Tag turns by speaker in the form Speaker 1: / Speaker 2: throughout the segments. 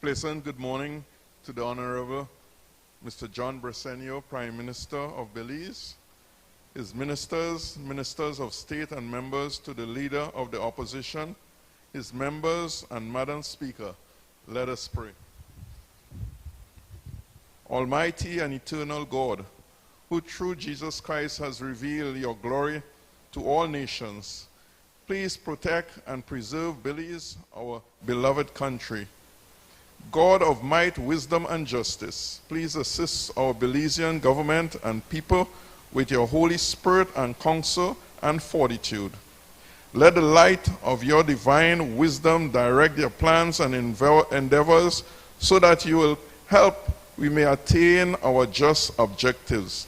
Speaker 1: Pleasant good morning to the Honorable Mr. John Bresenio, Prime Minister of Belize, his ministers, ministers of state and members, to the leader of the opposition, his members and Madam Speaker. Let us pray. Almighty and eternal God, who through Jesus Christ has revealed your glory to all nations, please protect and preserve Belize, our beloved country. God of might, wisdom, and justice, please assist our Belizean government and people with your Holy Spirit and counsel and fortitude. Let the light of your divine wisdom direct their plans and endeavors so that you will help we may attain our just objectives.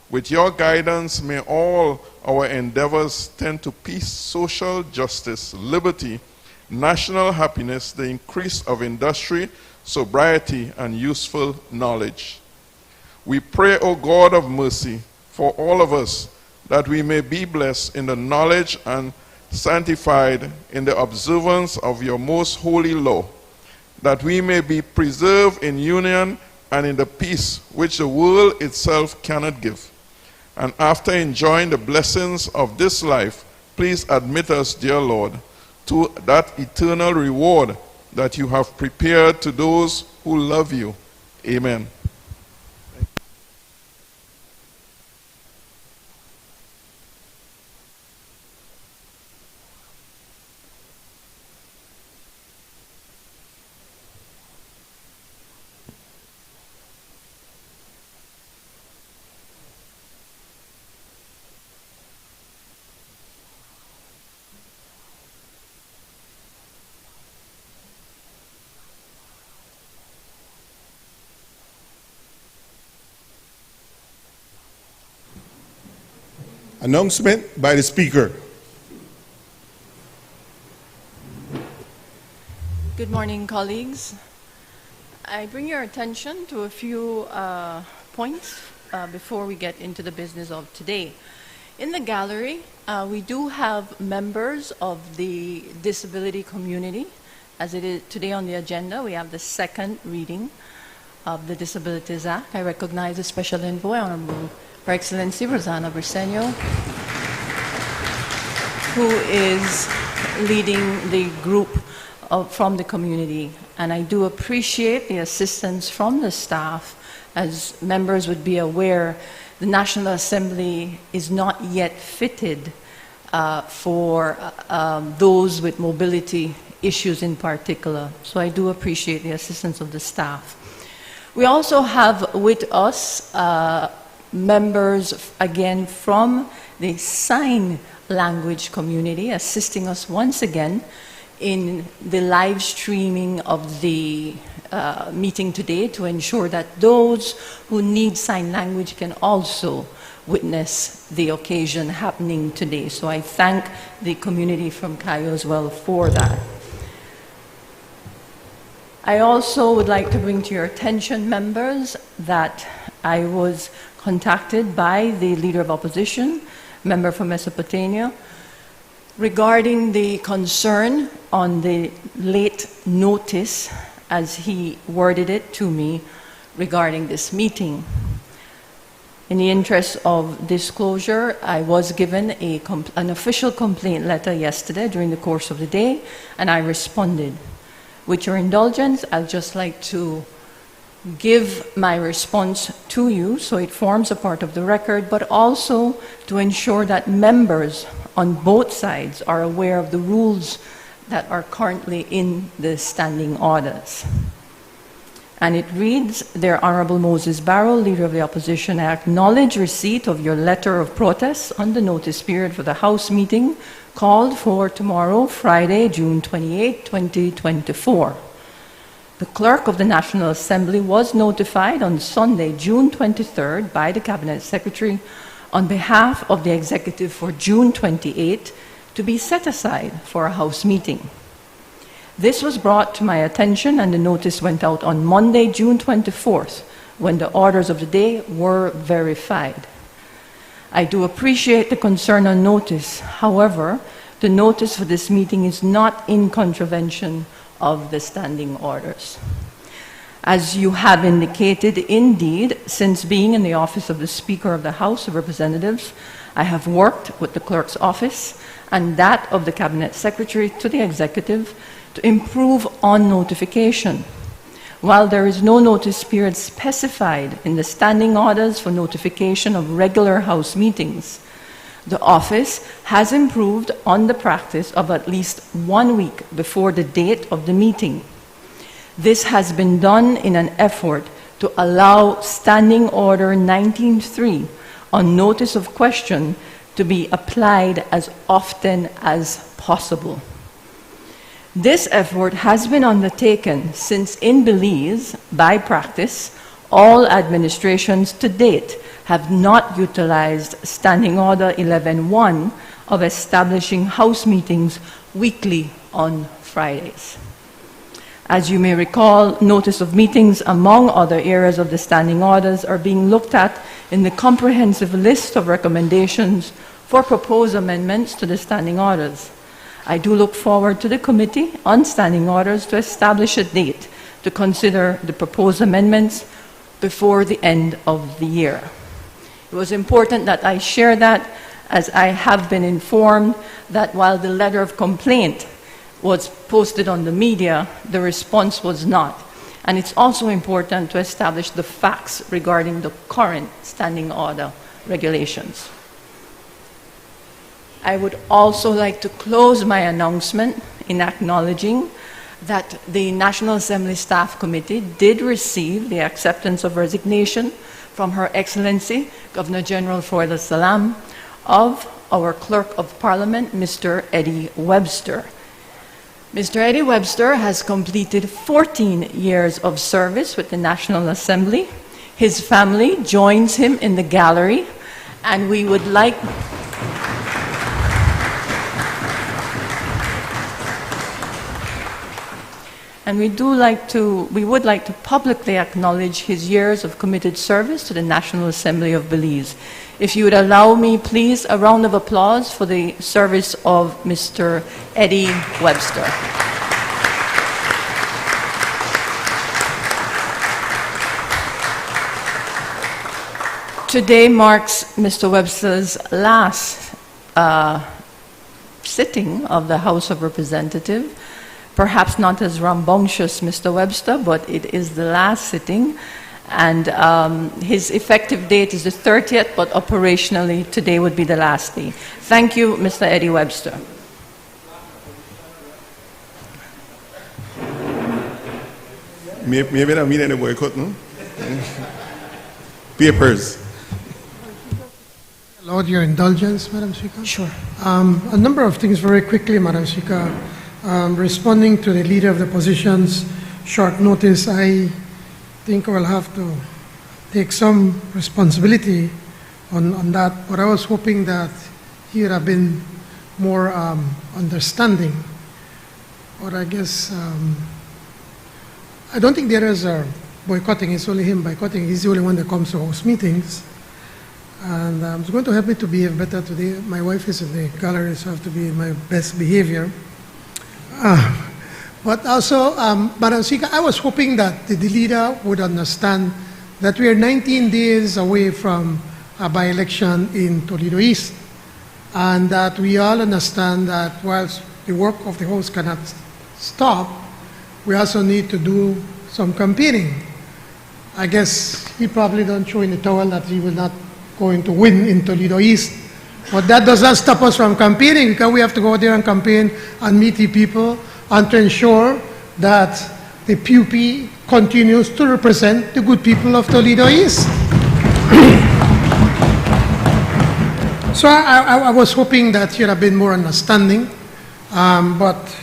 Speaker 1: With your guidance, may all our endeavors tend to peace, social justice, liberty, national happiness, the increase of industry, sobriety, and useful knowledge. We pray, O God of mercy, for all of us, that we may be blessed in the knowledge and sanctified in the observance of your most holy law, that we may be preserved in union and in the peace which the world itself cannot give. And after enjoying the blessings of this life, please admit us, dear Lord, to that eternal reward that you have prepared to those who love you. Amen.
Speaker 2: Announcement by the Speaker.
Speaker 3: Good morning, colleagues. I bring your attention to a few points before we get into the business of today. In the gallery, we do have members of the disability community. As it is today on the agenda, we have the second reading of the Disabilities Act. I recognize the Special Envoy, Honorable Her Excellency Rosanna Briceño, who is leading the group from the community. And I do appreciate the assistance from the staff. As members would be aware, the National Assembly is not yet fitted for those with mobility issues in particular. So I do appreciate the assistance of the staff. We also have with us members, again, from the sign language community, assisting us once again in the live streaming of the meeting today to ensure that those who need sign language can also witness the occasion happening today. So I thank the community from Cayo as well for that. I also would like to bring to your attention, members, that I was contacted by the Leader of Opposition, member from Mesopotamia, regarding the concern on the late notice, as he worded it to me, regarding this meeting. In the interest of disclosure, I was given an official complaint letter yesterday during the course of the day, and I responded. With your indulgence, I'd just like to give my response to you so it forms a part of the record, but also to ensure that members on both sides are aware of the rules that are currently in the standing orders. And it reads, Dear Honorable Moses Barrow, Leader of the Opposition, I acknowledge receipt of your letter of protest on the notice period for the House meeting called for tomorrow, Friday, June 28, 2024. The Clerk of the National Assembly was notified on Sunday, June 23rd, by the Cabinet Secretary on behalf of the Executive for June 28 to be set aside for a House meeting. This was brought to my attention, and the notice went out on Monday, June 24th, when the orders of the day were verified. I do appreciate the concern on notice. However, the notice for this meeting is not in contravention of the standing orders. As you have indicated, indeed, since being in the office of the Speaker of the House of Representatives, I have worked with the Clerk's office and that of the Cabinet Secretary to the Executive to improve on notification. While there is no notice period specified in the standing orders for notification of regular House meetings, the office has improved on the practice of at least 1 week before the date of the meeting. This has been done in an effort to allow Standing Order 19.3 on notice of question to be applied as often as possible. This effort has been undertaken since in Belize, by practice, all administrations to date have not utilized Standing Order 11.1 of establishing House meetings weekly on Fridays. As you may recall, notice of meetings, among other areas of the standing orders, are being looked at in the comprehensive list of recommendations for proposed amendments to the standing orders. I do look forward to the Committee on Standing Orders to establish a date to consider the proposed amendments before the end of the year. It was important that I share that, as I have been informed that while the letter of complaint was posted on the media, the response was not. And it's also important to establish the facts regarding the current standing order regulations. I would also like to close my announcement in acknowledging that the National Assembly Staff Committee did receive the acceptance of resignation from Her Excellency Governor General Ford Salam of our Clerk of Parliament, Mr. Eddie Webster. Mr. Eddie Webster has completed 14 years of service with the National Assembly. His family joins him in the gallery, and we would like we would like to publicly acknowledge his years of committed service to the National Assembly of Belize. If you would allow me, please, a round of applause for the service of Mr. Eddie Webster. Today marks Mr. Webster's last sitting of the House of Representatives. Perhaps not as rambunctious, Mr. Webster, but it is the last sitting. And his effective date is the 30th, but operationally, today would be the last day. Thank you, Mr. Eddie Webster.
Speaker 2: Maybe I mean any boycott, no? Papers.
Speaker 4: Allowed your indulgence, Madam Speaker?
Speaker 3: Sure.
Speaker 4: A number of things very quickly, Madam Speaker. Responding to the Leader of the Opposition's short notice, I think I will have to take some responsibility on that, but I was hoping that he would have been more understanding. Or I guess, I don't think the others are boycotting, it's only him boycotting. He's the only one that comes to House meetings. And it's going to help me to behave better today. My wife is in the gallery, so I have to be in my best behavior. But also, Madam Speaker, I was hoping that the leader would understand that we are 19 days away from a by-election in Toledo East, and that we all understand that whilst the work of the House cannot stop, we also need to do some campaigning. I guess he probably don't throw in the towel that he will not going to win in Toledo East. But that does not stop us from campaigning, because we have to go out there and campaign and meet the people and to ensure that the PUP continues to represent the good people of Toledo East. So I was hoping that he would have been more understanding, but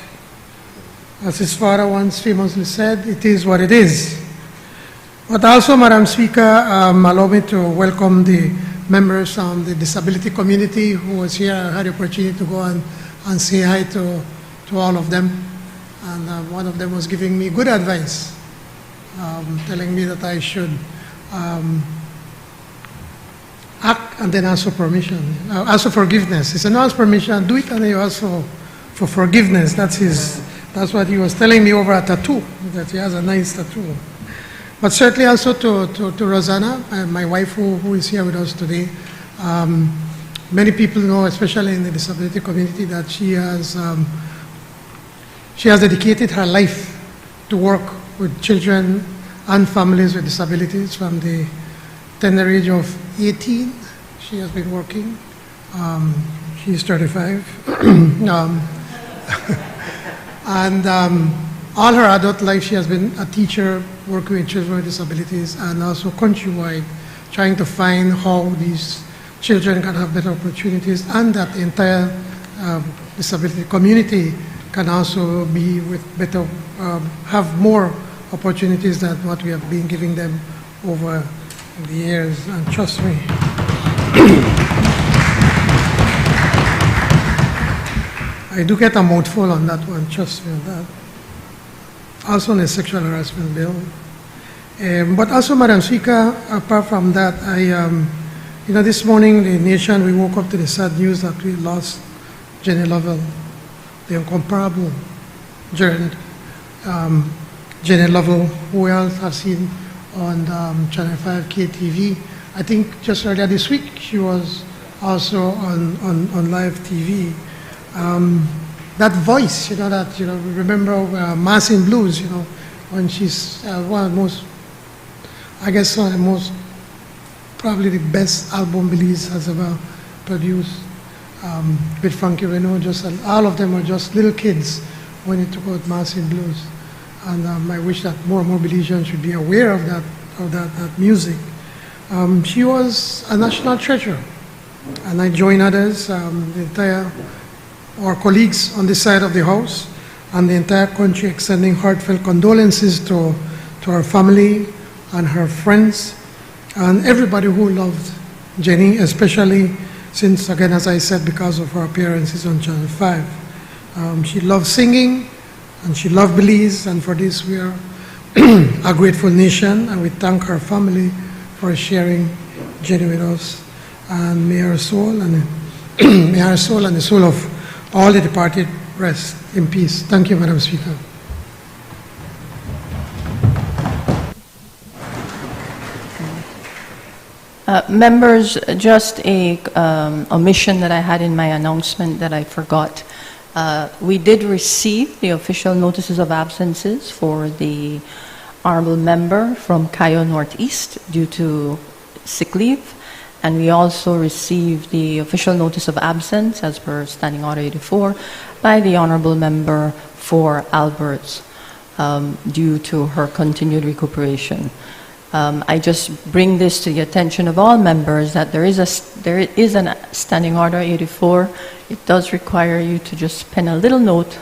Speaker 4: as his father once famously said, it is what it is. But also, Madam Speaker, allow me to welcome the members from the disability community who was here. I had the opportunity to go and say hi to all of them. And one of them was giving me good advice, telling me that I should act and then ask for permission, ask for forgiveness. He said, no, ask permission, do it, and then you ask for forgiveness. That's what he was telling me over a tattoo, that he has a nice tattoo. But certainly also to Rosanna, my wife who is here with us today. Many people know, especially in the disability community, that she has dedicated her life to work with children and families with disabilities from the tender age of 18. She has been working. She is 35. All her adult life, she has been a teacher working with children with disabilities, and also countrywide, trying to find how these children can have better opportunities, and that the entire disability community can also be with better, have more opportunities than what we have been giving them over the years, and trust me. I do get a mouthful on that one, trust me on that. Also on the sexual harassment bill. But also, Madam Speaker, apart from that, this morning, the nation, we woke up to the sad news that we lost Jenny Lovell, the incomparable Jenny Lovell, who we all have seen on Channel 5 KTV. I think just earlier this week, she was also on live TV. That voice, we remember Mass in Blues, when she's one of the most, probably the best album Belize has ever produced, with Frankie Reno. All of them were just little kids when he took out Mass in Blues. And I wish that more and more Belizeans should be aware of that music. She was a national treasure, and I join others, our colleagues on this side of the House and the entire country, extending heartfelt condolences to her family and her friends and everybody who loved Jenny, especially since, again, as I said, because of her appearances on Channel 5. She loved singing and she loved Belize, and for this we are a grateful nation, and we thank her family for sharing Jenny with us. And may her soul and the soul of all the departed rest in peace. Thank you, Madam Speaker.
Speaker 3: Members, just a omission that I had in my announcement that I forgot. We did receive the official notices of absences for the honorable member from Cayo Northeast due to sick leave. And we also received the official notice of absence, as per Standing Order 84, by the honorable member for Alberts due to her continued recuperation. I just bring this to the attention of all members that there is a Standing Order 84. It does require you to just pen a little note.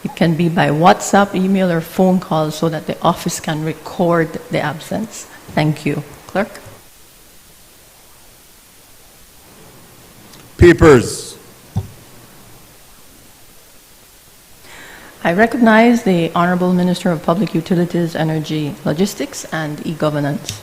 Speaker 3: It can be by WhatsApp, email, or phone call so that the office can record the absence. Thank you. Clerk?
Speaker 2: Papers.
Speaker 3: I recognize the Honorable Minister of Public Utilities, Energy, Logistics, and E-Governance.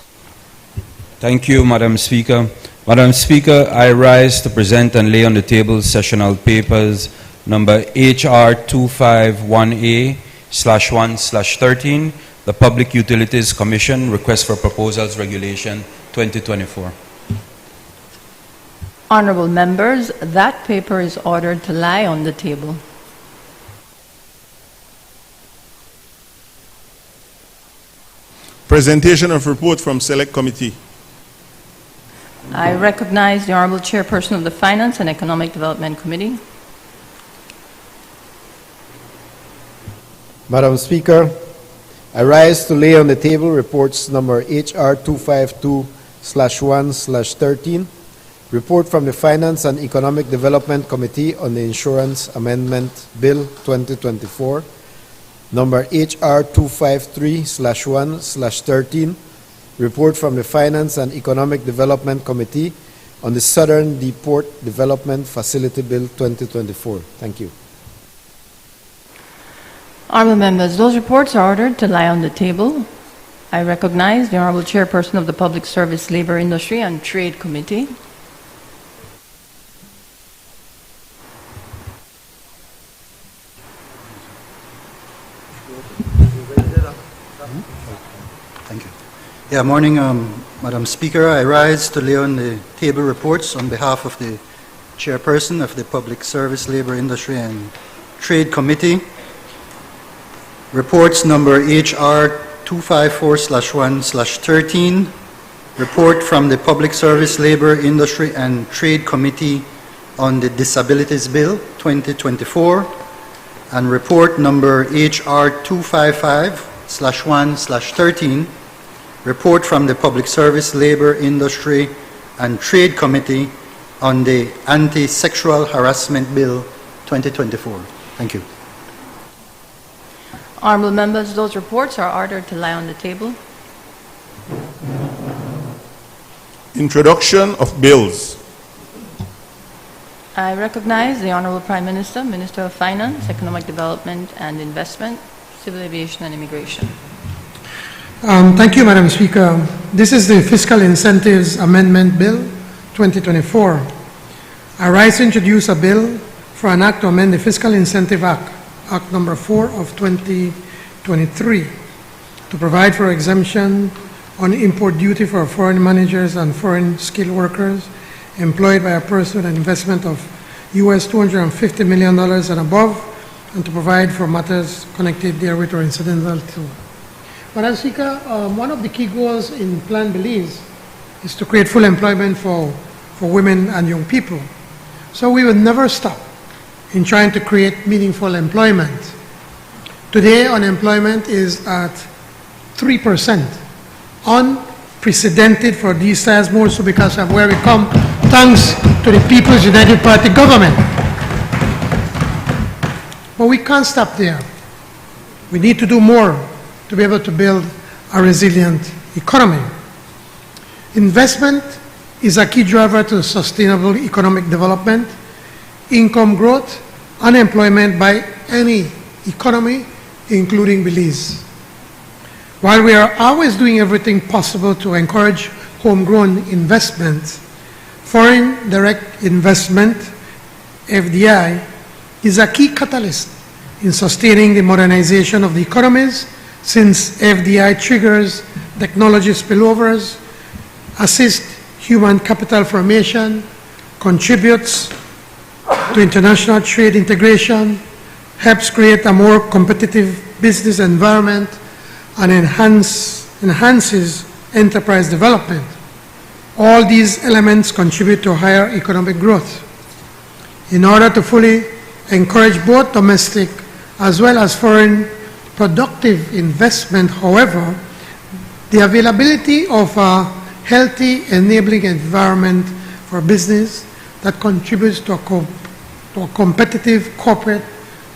Speaker 5: Thank you, Madam Speaker. Madam Speaker, I rise to present and lay on the table sessional papers number HR 251A/1/13, the Public Utilities Commission Request for Proposals Regulation 2024.
Speaker 3: Honorable members, that paper is ordered to lie on the table.
Speaker 2: Presentation of report from Select Committee.
Speaker 3: I recognize the Honorable Chairperson of the Finance and Economic Development Committee.
Speaker 6: Madam Speaker, I rise to lay on the table reports number HR 252/1/13, report from the Finance and Economic Development Committee on the Insurance Amendment Bill 2024, number HR 253/1/13, report from the Finance and Economic Development Committee on the Southern Deport Development Facility Bill 2024. Thank you.
Speaker 3: Honorable members, those reports are ordered to lie on the table. I recognize the Honorable Chairperson of the Public Service, Labor, Industry, and Trade Committee.
Speaker 7: Thank you. Yeah, morning, Madam Speaker. I rise to lay on the table reports on behalf of the Chairperson of the Public Service, Labor, Industry, and Trade Committee. Reports number HR 254/1/13, report from the Public Service, Labor, Industry, and Trade Committee on the Disabilities Bill 2024, and report number HR 255/1/13, report from the Public Service, Labor, Industry, and Trade Committee on the Anti-Sexual Harassment Bill 2024. Thank you.
Speaker 3: Honorable members, those reports are ordered to lie on the table.
Speaker 2: Introduction of bills.
Speaker 3: I recognize the Honorable Prime Minister, Minister of Finance, Economic Development and Investment, Civil Aviation and Immigration.
Speaker 4: Thank you, Madam Speaker. This is the Fiscal Incentives Amendment Bill 2024. I rise to introduce a bill for an act to amend the Fiscal Incentive Act, Act number 4 of 2023, to provide for exemption on import duty for foreign managers and foreign skilled workers employed by a person with an investment of US $250 million and above, and to provide for matters connected therewith or incidental to. Madam Speaker, one of the key goals in Plan Belize is to create full employment for women and young people. So we will never stop in trying to create meaningful employment. Today, unemployment is at 3%, unprecedented for these times, more so because of where we come, thanks to the People's United Party government. But we can't stop there. We need to do more to be able to build a resilient economy. Investment is a key driver to sustainable economic development, income growth, and employment by any economy, including Belize. While we are always doing everything possible to encourage homegrown investment, foreign direct investment, FDI, is a key catalyst in sustaining the modernization of the economies, since FDI triggers technology spillovers, assists human capital formation, contributes to international trade integration, helps create a more competitive business environment, and enhances enterprise development. All these elements contribute to higher economic growth. In order to fully encourage both domestic as well as foreign productive investment, however, the availability of a healthy, enabling environment for business that contributes to a competitive corporate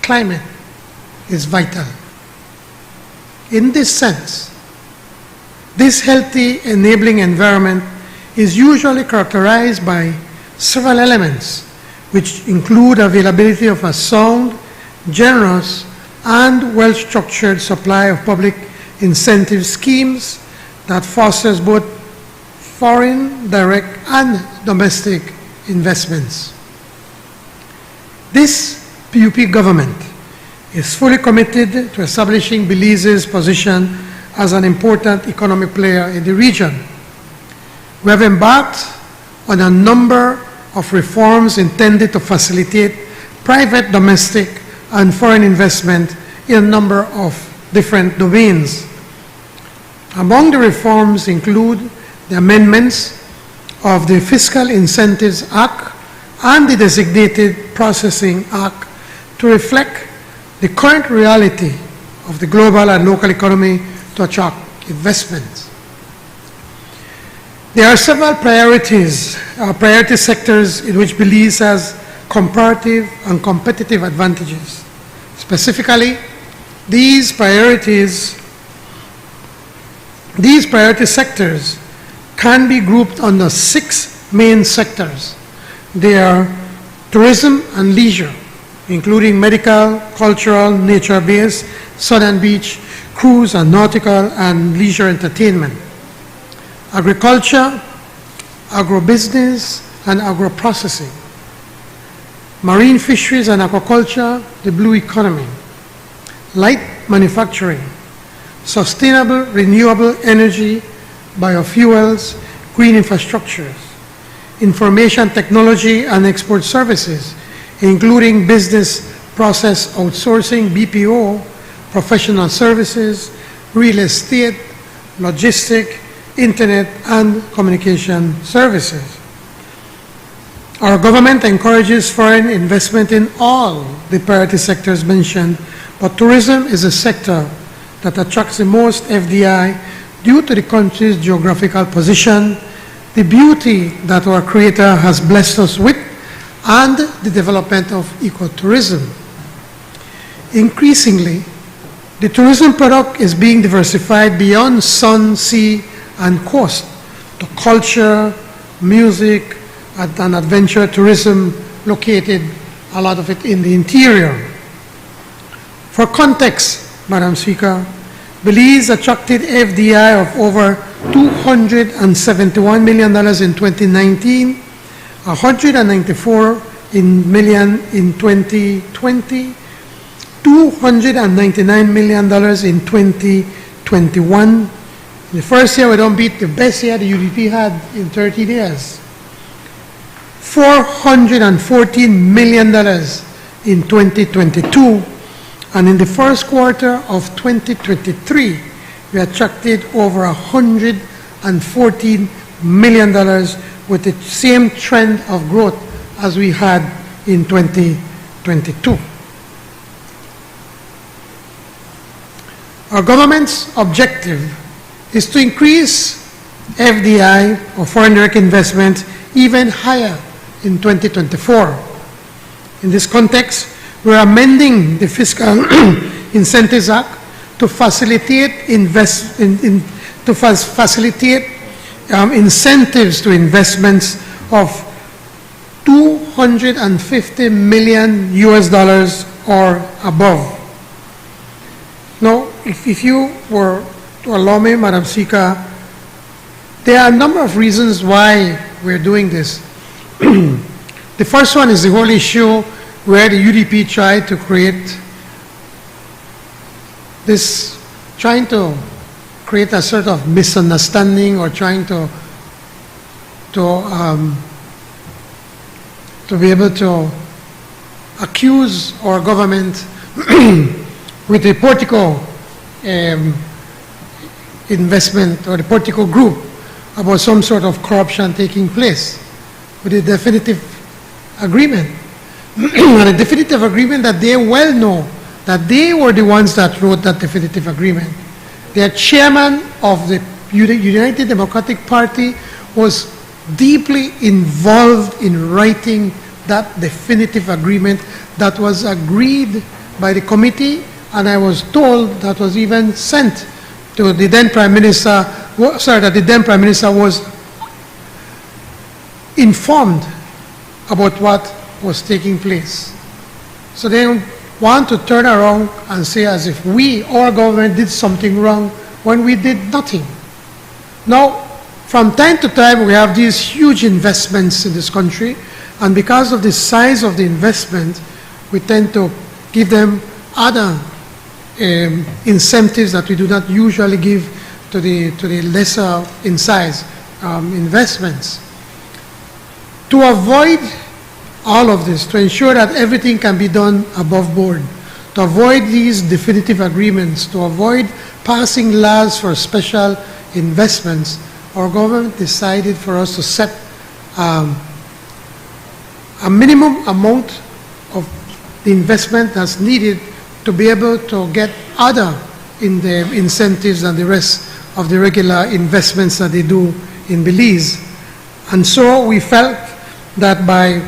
Speaker 4: climate is vital. In this sense, this healthy, enabling environment is usually characterized by several elements, which include availability of a sound, generous, and well-structured supply of public incentive schemes that fosters both foreign, direct, and domestic investments. This PUP government is fully committed to establishing Belize's position as an important economic player in the region. We have embarked on a number of reforms intended to facilitate private, domestic, and foreign investment in a number of different domains. Among the reforms include the amendments of the Fiscal Incentives Act and the Designated Processing Act to reflect the current reality of the global and local economy to attract investments. There are several priority sectors in which Belize has comparative and competitive advantages. Specifically, these priority sectors can be grouped under 6 main sectors. They are tourism and leisure, including medical, cultural, nature-based, sun and beach, cruise and nautical, and leisure entertainment. Agriculture, agribusiness, and agro-processing. Marine fisheries and aquaculture, the blue economy. Light manufacturing, sustainable renewable energy, biofuels, green infrastructures, information technology and export services, including business process outsourcing, BPO, professional services, real estate, logistic, internet, and communication services. Our government encourages foreign investment in all the priority sectors mentioned, but tourism is a sector that attracts the most FDI due to the country's geographical position, the beauty that our Creator has blessed us with, and the development of ecotourism. Increasingly, the tourism product is being diversified beyond sun, sea, and coast to culture, music, and adventure tourism located, a lot of it in the interior. For context, Madam Speaker, Belize attracted FDI of over $271 million in 2019, $194 million in 2020, $299 million in 2021. In the first year, we don't beat the best year the UDP had in 30 years. $414 million in 2022, and in the first quarter of 2023, we attracted over $114 million with the same trend of growth as we had in 2022. Our government's objective is to increase FDI, or foreign direct investment, even higher in 2024. In this context, we're amending the Fiscal Incentives Act to facilitate incentives to investments of $250 million or above. Now, if you were to allow me, Madam Speaker, there are a number of reasons why we're doing this. The first one is the whole issue where the UDP tried to create a sort of misunderstanding, or trying to be able to accuse our government with the Portico investment, or the Portico group, about some sort of corruption taking place with a definitive agreement. And a definitive agreement that they well know that they were the ones that wrote that definitive agreement. Their chairman of the United Democratic Party was deeply involved in writing that definitive agreement that was agreed by the committee, and I was told that was even sent to the then Prime Minister, that the then Prime Minister was informed about what was taking place. So they want to turn around and say as if our government did something wrong when we did nothing. Now, from time to time, we have these huge investments in this country, and because of the size of the investment, we tend to give them other incentives that we do not usually give to the lesser in size investments. To avoid all of this, to ensure that everything can be done above board, to avoid these definitive agreements, to avoid passing laws for special investments, our government decided for us to set a minimum amount of the investment that's needed to be able to get other incentives than the rest of the regular investments that they do in Belize. And so we felt that by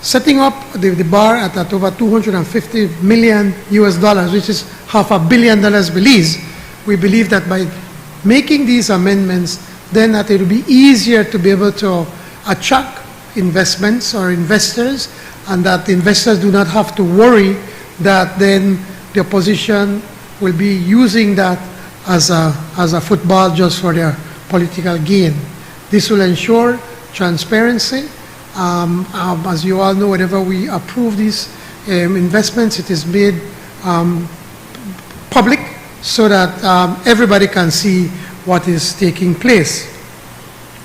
Speaker 4: setting up the bar at over $250 million, which is $500 million Belize, we believe that by making these amendments, then that it will be easier to be able to attract investments or investors, and that the investors do not have to worry that then the opposition will be using that as a football just for their political gain. This will ensure transparency. As you all know, whenever we approve these investments, it is made public so that everybody can see what is taking place.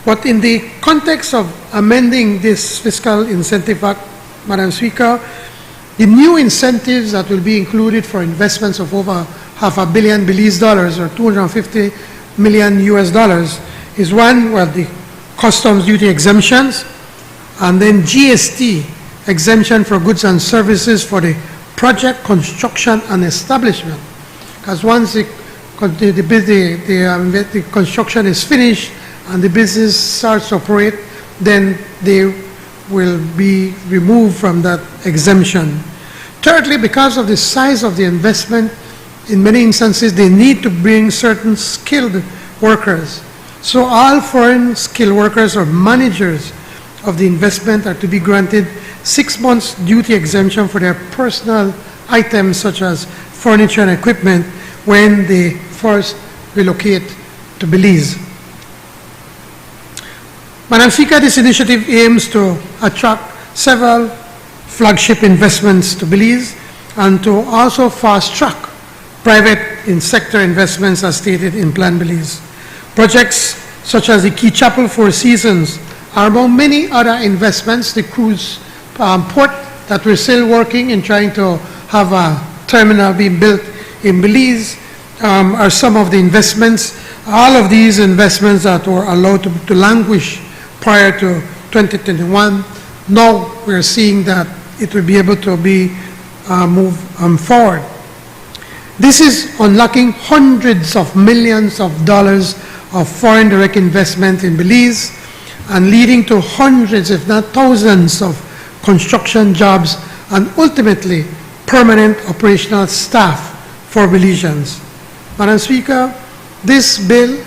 Speaker 4: But in the context of amending this Fiscal Incentive Act, Madam Speaker, the new incentives that will be included for investments of over $500 million Belize dollars, or $250 million is one, well, the customs duty exemptions, and then GST exemption for goods and services for the project, construction, and establishment. Because once the construction is finished and the business starts to operate, then they will be removed from that exemption. Thirdly, because of the size of the investment, in many instances they need to bring certain skilled workers. So all foreign skilled workers or managers of the investment are to be granted 6 months duty exemption for their personal items such as furniture and equipment when they first relocate to Belize. Madam Speaker, this initiative aims to attract several flagship investments to Belize and to also fast-track private sector investments as stated in Plan Belize. Projects such as the Key Chapel Four Seasons are among many other investments, the cruise port that we're still working in trying to have a terminal being built in Belize are some of the investments. All of these investments that were allowed to languish prior to 2021, now we're seeing that it will be able to be moved forward. This is unlocking hundreds of millions of dollars of foreign direct investment in Belize and leading to hundreds, if not thousands, of construction jobs and ultimately permanent operational staff for Belizeans. Madam Speaker, this bill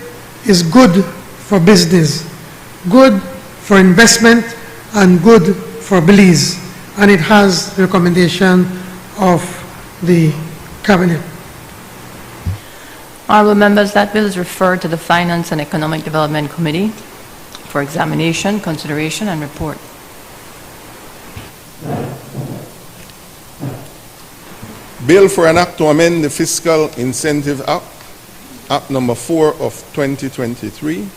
Speaker 4: is good for business, good for investment, and good for Belize, and it has the recommendation of the Cabinet.
Speaker 3: Honourable members, that bill is referred to the Finance and Economic Development Committee for examination, consideration, and report.
Speaker 2: Bill for an act to amend the Fiscal Incentive Act, Act number 4 of 2023,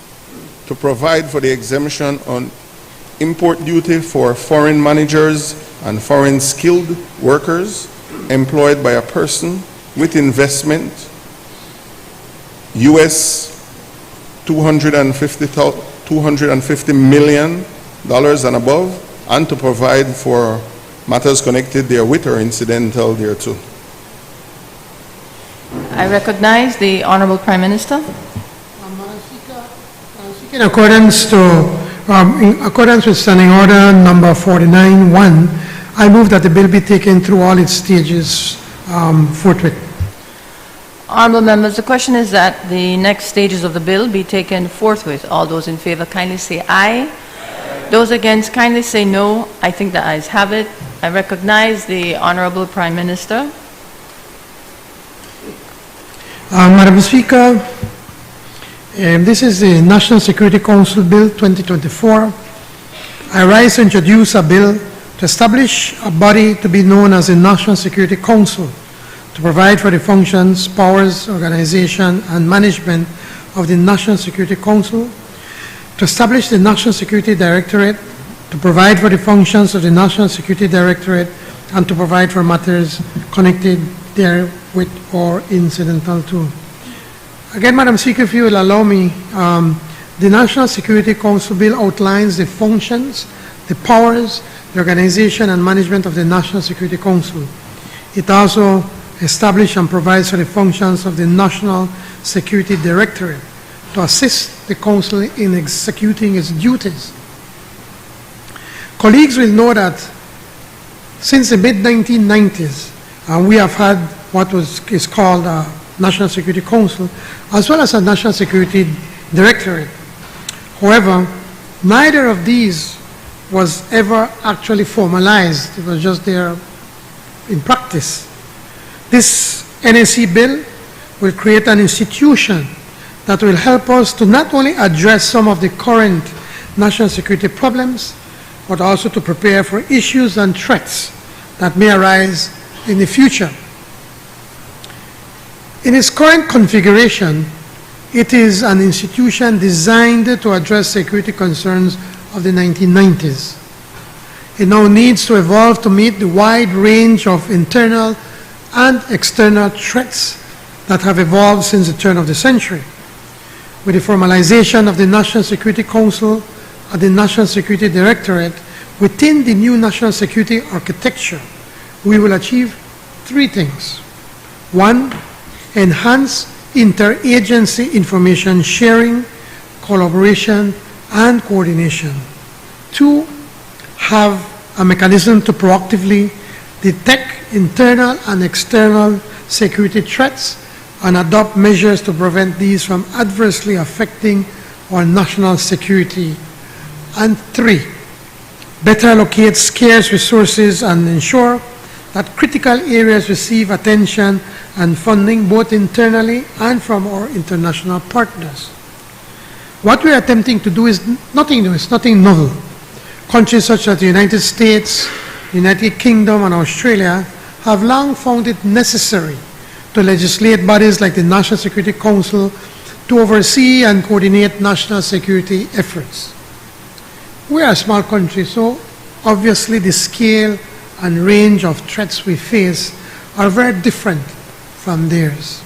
Speaker 2: to provide for the exemption on import duty for foreign managers and foreign skilled workers employed by a person with investment US $250 million and above, and to provide for matters connected therewith or incidental thereto.
Speaker 3: I recognize the Honourable Prime Minister.
Speaker 4: In accordance with Standing Order number 49-1, I move that the bill be taken through all its stages forthwith.
Speaker 3: Honourable members, the question is that the next stages of the bill be taken forthwith. All those in favour kindly say aye. Those against kindly say no. I think the ayes have it. I recognize the Honourable Prime Minister.
Speaker 4: Madam Speaker, this is the National Security Council Bill 2024. I rise to introduce a bill to establish a body to be known as the National Security Council, to provide for the functions, powers, organization, and management of the National Security Council, to establish the National Security Directorate, to provide for the functions of the National Security Directorate, and to provide for matters connected therewith or incidental to. Again, Madam Speaker, if you will allow me, the National Security Council Bill outlines the functions, the powers, the organization and management of the National Security Council. It also establishes and provides for the functions of the National Security Directorate to assist the Council in executing its duties. Colleagues will know that since the mid-1990s, we have had what is called a National Security Council, as well as a National Security Directorate. However, neither of these was ever actually formalized. It was just there in practice. This NSC bill will create an institution that will help us to not only address some of the current national security problems, but also to prepare for issues and threats that may arise in the future. In its current configuration, it is an institution designed to address security concerns of the 1990s. It now needs to evolve to meet the wide range of internal and external threats that have evolved since the turn of the century. With the formalization of the National Security Council and the National Security Directorate within the new national security architecture, we will achieve three things. One, enhance interagency information sharing, collaboration, and coordination. Two, have a mechanism to proactively detect internal and external security threats and adopt measures to prevent these from adversely affecting or national security. And 3, better allocate scarce resources and ensure that critical areas receive attention and funding both internally and from our international partners. What we are attempting to do is nothing new, it's nothing novel. Countries such as the United States, United Kingdom, and Australia have long found it necessary to legislate bodies like the National Security Council to oversee and coordinate national security efforts. We are a small country, so obviously the scale and range of threats we face are very different from theirs.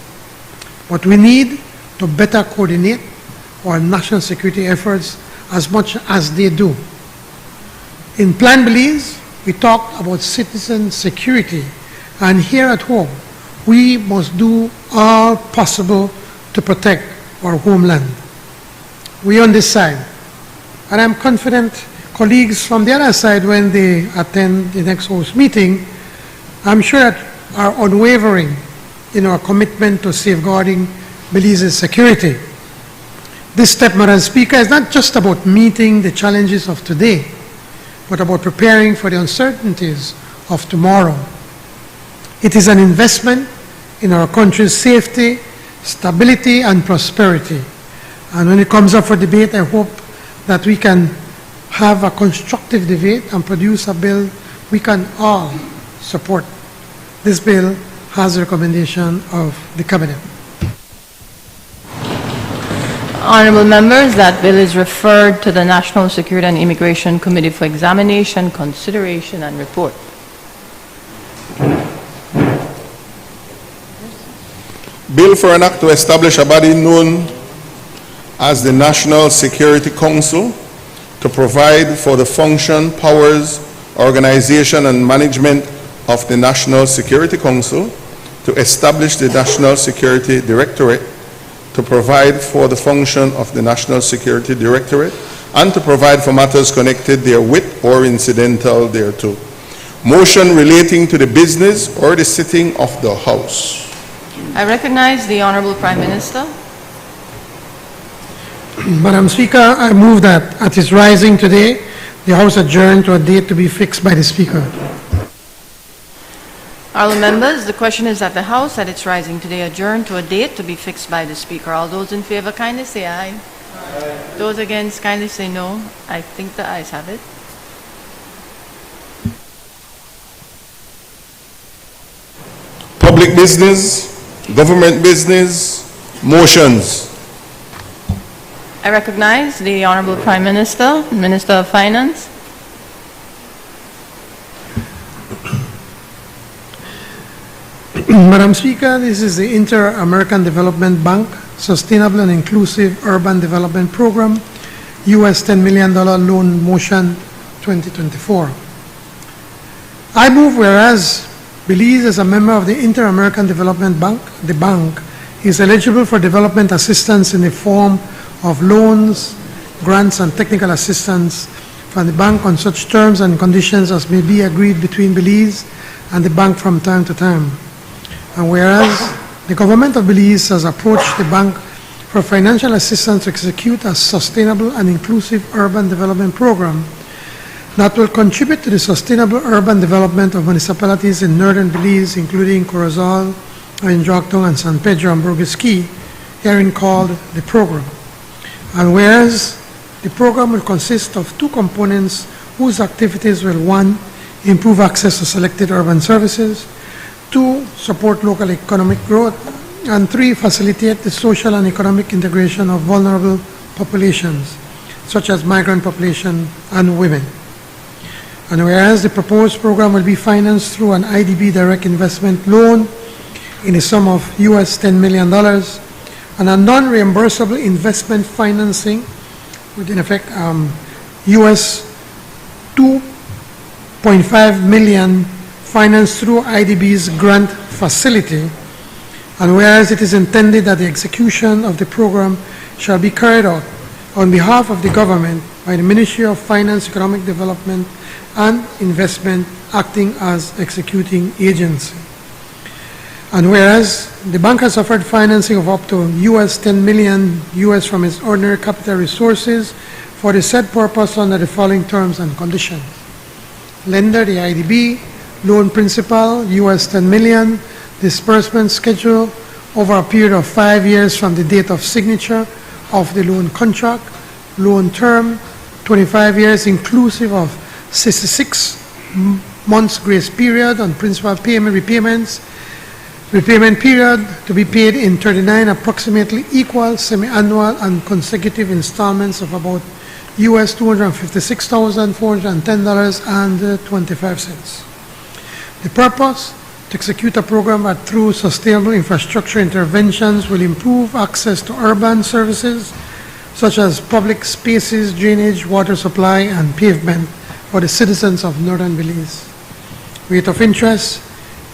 Speaker 4: But we need to better coordinate our national security efforts as much as they do. In Plan Belize, we talked about citizen security, and here at home, we must do all possible to protect our homeland. We on this side, and I'm confident colleagues from the other side, when they attend the next host meeting, I'm sure that are unwavering in our commitment to safeguarding Belize's security. This step, Madam Speaker, is not just about meeting the challenges of today, but about preparing for the uncertainties of tomorrow. It is an investment in our country's safety, stability, and prosperity. And when it comes up for debate, I hope that we can have a constructive debate and produce a bill we can all support. This bill has a recommendation of the Cabinet.
Speaker 3: Honorable members, that bill is referred to the National Security and Immigration Committee for examination, consideration, and report.
Speaker 2: Bill for an act to establish a body known as the National Security Council to provide for the function, powers, organization, and management of the National Security Council, to establish the National Security Directorate, to provide for the function of the National Security Directorate, and to provide for matters connected therewith or incidental thereto. Motion relating to the business or the sitting of the House.
Speaker 3: I recognize the Honorable Prime Minister.
Speaker 4: Madam Speaker, I move that at its rising today, the House adjourn to a date to be fixed by the Speaker.
Speaker 3: Honorable members, the question is that the House at its rising today adjourn to a date to be fixed by the Speaker. All those in favor kindly say aye. Aye. Those against kindly say no. I think the ayes have it.
Speaker 2: Public business, government business, motions.
Speaker 3: I recognize the Honorable Prime Minister, Minister of Finance.
Speaker 4: Madam Speaker, this is the Inter-American Development Bank Sustainable and Inclusive Urban Development Program, US $10 million loan motion 2024. I move whereas Belize is a member of the Inter-American Development Bank, the bank is eligible for development assistance in the form of loans, grants, and technical assistance from the bank on such terms and conditions as may be agreed between Belize and the bank from time to time. And whereas the government of Belize has approached the bank for financial assistance to execute a sustainable and inclusive urban development program that will contribute to the sustainable urban development of municipalities in northern Belize, including Corozal, Injoctong, and San Pedro and Burgosky, herein called the program. And whereas the program will consist of 2 components whose activities will 1, improve access to selected urban services, 2, support local economic growth, and 3, facilitate the social and economic integration of vulnerable populations, such as migrant population and women. And whereas the proposed program will be financed through an IDB direct investment loan in the sum of US $10 million and a non-reimbursable investment financing with in effect US $2.5 million financed through IDB's grant facility, and whereas it is intended that the execution of the program shall be carried out on behalf of the government by the Ministry of Finance, Economic Development and Investment acting as executing agency. And whereas the bank has offered financing of up to US 10 million US from its ordinary capital resources for the said purpose under the following terms and conditions. Lender, the IDB, loan principal, US 10 million, disbursement schedule over a period of 5 years from the date of signature of the loan contract, loan term, 25 years inclusive of 66 months grace period on principal payment repayments, repayment period to be paid in 39 approximately equal semi-annual and consecutive installments of about US $256,410.25. The purpose: to execute a program that through sustainable infrastructure interventions will improve access to urban services such as public spaces, drainage, water supply, and pavement for the citizens of Northern Belize. Rate of interest: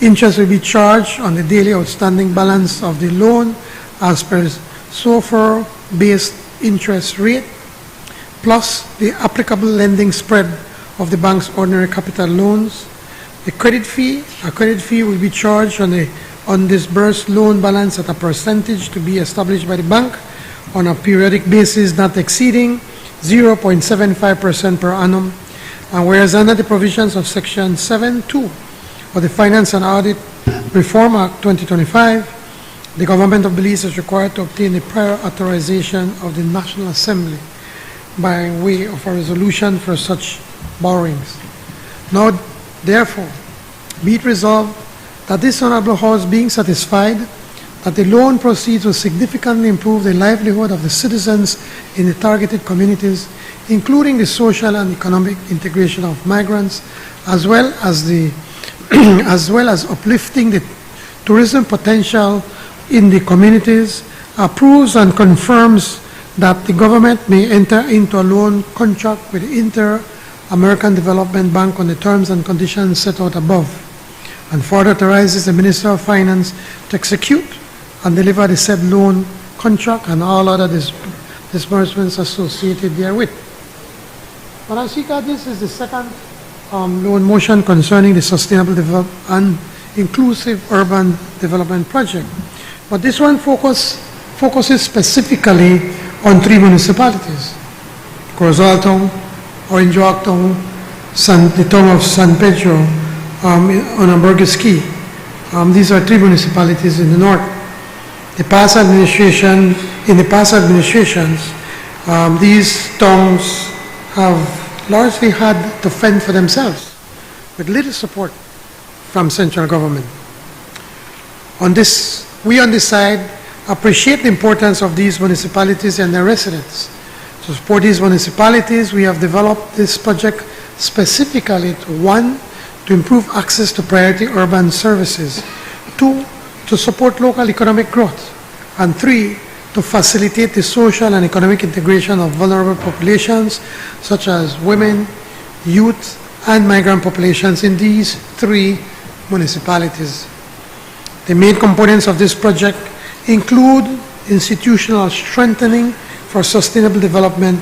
Speaker 4: interest will be charged on the daily outstanding balance of the loan as per SOFR-based interest rate, plus the applicable lending spread of the bank's ordinary capital loans. The credit fee: a credit fee will be charged on the undisbursed loan balance at a percentage to be established by the bank on a periodic basis not exceeding 0.75% per annum. And whereas under the provisions of Section 7.2 of the Finance and Audit Reform Act 2025, the government of Belize is required to obtain the prior authorization of the National Assembly by way of a resolution for such borrowings. Now, therefore, be it resolved that this Honorable House, being satisfied that the loan proceeds will significantly improve the livelihood of the citizens in the targeted communities, including the social and economic integration of migrants, as well as uplifting the tourism potential in the communities, approves and confirms that the government may enter into a loan contract with the Inter-American Development Bank on the terms and conditions set out above, and further authorizes the Minister of Finance to execute and deliver the said loan contract and all other disbursements associated therewith. Madam Speaker, this is the second loan motion concerning the Sustainable and Inclusive Urban Development Project. But this one focuses specifically on 3 municipalities: Corozal Town, Orange Walk Town, the town of San Pedro on Hamburger Ski. These are 3 municipalities in the north. In the past administrations, these towns have largely had to fend for themselves with little support from central government. We on this side appreciate the importance of these municipalities and their residents. To support these municipalities, we have developed this project specifically to: 1, to improve access to priority urban services; 2, to support local economic growth; and 3, to facilitate the social and economic integration of vulnerable populations such as women, youth, and migrant populations in these 3 municipalities. The main components of this project include institutional strengthening for sustainable development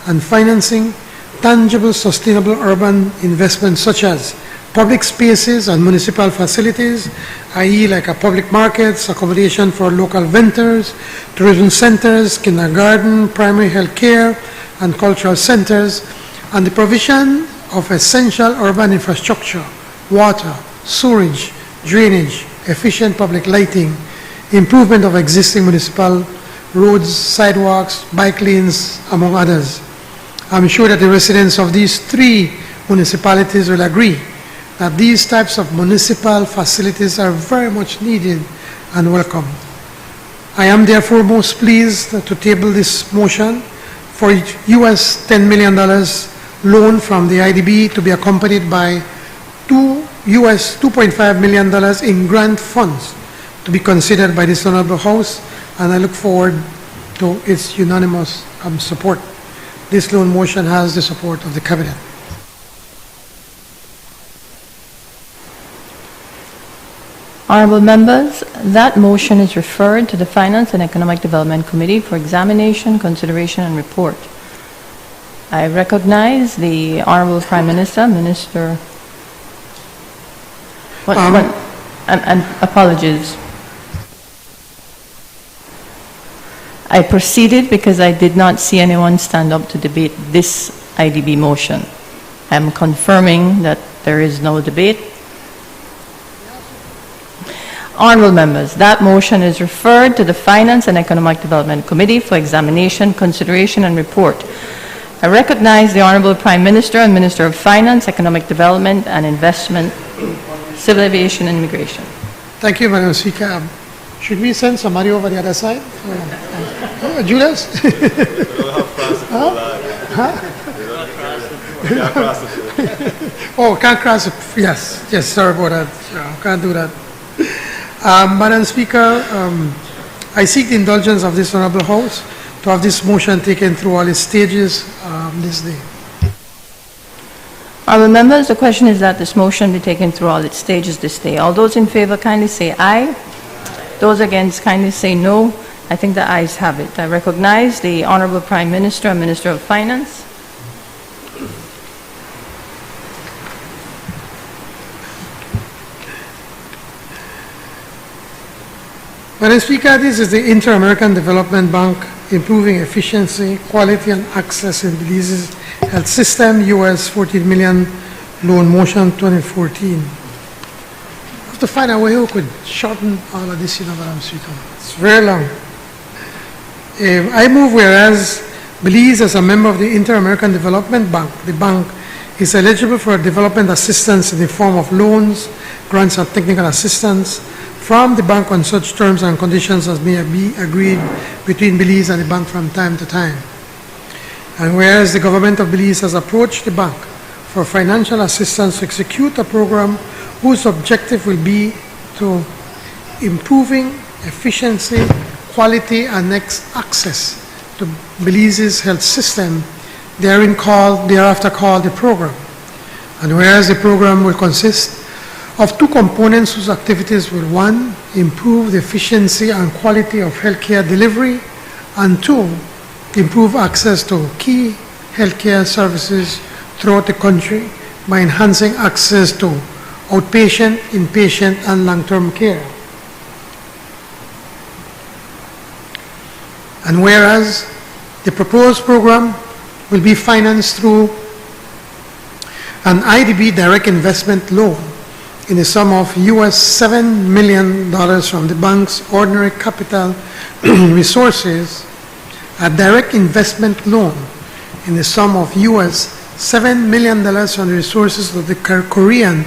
Speaker 4: and financing tangible sustainable urban investments such as public spaces and municipal facilities, i.e. like public markets, accommodation for local vendors, tourism centers, kindergarten, primary health care, and cultural centers, and the provision of essential urban infrastructure: water, sewerage, drainage, efficient public lighting, improvement of existing municipal roads, sidewalks, bike lanes, among others. I'm sure that the residents of these 3 municipalities will agree that these types of municipal facilities are very much needed and welcome. I am therefore most pleased to table this motion for US $10 million loan from the IDB to be accompanied by US $2.5 million in grant funds to be considered by this Honorable House, and I look forward to its unanimous support. This loan motion has the support of the Cabinet.
Speaker 3: Honorable members, that motion is referred to the Finance and Economic Development Committee for examination, consideration, and report. I recognize the Honorable Prime Minister, Minister. And apologies. I proceeded because I did not see anyone stand up to debate this IDB motion. I'm confirming that there is no debate. Honorable members, that motion is referred to the Finance and Economic Development Committee for examination, consideration, and report. I recognize the Honorable Prime Minister and Minister of Finance, Economic Development and Investment, Civil Aviation and Immigration.
Speaker 4: Thank you, Madam Speaker. Should we send somebody over the other side? Julius? Oh, can't cross it. Yes, sorry about that. Can't do that. Madam Speaker, I seek the indulgence of this Honorable House to have this motion taken through all its stages this day.
Speaker 3: Honorable members, the question is that this motion be taken through all its stages this day. All those in favor kindly say aye. Those against kindly say no. I think the ayes have it. I recognize the Honorable Prime Minister and Minister of Finance.
Speaker 4: Madam Speaker, this is the Inter-American Development Bank improving efficiency, quality, and access in Belize's health system, US $14 million loan motion 2014. I have to find a way who could shorten all of this, Madam Speaker. It's very long. I move whereas Belize, as a member of the Inter-American Development Bank, the bank is eligible for development assistance in the form of loans, grants, and technical assistance from the bank on such terms and conditions as may be agreed between Belize and the bank from time to time. And whereas the government of Belize has approached the bank for financial assistance to execute a program whose objective will be to improving efficiency, quality, and access to Belize's health system, thereafter called the program. And whereas the program will consist of two components whose activities will, one, improve the efficiency and quality of healthcare delivery, and two, improve access to key healthcare services throughout the country by enhancing access to outpatient, inpatient, and long-term care. And whereas the proposed program will be financed through an IDB direct investment loan in the sum of US $7 million from the bank's ordinary capital resources, a direct investment loan in the sum of US $7 million from the resources of the Korean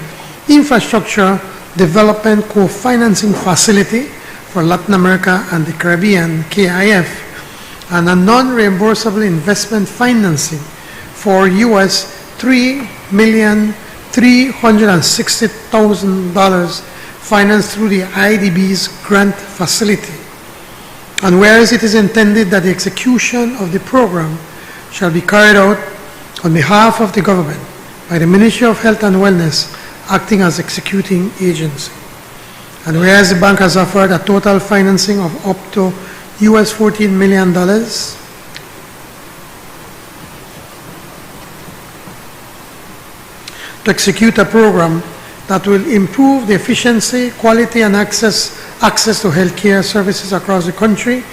Speaker 4: Infrastructure Development Co-Financing Facility for Latin America and the Caribbean, KIF, and a non-reimbursable investment financing for US $3,360,000 financed through the IDB's grant facility. And whereas it is intended that the execution of the program shall be carried out on behalf of the government by the Ministry of Health and Wellness acting as executing agency. And whereas the bank has offered a total financing of up to US $14 million to execute a program that will improve the efficiency, quality, and access to healthcare services across the country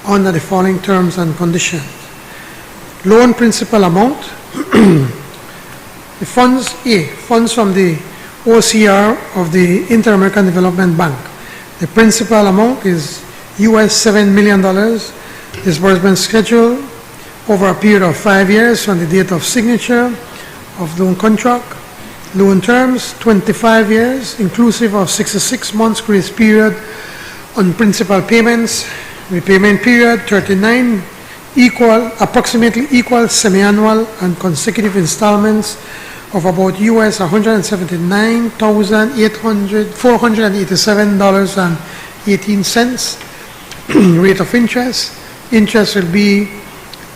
Speaker 4: under the following terms and conditions. Loan principal amount, the funds from the OCR of the Inter-American Development Bank. The principal amount is US $7 million, disbursement schedule over a period of 5 years from the date of signature of loan contract. Loan terms, 25 years, inclusive of 66 months grace period on principal payments. Repayment period, 39 approximately equal semi-annual and consecutive installments of about US $179,487.18. Rate of interest. Interest will be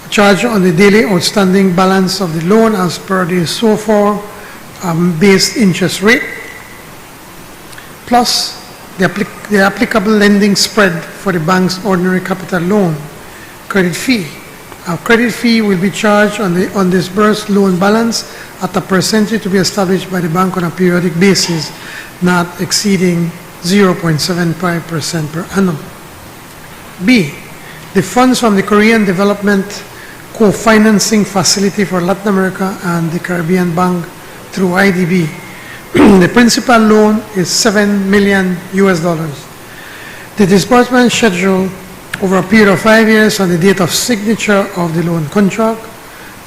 Speaker 4: charged on the daily outstanding balance of the loan as per the SOFR based interest rate, plus the applicable lending spread for the bank's ordinary capital loan. Credit fee. A credit fee will be charged on the undisbursed loan balance at a percentage to be established by the bank on a periodic basis, not exceeding 0.75% per annum. B. the funds from the Korean Development Co-Financing Facility for Latin America and the Caribbean Bank through IDB. The principal loan is $7 million US. The disbursement schedule over a period of 5 years on the date of signature of the loan contract.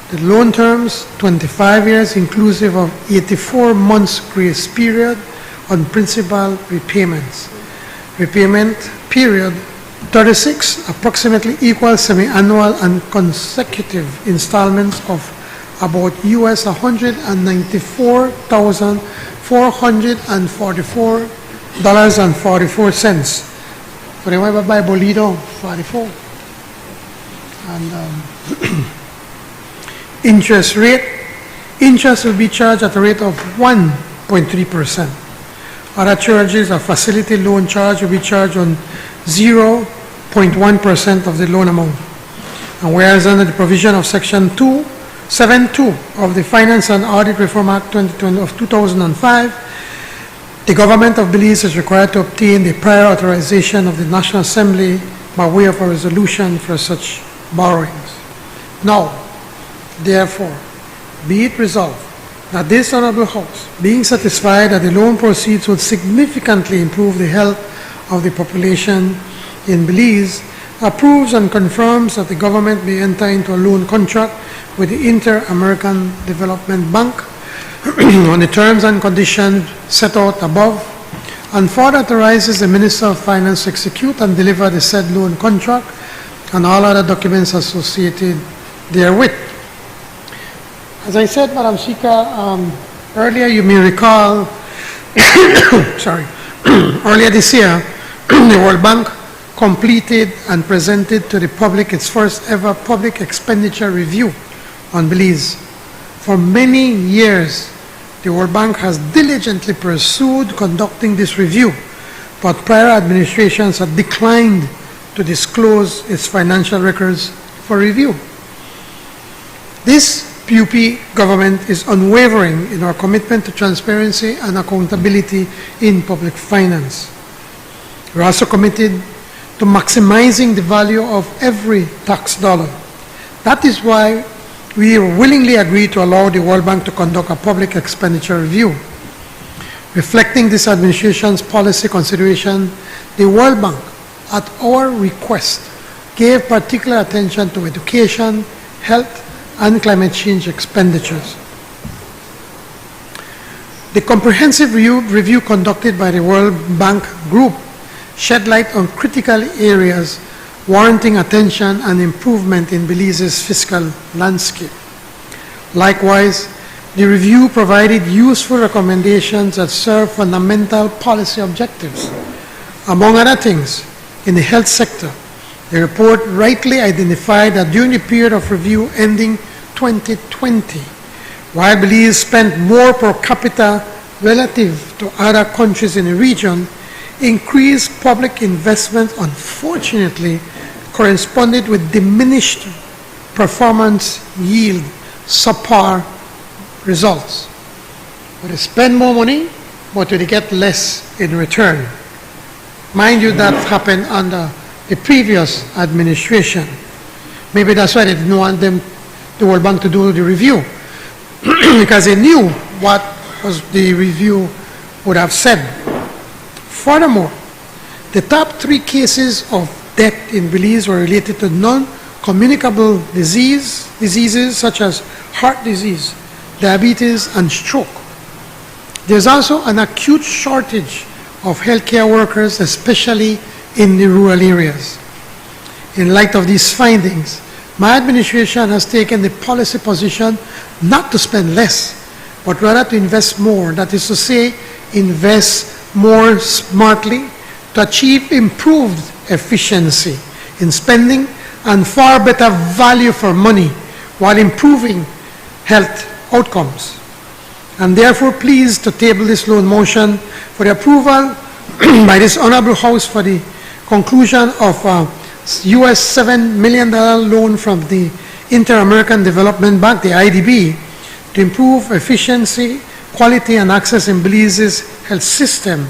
Speaker 4: The loan terms, 25 years, inclusive of 84 months grace period on principal repayments. Repayment period, 36 approximately equal semi-annual and consecutive installments of about US $194,444.44. For the Bible by Bolito, 44. And interest rate, interest will be charged at a rate of 1.3%. Other charges, a facility loan charge will be charged on 0.1% of the loan amount. And whereas under the provision of Section 272 of the Finance and Audit Reform Act 2005, the government of Belize is required to obtain the prior authorization of the National Assembly by way of a resolution for such borrowings. Now, therefore, be it resolved that this Honorable House, being satisfied that the loan proceeds will significantly improve the health of the population in Belize, approves and confirms that the government may enter into a loan contract with the Inter-American Development Bank on the terms and conditions set out above, and further authorizes the Minister of Finance to execute and deliver the said loan contract and all other documents associated therewith. As I said, Madam Speaker, earlier you may recall, sorry, earlier this year, the World Bank completed and presented to the public its first ever public expenditure review on Belize. For many years, the World Bank has diligently pursued conducting this review, but prior administrations have declined to disclose its financial records for review. This PUP government is unwavering in our commitment to transparency and accountability in public finance. We're also committed to maximizing the value of every tax dollar. That is why we willingly agreed to allow the World Bank to conduct a public expenditure review. Reflecting this administration's policy consideration, the World Bank, at our request, gave particular attention to education, health, and climate change expenditures. The comprehensive review conducted by the World Bank Group shed light on critical areas warranting attention and improvement in Belize's fiscal landscape. Likewise, the review provided useful recommendations that serve fundamental policy objectives. Among other things, in the health sector, the report rightly identified that during the period of review ending 2020, while Belize spent more per capita relative to other countries in the region, increased public investment unfortunately corresponded with diminished performance yield, subpar results. But they spend more money, but they get less in return. Mind you, that happened under the previous administration. Maybe that's why they didn't want the World Bank to do the review, because they knew what was the review would have said. Furthermore, the top 3 cases of death in Belize were related to non-communicable diseases such as heart disease, diabetes, and stroke. There's also an acute shortage of healthcare workers, especially in the rural areas. In light of these findings, my administration has taken the policy position not to spend less, but rather to invest more. That is to say, invest more smartly to achieve improved efficiency in spending and far better value for money while improving health outcomes. I'm therefore pleased to table this loan motion for the approval by this Honorable House for the conclusion of a US $7 million loan from the Inter-American Development Bank, the IDB, to improve efficiency, quality, and access in Belize's health system.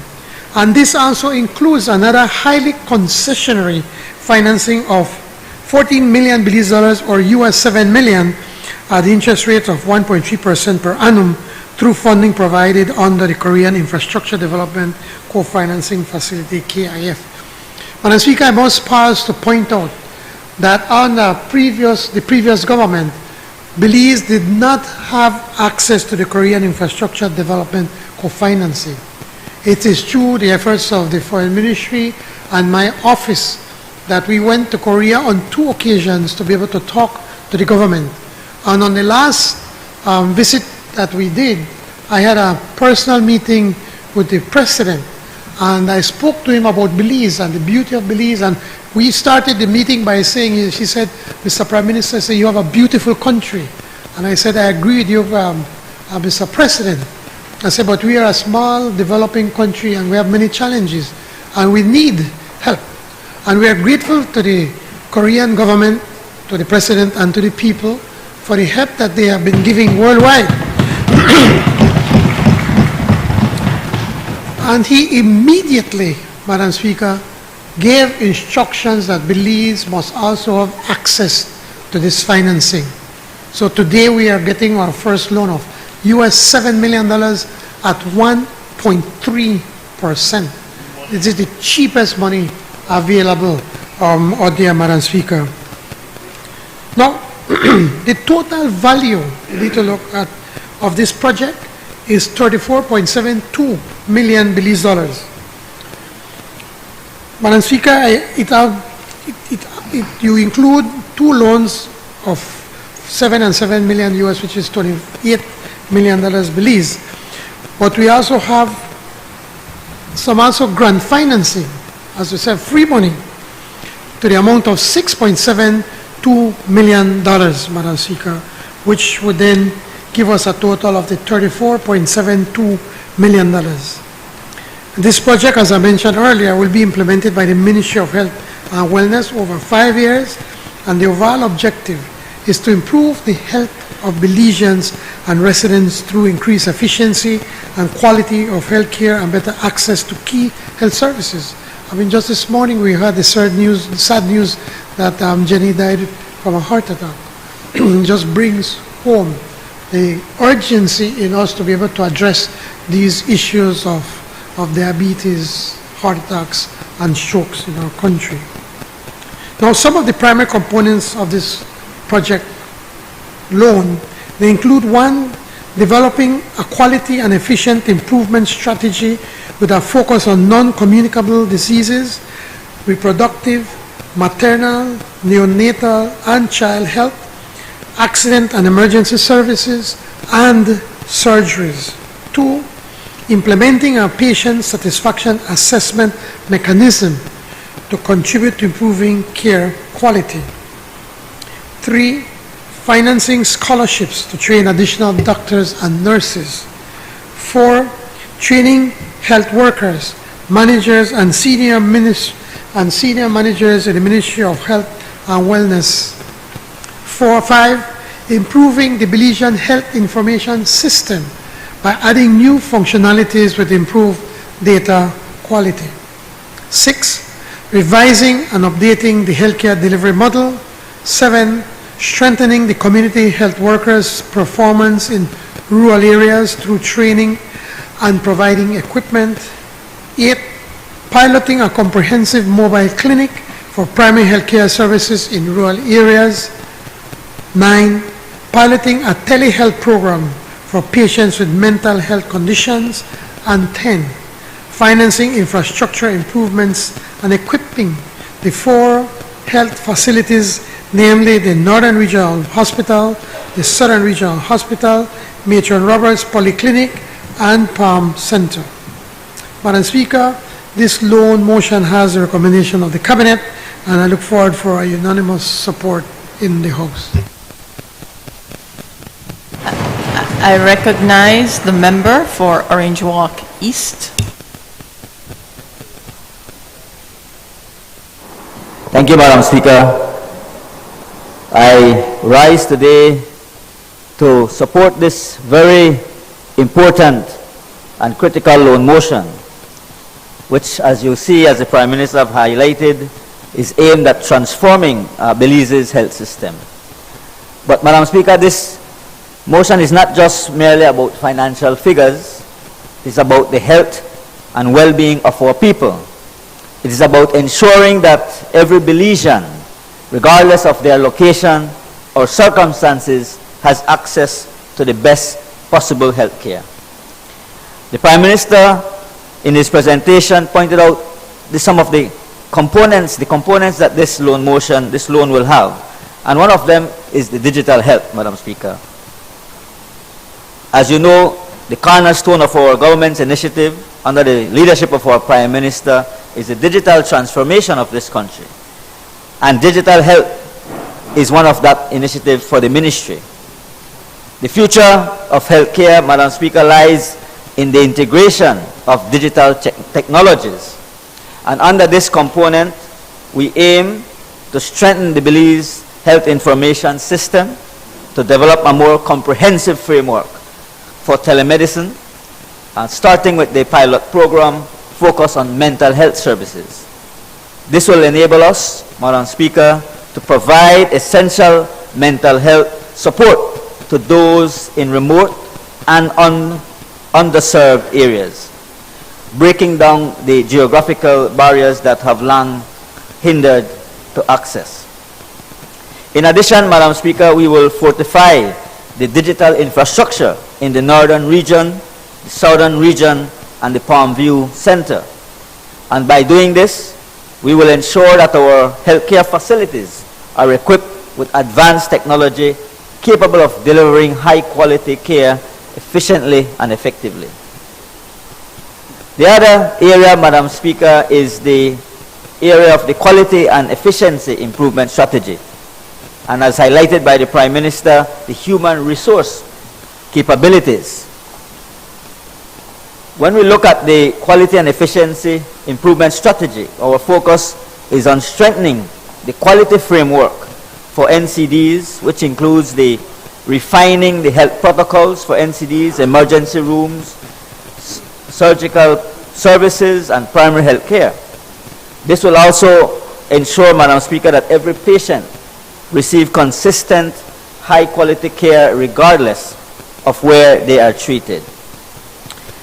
Speaker 4: And this also includes another highly concessionary financing of 14 million Belize dollars, or US 7 million, at the interest rate of 1.3% per annum through funding provided under the Korean Infrastructure Development Co-Financing Facility, KIF. Madam Speaker, I must pause to point out that on the previous government, Belize did not have access to the Korean Infrastructure Development Co-Financing. It is through the efforts of the Foreign Ministry and my office that we went to Korea on 2 occasions to be able to talk to the government. And on the last visit that we did, I had a personal meeting with the president, and I spoke to him about Belize and the beauty of Belize, and we started the meeting by saying, she said, Mr. Prime Minister, say you have a beautiful country. And I said, I agree with you, Mr. President. I said, but we are a small developing country and we have many challenges and we need help. And we are grateful to the Korean government, to the president and to the people for the help that they have been giving worldwide. And he immediately, Madam Speaker, gave instructions that Belize must also have access to this financing. So today we are getting our first loan of US $7 million at 1.3%. This is the cheapest money available out there, Madam Speaker. Now, the total value, you need to look at, of this project is 34.72 million Belize dollars. Madam Speaker, you include 2 loans of 7 and 7 million US, which is $28 million Belize. But we also have some also grant financing, as we said, free money, to the amount of $6.72 million, Madam Speaker, which would then give us a total of the $34.72 million. This project, as I mentioned earlier, will be implemented by the Ministry of Health and Wellness over 5 years, and the overall objective is to improve the health of Belizeans and residents through increased efficiency and quality of health care and better access to key health services. I mean, just this morning we heard the sad news that Jenny died from a heart attack. It just brings home the urgency in us to be able to address these issues of diabetes, heart attacks, and strokes in our country. Now, some of the primary components of this project loan, they include: 1, developing a quality and efficient improvement strategy with a focus on non-communicable diseases, reproductive, maternal, neonatal, and child health, accident and emergency services, and surgeries. 2, implementing a patient satisfaction assessment mechanism to contribute to improving care quality. 3, financing scholarships to train additional doctors and nurses. 4, training health workers, managers, and senior managers in the Ministry of Health and Wellness. 5, improving the Belizean Health Information System by adding new functionalities with improved data quality. 6, revising and updating the healthcare delivery model. 7, strengthening the community health workers' performance in rural areas through training and providing equipment. 8, piloting a comprehensive mobile clinic for primary healthcare services in rural areas. 9, piloting a telehealth program for patients with mental health conditions. And 10, financing infrastructure improvements and equipping the 4 health facilities, namely the Northern Regional Hospital, the Southern Regional Hospital, Matron Roberts Polyclinic, and Palm Center. Madam Speaker, this loan motion has the recommendation of the Cabinet, and I look forward for a unanimous support in the House.
Speaker 3: I recognize the member for Orange Walk East.
Speaker 8: Thank you, Madam Speaker. I rise today to support this very important and critical loan motion, which, as you see, as the Prime Minister have highlighted, is aimed at transforming Belize's health system. But, Madam Speaker, this motion is not just merely about financial figures. It's about the health and well-being of our people. It is about ensuring that every Belizean, regardless of their location or circumstances, has access to the best possible health care. The Prime Minister, in his presentation, pointed out some of the components that this loan will have. And one of them is the digital health, Madam Speaker. As you know, the cornerstone of our government's initiative under the leadership of our Prime Minister is the digital transformation of this country. And digital health is one of that initiative for the ministry. The future of healthcare, Madam Speaker, lies in the integration of digital technologies. And under this component, we aim to strengthen the Belize Health Information System, to develop a more comprehensive framework for telemedicine, starting with the pilot program focused on mental health services. This will enable us, Madam Speaker, to provide essential mental health support to those in remote and underserved areas, breaking down the geographical barriers that have long hindered to access. In addition, Madam Speaker, we will fortify the digital infrastructure in the northern region, the southern region, and the Palm View Center. And by doing this, we will ensure that our healthcare facilities are equipped with advanced technology capable of delivering high-quality care efficiently and effectively. The other area, Madam Speaker, is the area of the quality and efficiency improvement strategy. And as highlighted by the Prime Minister, the human resource capabilities. When we look at the quality and efficiency improvement strategy, our focus is on strengthening the quality framework for NCDs, which includes the refining the health protocols for NCDs, emergency rooms, surgical services, and primary health care. This will also ensure, Madam Speaker, that every patient receive consistent, high-quality care regardless of where they are treated.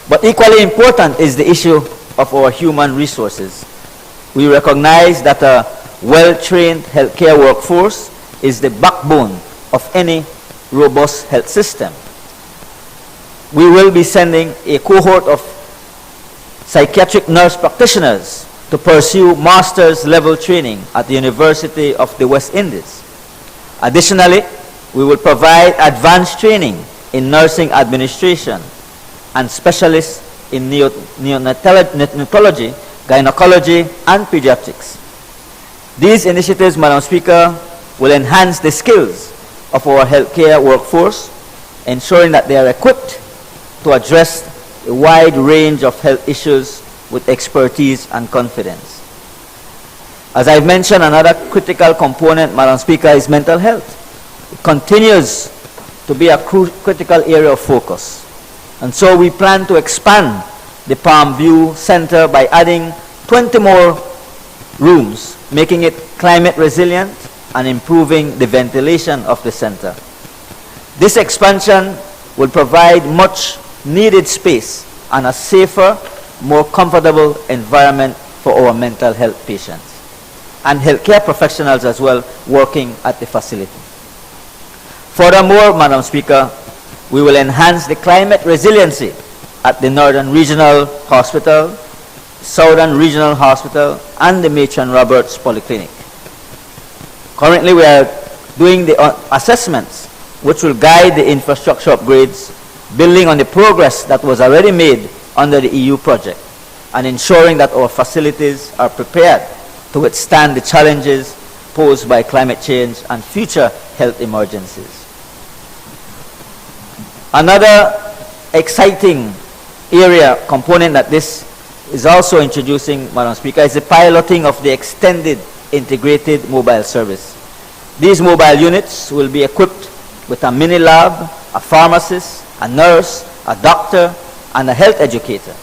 Speaker 8: But equally important is the issue of our human resources. We recognize that a well-trained healthcare workforce is the backbone of any robust health system. We will be sending a cohort of psychiatric nurse practitioners to pursue master's level training at the University of the West Indies. Additionally, we will provide advanced training in nursing administration and specialists in neonatology, gynecology, and pediatrics. These initiatives, Madam Speaker, will enhance the skills of our healthcare workforce, ensuring that they are equipped to address a wide range of health issues with expertise and confidence. As I've mentioned, another critical component, Madam Speaker, is mental health. It continues to be a critical area of focus. And so we plan to expand the Palm View Center by adding 20 more rooms, making it climate resilient and improving the ventilation of the center. This expansion will provide much needed space and a safer, more comfortable environment for our mental health patients and healthcare professionals as well working at the facility. Furthermore, Madam Speaker, we will enhance the climate resiliency at the Northern Regional Hospital, Southern Regional Hospital, and the Matron Roberts Polyclinic. Currently, we are doing the assessments which will guide the infrastructure upgrades, building on the progress that was already made under the EU project, and ensuring that our facilities are prepared to withstand the challenges posed by climate change and future health emergencies. Another exciting component that this is also introducing, Madam Speaker, is the piloting of the extended integrated mobile service. These mobile units will be equipped with a mini lab, a pharmacist, a nurse, a doctor, and a health educator.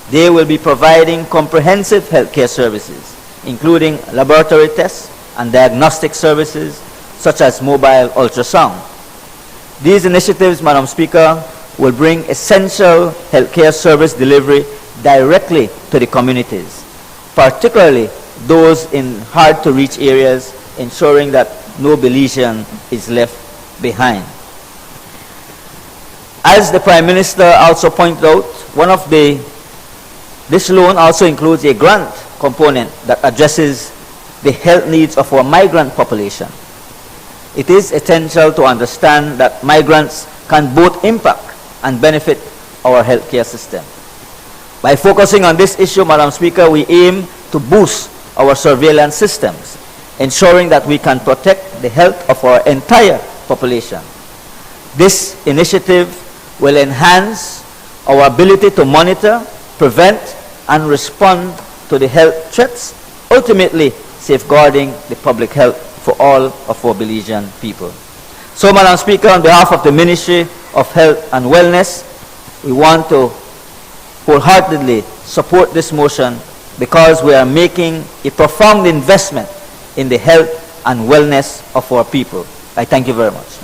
Speaker 8: They will be providing comprehensive healthcare services, including laboratory tests and diagnostic services such as mobile ultrasound. These initiatives, Madam Speaker, will bring essential healthcare service delivery directly to the communities, particularly those in hard-to-reach areas, ensuring that no Belizean is left behind. As the Prime Minister also pointed out, this loan also includes a grant component that addresses the health needs of our migrant population. It is essential to understand that migrants can both impact and benefit our healthcare system. By focusing on this issue, Madam Speaker, we aim to boost our surveillance systems, ensuring that we can protect the health of our entire population. This initiative will enhance our ability to monitor, prevent, and respond to the health threats, ultimately safeguarding the public health for all of our Belizean people. So, Madam Speaker, on behalf of the Ministry of Health and Wellness, we want to wholeheartedly support this motion because we are making a profound investment in the health and wellness of our people. I thank you very much.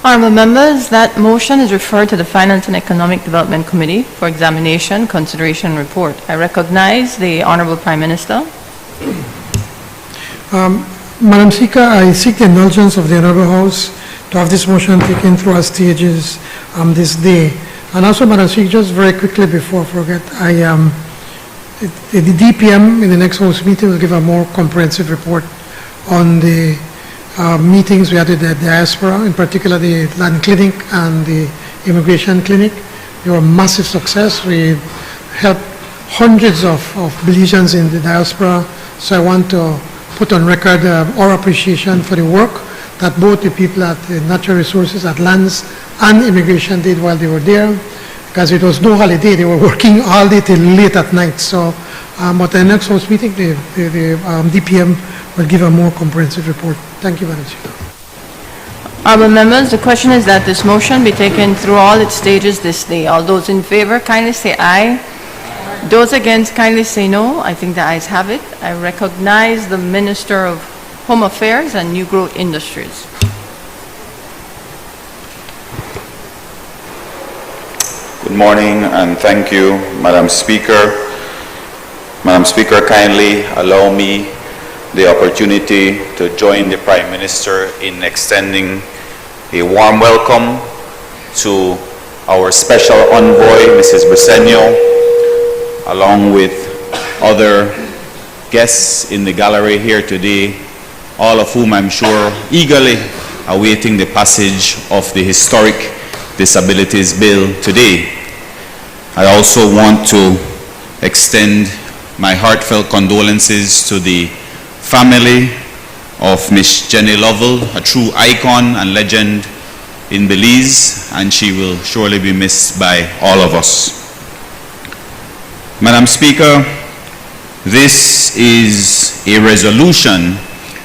Speaker 3: Honourable members, that motion is referred to the Finance and Economic Development Committee for examination, consideration, and report. I recognize the Honourable Prime Minister.
Speaker 4: Madam Speaker, I seek the indulgence of the Honourable House to have this motion taken through our stages this day. And also, Madam Speaker, just very quickly before I forget, the DPM in the next House meeting will give a more comprehensive report on the meetings we had with the diaspora, in particular the land clinic and the immigration clinic. They were a massive success. We helped hundreds of Belizeans in the diaspora. So I want to put on record our appreciation for the work that both the people at the Natural Resources, at Lands, and Immigration did while they were there, because it was no holiday. They were working all day till late at night. So, but the next House meeting, the DPM will give a more comprehensive report. Thank you, Madam Speaker.
Speaker 3: Honourable members, the question is that this motion be taken through all its stages this day. All those in favour, kindly say aye. Those against, kindly say no. I think the ayes have it. I recognize the Minister of Home Affairs and New Growth Industries.
Speaker 9: Good morning and thank you, Madam Speaker. Madam Speaker, kindly allow me the opportunity to join the Prime Minister in extending a warm welcome to our Special Envoy, Mrs. Briceño, along with other guests in the gallery here today, all of whom I'm sure eagerly awaiting the passage of the historic Disabilities Bill today. I also want to extend my heartfelt condolences to the family of Miss Jenny Lovell, a true icon and legend in Belize, and she will surely be missed by all of us. Madam Speaker, this is a resolution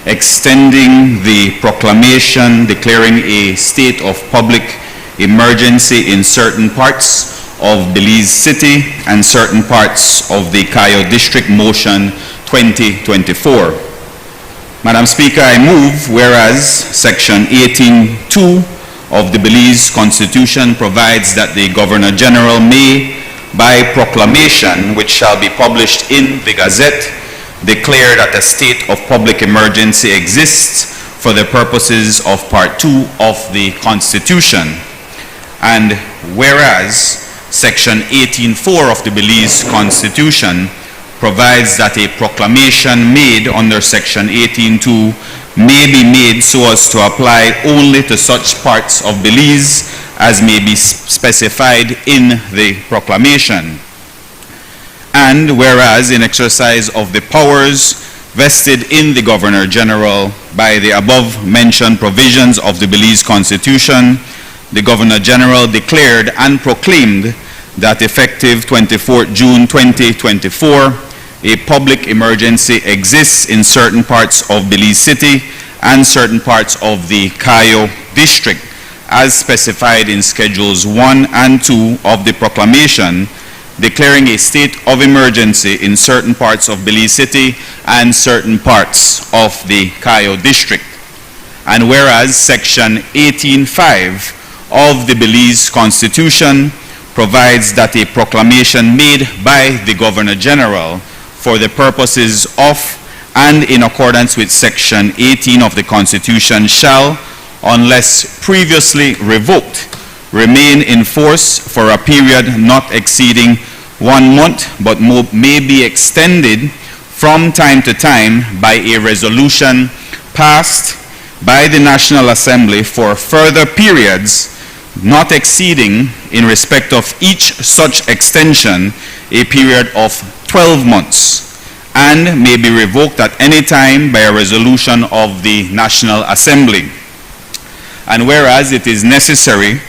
Speaker 9: extending the proclamation declaring a state of public emergency in certain parts of Belize City and certain parts of the Cayo District Motion 2024. Madam Speaker, I move whereas Section 18(2) of the Belize Constitution provides that the Governor General may, by proclamation which shall be published in the Gazette, declare that a state of public emergency exists for the purposes of Part 2 of the Constitution. And whereas Section 18(4) of the Belize Constitution provides that a proclamation made under Section 18(2) may be made so as to apply only to such parts of Belize as may be specified in the proclamation. And whereas in exercise of the powers vested in the Governor General by the above mentioned provisions of the Belize Constitution, the Governor General declared and proclaimed that effective 24th June 2024, a public emergency exists in certain parts of Belize City and certain parts of the Cayo District, as specified in Schedules 1 and 2 of the proclamation, declaring a state of emergency in certain parts of Belize City and certain parts of the Cayo district. And whereas Section 18.5 of the Belize Constitution provides that a proclamation made by the Governor General for the purposes of and in accordance with Section 18 of the Constitution shall, unless previously revoked, remain in force for a period not exceeding 1 month, but may be extended from time to time by a resolution passed by the National Assembly for further periods not exceeding, in respect of each such extension, a period of 12 months, and may be revoked at any time by a resolution of the National Assembly. And whereas it is necessary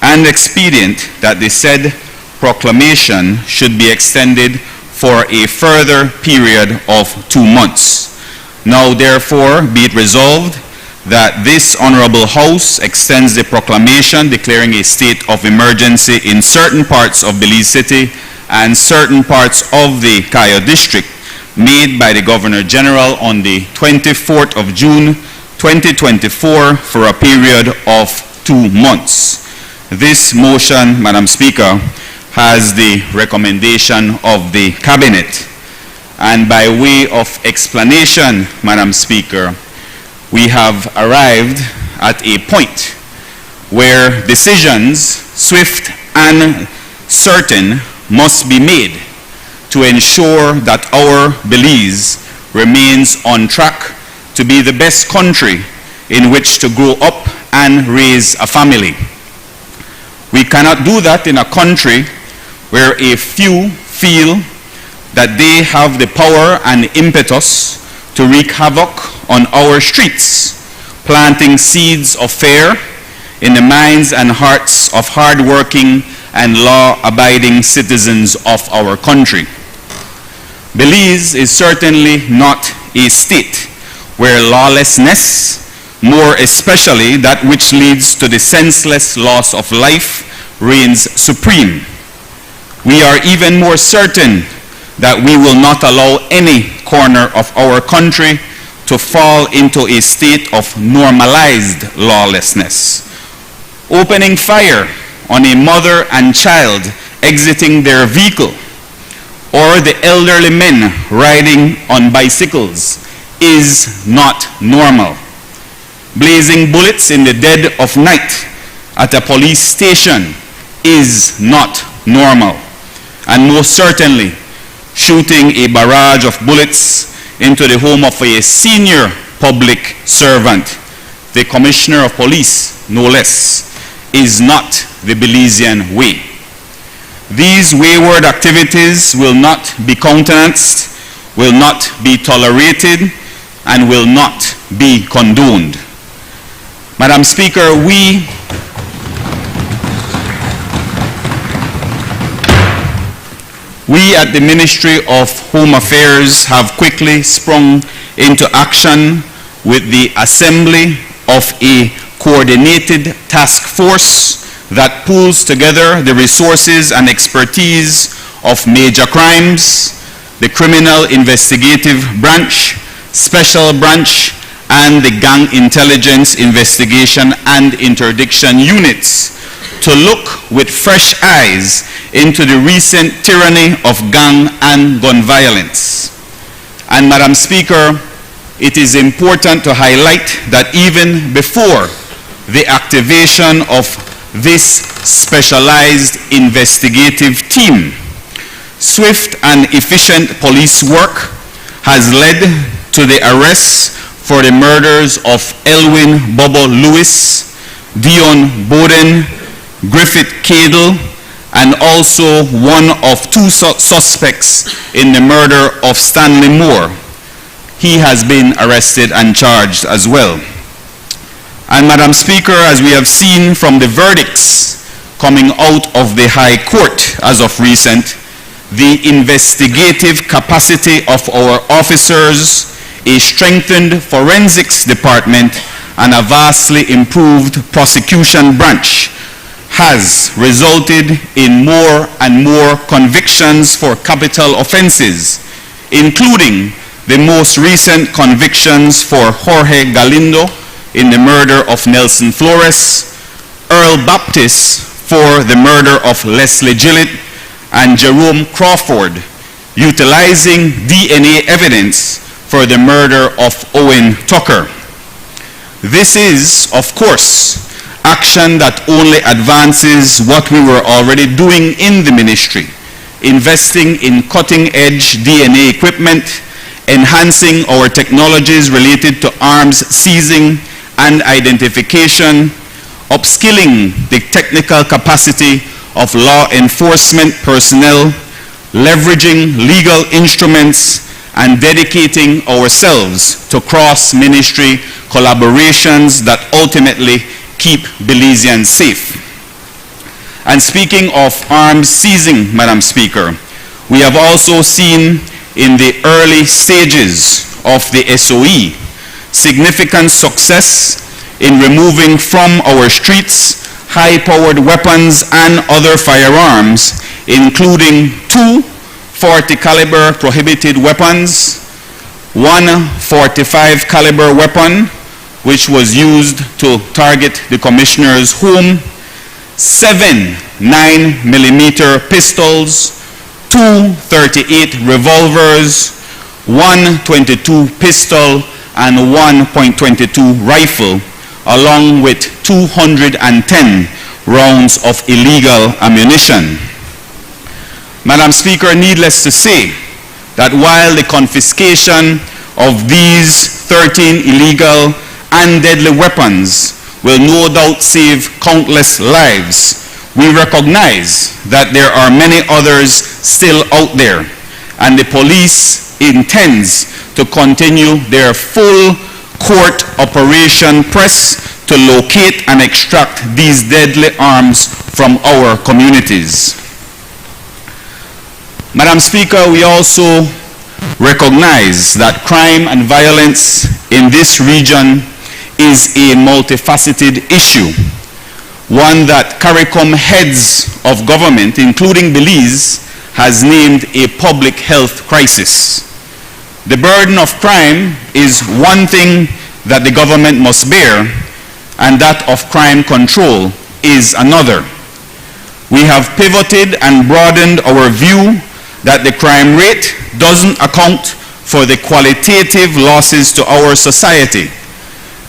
Speaker 9: and expedient that the said proclamation should be extended for a further period of 2 months. Now therefore be it resolved that this Honorable House extends the proclamation declaring a state of emergency in certain parts of Belize City and certain parts of the Cayo district made by the Governor General on the 24th of June 2024 for a period of 2 months. This motion, Madam Speaker, has the recommendation of the Cabinet. And by way of explanation, Madam Speaker, we have arrived at a point where decisions, swift and certain, must be made to ensure that our Belize remains on track to be the best country in which to grow up and raise a family. We cannot do that in a country where a few feel that they have the power and impetus to wreak havoc on our streets, planting seeds of fear in the minds and hearts of hard-working and law-abiding citizens of our country. Belize is certainly not a state where lawlessness, more especially that which leads to the senseless loss of life, reigns supreme. We are even more certain that we will not allow any corner of our country to fall into a state of normalized lawlessness. Opening fire on a mother and child exiting their vehicle, or the elderly men riding on bicycles, is not normal. Blazing bullets in the dead of night at a police station is not normal. And most certainly, shooting a barrage of bullets into the home of a senior public servant, the Commissioner of Police, no less, is not the Belizean way. These wayward activities will not be countenanced, will not be tolerated, and will not be condoned. Madam Speaker, we at the Ministry of Home Affairs have quickly sprung into action with the assembly of a coordinated task force that pulls together the resources and expertise of major crimes, the Criminal Investigative Branch, Special Branch, and the Gang Intelligence Investigation and Interdiction Units to look with fresh eyes into the recent tyranny of gang and gun violence. And Madam Speaker, it is important to highlight that even before the activation of this specialized investigative team, swift and efficient police work has led to the arrests for the murders of Elwin Bobo Lewis, Dion Bowden, Griffith Cadle, and also one of two suspects in the murder of Stanley Moore. He has been arrested and charged as well. And Madam Speaker, as we have seen from the verdicts coming out of the High Court as of recent, the investigative capacity of our officers, a strengthened forensics department, and a vastly improved prosecution branch has resulted in more and more convictions for capital offenses, including the most recent convictions for Jorge Galindo in the murder of Nelson Flores, Earl Baptist for the murder of Leslie Gillett, and Jerome Crawford, utilizing DNA evidence for the murder of Owen Tucker. This is, of course, action that only advances what we were already doing in the ministry, investing in cutting-edge DNA equipment, enhancing our technologies related to arms seizing and identification, upskilling the technical capacity of law enforcement personnel, leveraging legal instruments, and dedicating ourselves to cross-ministry collaborations that ultimately keep Belizeans safe. And speaking of arms seizing, Madam Speaker, we have also seen in the early stages of the SOE significant success in removing from our streets high-powered weapons and other firearms, including 2 .40 caliber prohibited weapons, 1 .45 caliber weapon, which was used to target the commissioner's home, 7 9mm pistols, 2 .38 revolvers, 1 .22 pistol, and 1 .22 rifle, along with 210 rounds of illegal ammunition. Madam Speaker, needless to say that while the confiscation of these 13 illegal and deadly weapons will no doubt save countless lives, we recognize that there are many others still out there, and the police intends to continue their full court operation press to locate and extract these deadly arms from our communities. Madam Speaker, we also recognize that crime and violence in this region is a multifaceted issue, one that CARICOM heads of government, including Belize, has named a public health crisis. The burden of crime is one thing that the government must bear, and that of crime control is another. We have pivoted and broadened our view that the crime rate doesn't account for the qualitative losses to our society,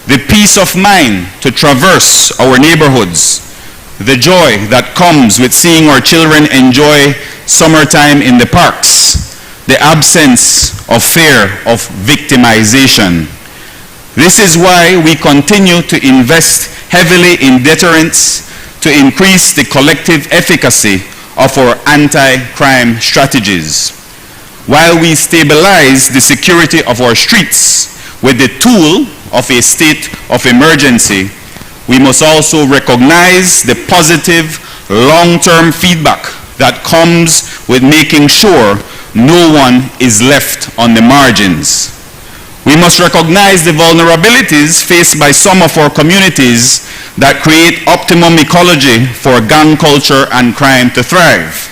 Speaker 9: the peace of mind to traverse our neighborhoods, the joy that comes with seeing our children enjoy summertime in the parks, the absence of fear of victimization. This is why we continue to invest heavily in deterrence to increase the collective efficacy of our anti-crime strategies. While we stabilize the security of our streets with the tool of a state of emergency, we must also recognize the positive long-term feedback that comes with making sure no one is left on the margins. We must recognize the vulnerabilities faced by some of our communities that create optimum ecology for gang culture and crime to thrive.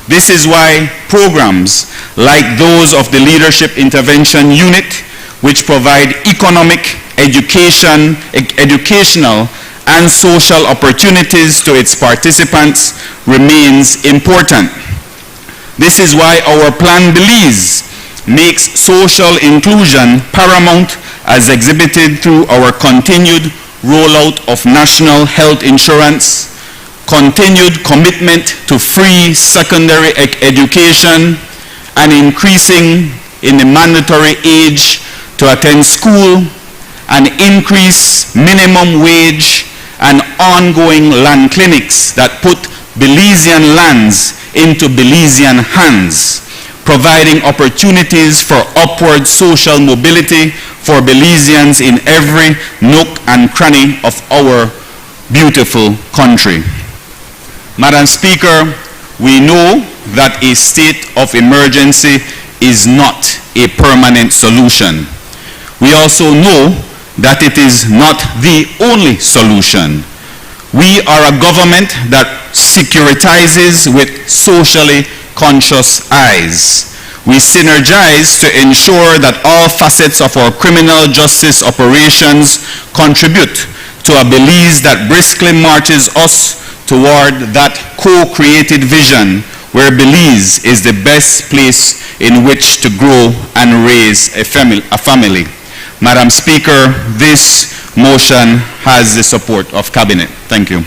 Speaker 9: This is why programs like those of the Leadership Intervention Unit, which provide economic, educational, and social opportunities to its participants, remains important. This is why our Plan Belize makes social inclusion paramount, as exhibited through our continued rollout of national health insurance, continued commitment to free secondary education, and increasing in the mandatory age to attend school, and increase minimum wage and ongoing land clinics that put Belizean lands into Belizean hands, providing opportunities for upward social mobility for Belizeans in every nook and cranny of our beautiful country. Madam Speaker, we know that a state of emergency is not a permanent solution. We also know that it is not the only solution. We are a government that securitizes with socially conscious eyes. We synergize to ensure that all facets of our criminal justice operations contribute to a Belize that briskly marches us toward that co-created vision where Belize is the best place in which to grow and raise a family. Madam Speaker, this motion has the support of Cabinet. Thank you.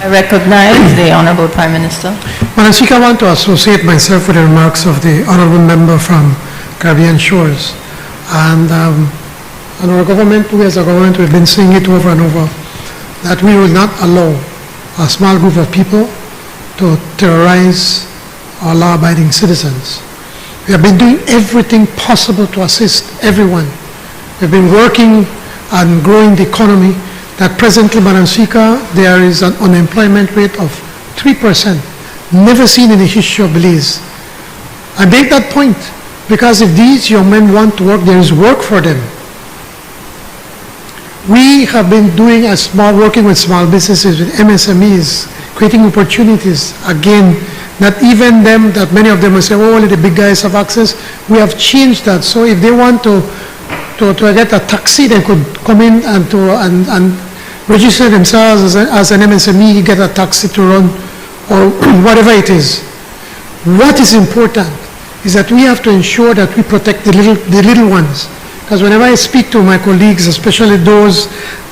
Speaker 3: I recognize the Honorable Prime Minister.
Speaker 4: Madam Speaker, I want to associate myself with the remarks of the Honorable Member from Caribbean Shores. And our government, we as a government, we've been saying it over and over, that we will not allow a small group of people to terrorize our law-abiding citizens. We have been doing everything possible to assist everyone. We've been working on growing the economy. That presently, Madam Speaker, there is an unemployment rate of 3%, never seen in the history of Belize. I make that point because if these young men want to work, there is work for them. We have been doing working with small businesses, with MSMEs, creating opportunities. Again, not even them, that many of them will say, oh, only the big guys have access. We have changed that. So if they want to get a taxi, they could come in and register themselves as an MSME, get a taxi to run, or whatever it is. What is important is that we have to ensure that we protect the little ones. Because whenever I speak to my colleagues, especially those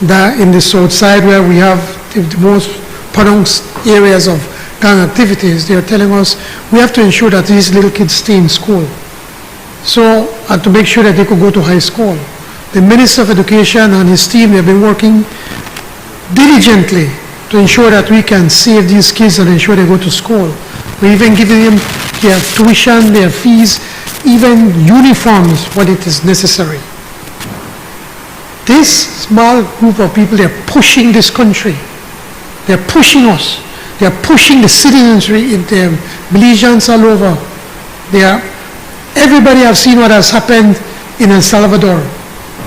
Speaker 4: that in the south side where we have the most pronounced areas of gang activities, they are telling us we have to ensure that these little kids stay in school. So, and to make sure that they could go to high school. The Minister of Education and his team have been working diligently to ensure that we can save these kids and ensure they go to school. We're even giving them their tuition, their fees, even uniforms when it is necessary. This small group of people, they're pushing this country. They're pushing us. They're pushing the citizenry in the Belizeans all over. Everybody has seen what has happened in El Salvador.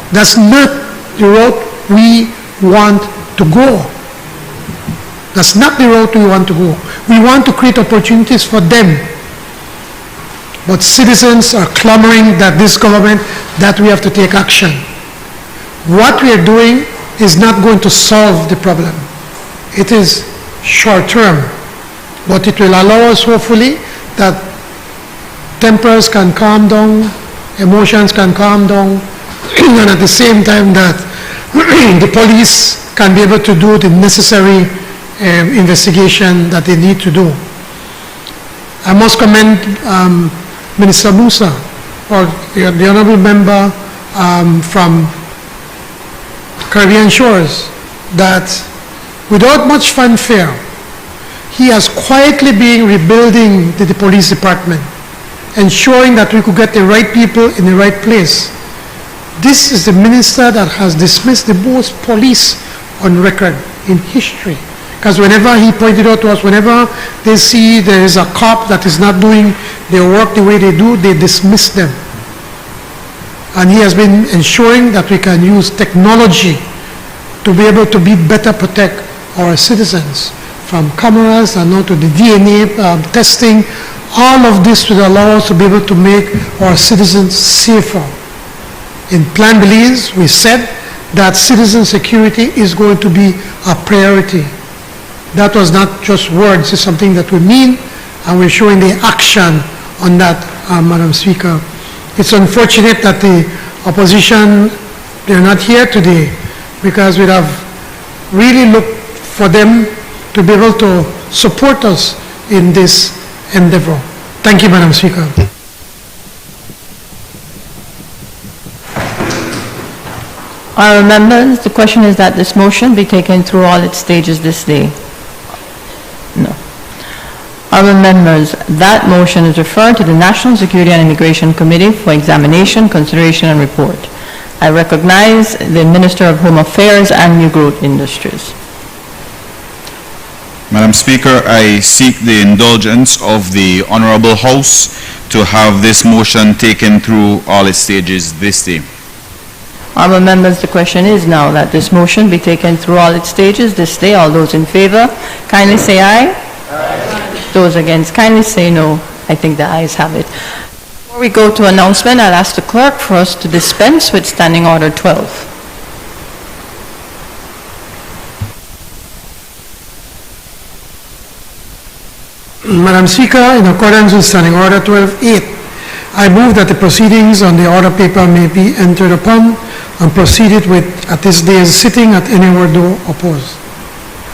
Speaker 4: That's not the route we want to go. That's not the route we want to go. We want to create opportunities for them. But citizens are clamoring that this government, that we have to take action. What we are doing is not going to solve the problem. It is short term, but it will allow us, hopefully, that tempers can calm down, emotions can calm down, and at the same time that the police can be able to do the necessary investigation that they need to do. I must commend Minister Musa, or the Honorable Member from Caribbean Shores, that without much fanfare, he has quietly been rebuilding the police department, ensuring that we could get the right people in the right place. This is the minister that has dismissed the most police on record in history. Because whenever he pointed out to us, whenever they see there is a cop that is not doing their work the way they do, they dismiss them. And he has been ensuring that we can use technology to be able to better protect our citizens, from cameras and now to the DNA testing. All of this will allow us to be able to make our citizens safer. In Plan Belize, we said that citizen security is going to be a priority. That was not just words, it's something that we mean, and we're showing the action on that, Madam Speaker. It's unfortunate that the opposition, they're not here today, because we'd have really looked for them to be able to support us in this endeavor. Thank you, Madam Speaker.
Speaker 3: Honourable members, the question is that this motion be taken through all its stages this day. No. Honourable members, that motion is referred to the National Security and Immigration Committee for examination, consideration and report. I recognize the Minister of Home Affairs and New Growth Industries.
Speaker 9: Madam Speaker, I seek the indulgence of the Honorable House to have this motion taken through all its stages this day.
Speaker 3: Honourable members, the question is now that this motion be taken through all its stages this day. All those in favour, kindly say aye. Aye. Those against, kindly say no. I think the ayes have it. Before we go to announcement, I'll ask the clerk for us to dispense with Standing Order 12.
Speaker 4: Madam Speaker, in accordance with Standing Order 12.8, I move that the proceedings on the order paper may be entered upon and proceeded with at this day's sitting at any word though opposed.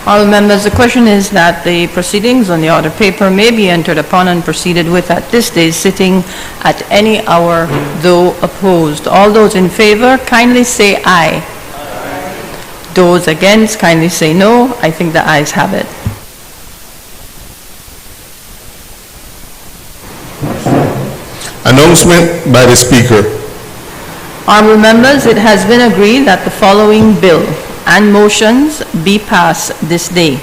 Speaker 3: All members, the question is that the proceedings on the order paper may be entered upon and proceeded with at this day's sitting at any hour though opposed. All those in favour, kindly say aye. Aye. Those against, kindly say no. I think the ayes have it.
Speaker 2: Announcement by the Speaker.
Speaker 3: Honourable members, it has been agreed that the following bill and motions be passed this day.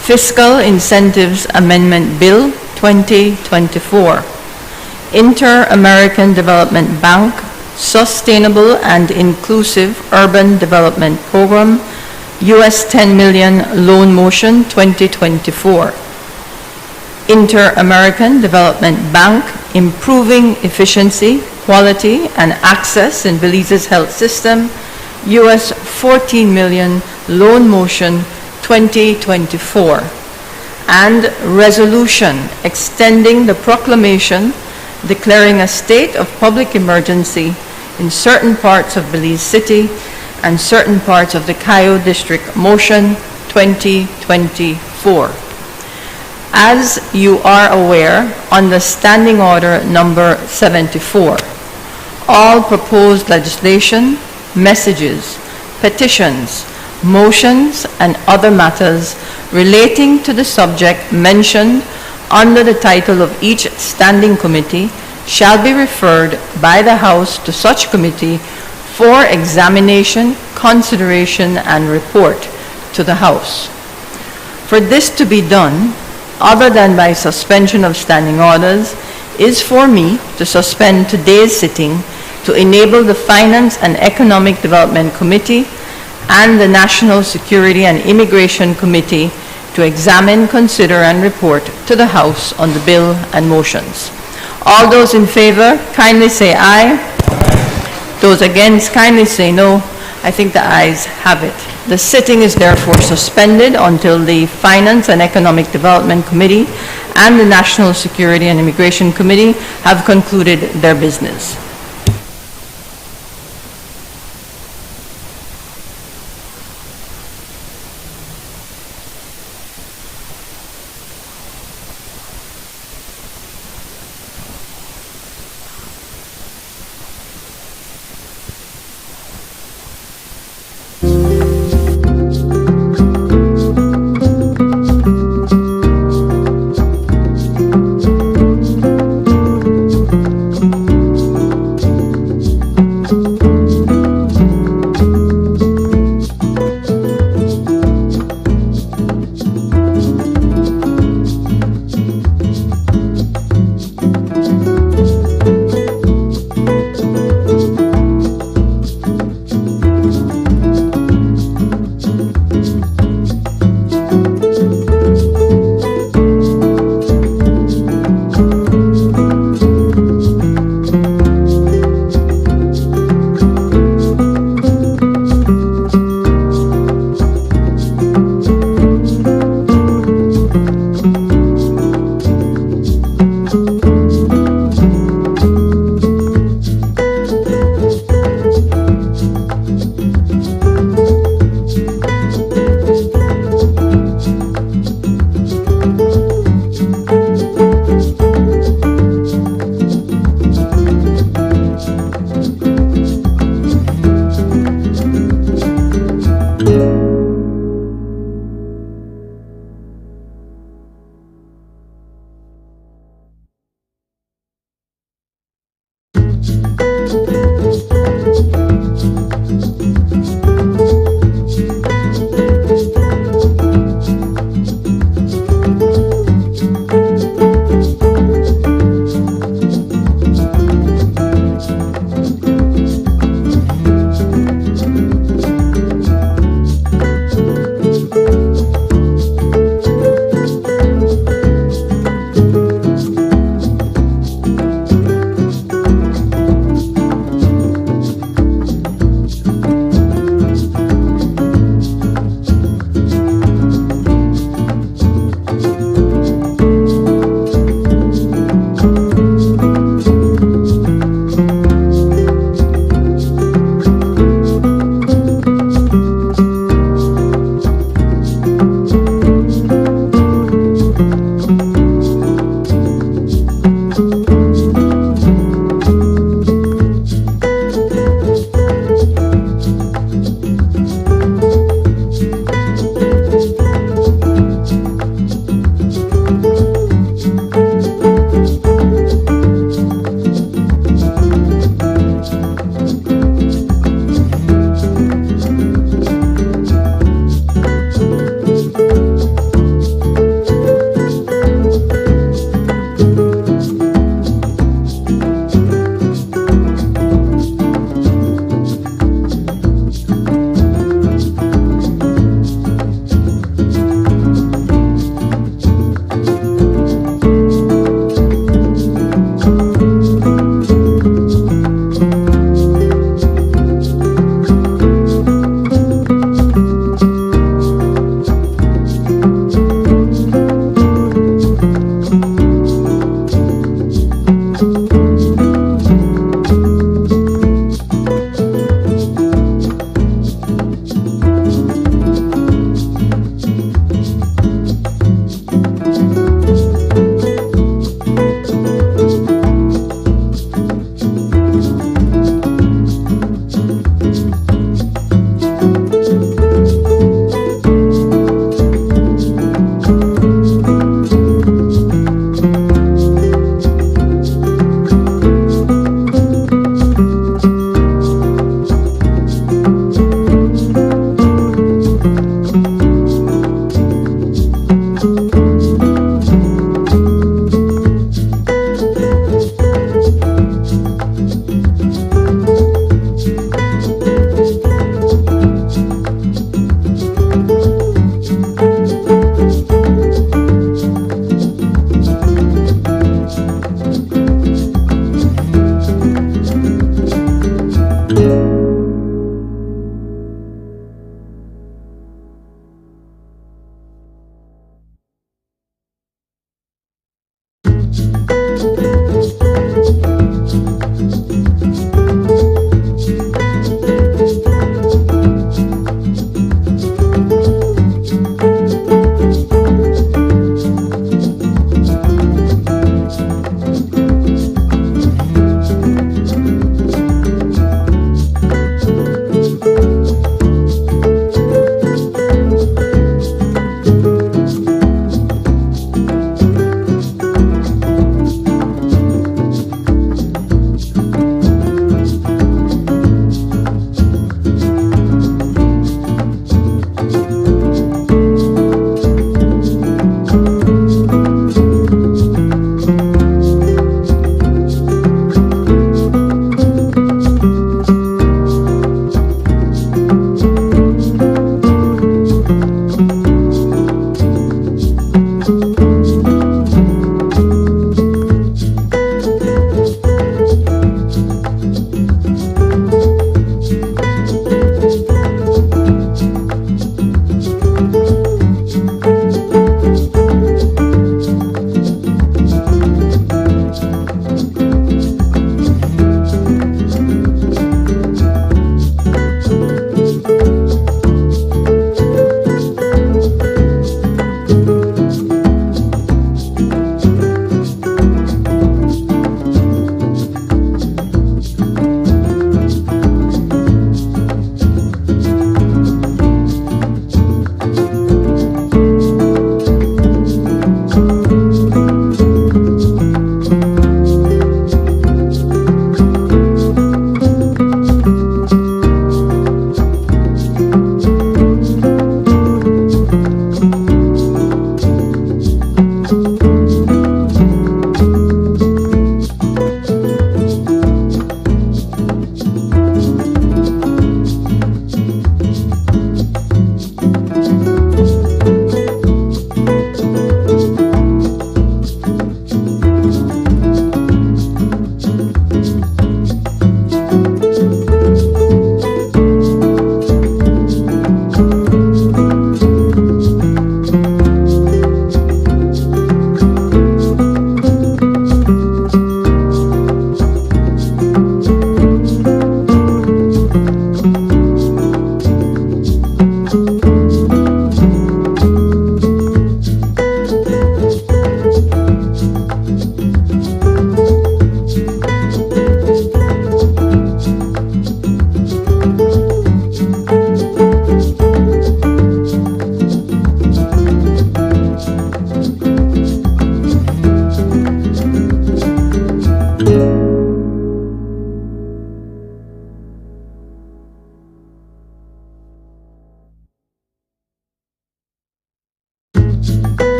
Speaker 3: Fiscal Incentives Amendment Bill 2024. Inter-American Development Bank Sustainable and Inclusive Urban Development Program US 10 million Loan Motion 2024. Inter-American Development Bank Improving Efficiency, Quality and Access in Belize's Health System US 14 million Loan Motion 2024, and resolution extending the proclamation declaring a state of public emergency in certain parts of Belize City and certain parts of the Cayo District Motion 2024. As you are aware, under Standing Order number 74, all proposed legislation, messages, petitions, motions, and other matters relating to the subject mentioned under the title of each standing committee shall be referred by the House to such committee for examination, consideration, and report to the House. For this to be done, other than by suspension of standing orders, is for me to suspend today's sitting to enable the Finance and Economic Development Committee and the National Security and Immigration Committee to examine, consider, and report to the House on the bill and motions. All those in favor, kindly say aye. Aye. Those against, kindly say no. I think the ayes have it. The sitting is therefore suspended until the Finance and Economic Development Committee and the National Security and Immigration Committee have concluded their business.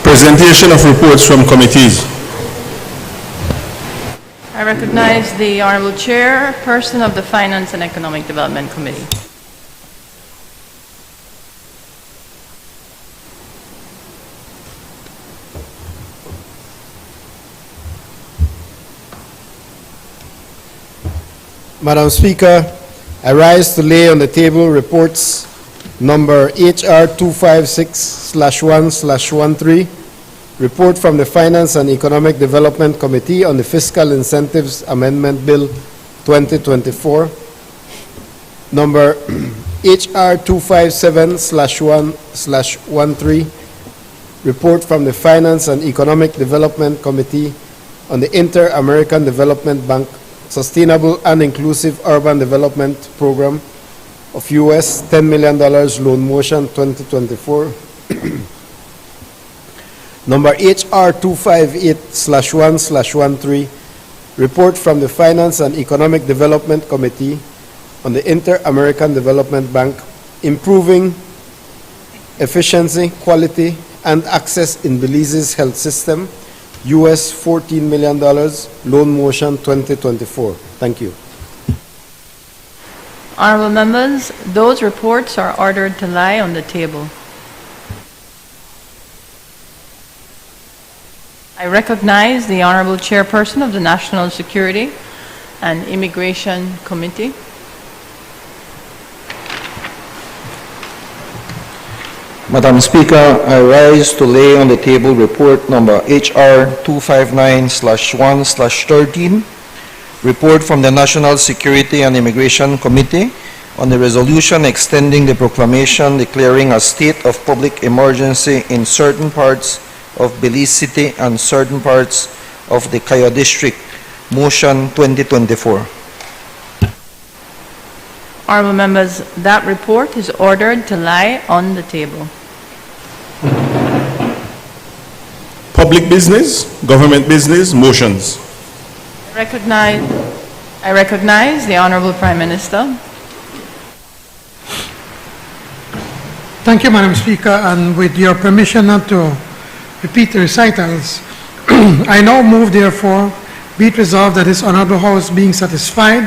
Speaker 2: Presentation of reports from committees.
Speaker 3: I recognize the Honorable Chairperson of the Finance and Economic Development Committee.
Speaker 6: Madam Speaker, I rise to lay on the table reports Number HR 256/1/13, report from the Finance and Economic Development Committee on the Fiscal Incentives Amendment Bill 2024. Number HR 257/1/13, report from the Finance and Economic Development Committee on the Inter-American Development Bank Sustainable and Inclusive Urban Development Program of US $10 million loan motion 2024. Number HR 258/1/13, report from the Finance and Economic Development Committee on the Inter-American Development Bank improving efficiency, quality, and access in Belize's health system, US $14 million loan motion 2024. Thank you.
Speaker 3: Honorable members, those reports are ordered to lie on the table. I recognize the Honorable Chairperson of the National Security and Immigration Committee.
Speaker 10: Madam Speaker, I rise to lay on the table report number HR 259/1/13, report from the National Security and Immigration Committee on the resolution extending the proclamation declaring a state of public emergency in certain parts of Belize City and certain parts of the Cayo District, motion 2024.
Speaker 3: Honorable members, that report is ordered to lie on the table.
Speaker 2: Public business, government business, motions.
Speaker 3: I recognize the Honorable Prime Minister.
Speaker 4: Thank you, Madam Speaker, and with your permission not to repeat the recitals, I now move, therefore, be it resolved that this Honorable House, being satisfied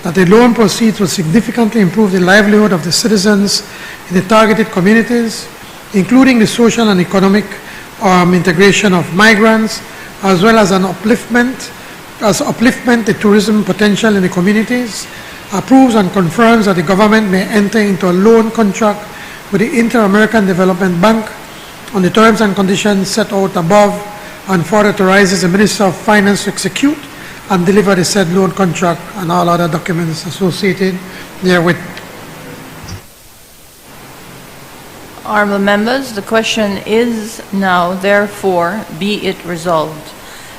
Speaker 4: that the loan proceeds will significantly improve the livelihood of the citizens in the targeted communities, including the social and economic integration of migrants, as well as upliftment the tourism potential in the communities, approves and confirms that the government may enter into a loan contract with the Inter-American Development Bank on the terms and conditions set out above, and further authorizes the Minister of Finance to execute and deliver the said loan contract and all other documents associated therewith.
Speaker 3: Honorable members, the question is now, therefore, be it resolved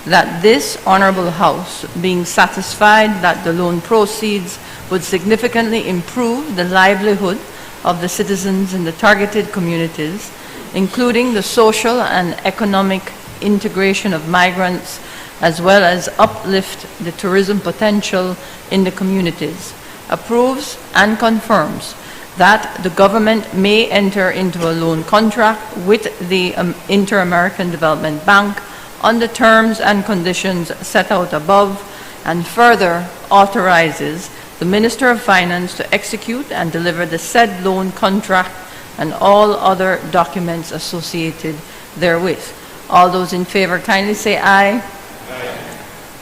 Speaker 3: that this Honorable House, being satisfied that the loan proceeds would significantly improve the livelihood of the citizens in the targeted communities, including the social and economic integration of migrants, as well as uplift the tourism potential in the communities, approves and confirms that the government may enter into a loan contract with the Inter-American Development Bank on the terms and conditions set out above, and further authorizes the Minister of Finance to execute and deliver the said loan contract and all other documents associated therewith. All those in favor kindly say aye. Aye.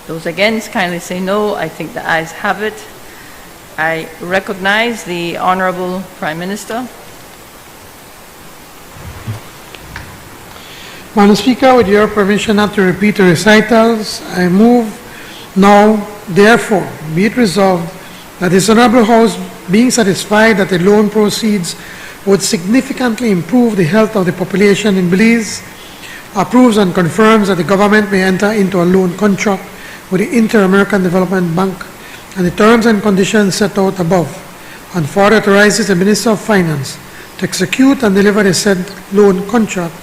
Speaker 3: Those against kindly say no. I think the ayes have it. I recognize the Honorable Prime Minister.
Speaker 4: Madam Speaker, with your permission not to repeat the recitals, I move now, therefore, be it resolved that this Honorable House, being satisfied that the loan proceeds would significantly improve the health of the population in Belize, approves and confirms that the government may enter into a loan contract with the Inter-American Development Bank and the terms and conditions set out above, and further authorizes the Minister of Finance to execute and deliver the said loan contract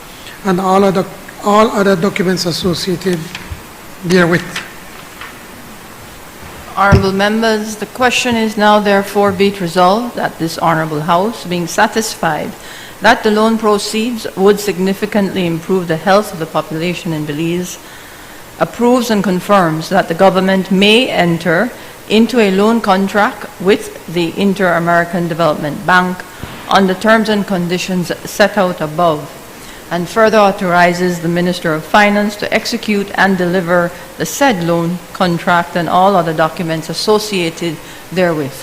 Speaker 4: and all other documents associated therewith.
Speaker 3: Honorable members, the question is now, therefore, be it resolved that this Honorable House, being satisfied that the loan proceeds would significantly improve the health of the population in Belize, approves and confirms that the government may enter into a loan contract with the Inter-American Development Bank on the terms and conditions set out above, and further authorizes the Minister of Finance to execute and deliver the said loan contract and all other documents associated therewith.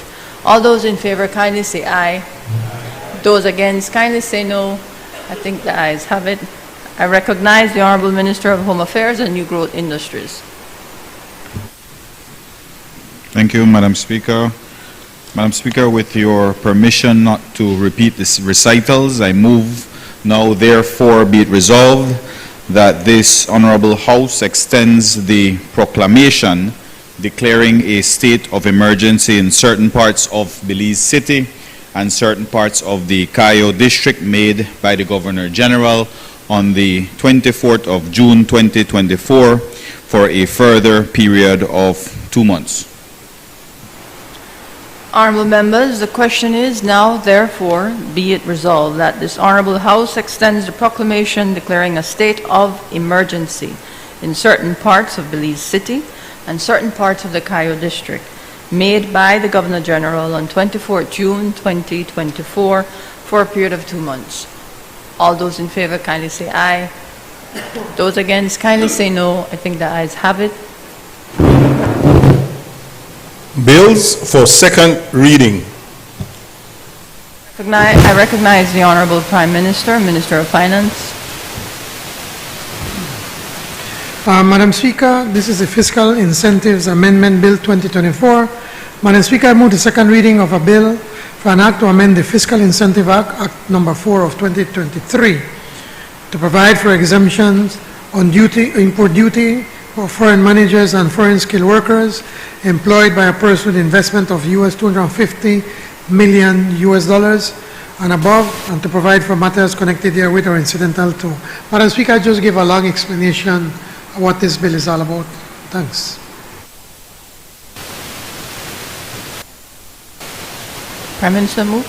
Speaker 3: All those in favor kindly say aye. Aye. Those against, kindly say no. I think the ayes have it. I recognize the Honorable Minister of Home Affairs and New Growth Industries.
Speaker 9: Thank you, Madam Speaker. Madam Speaker, with your permission not to repeat these recitals, I move now, therefore, be it resolved that this Honorable House extends the proclamation declaring a state of emergency in certain parts of Belize City and certain parts of the Cayo District made by the Governor General on the 24th of June 2024 for a further period of 2 months.
Speaker 3: Honorable members, the question is now, therefore, be it resolved that this Honorable House extends the proclamation declaring a state of emergency in certain parts of Belize City and certain parts of the Cayo District made by the Governor General on 24 June 2024 for a period of 2 months. All those in favor kindly say aye. Those against kindly say no. I think the ayes have it.
Speaker 2: Bills for second reading.
Speaker 3: I recognize the Honorable Prime Minister, Minister of Finance.
Speaker 4: Madam Speaker, this is the Fiscal Incentives Amendment Bill 2024. Madam Speaker, I move the second reading of a bill for an act to amend the Fiscal Incentive Act, Act number 4 of 2023, to provide for exemptions on import duty for foreign managers and foreign skilled workers employed by a person with investment of $250 million and above, and to provide for matters connected therewith or incidental to. Madam Speaker, I just give a long explanation of what this bill is all about. Thanks.
Speaker 3: Prime Minister, move.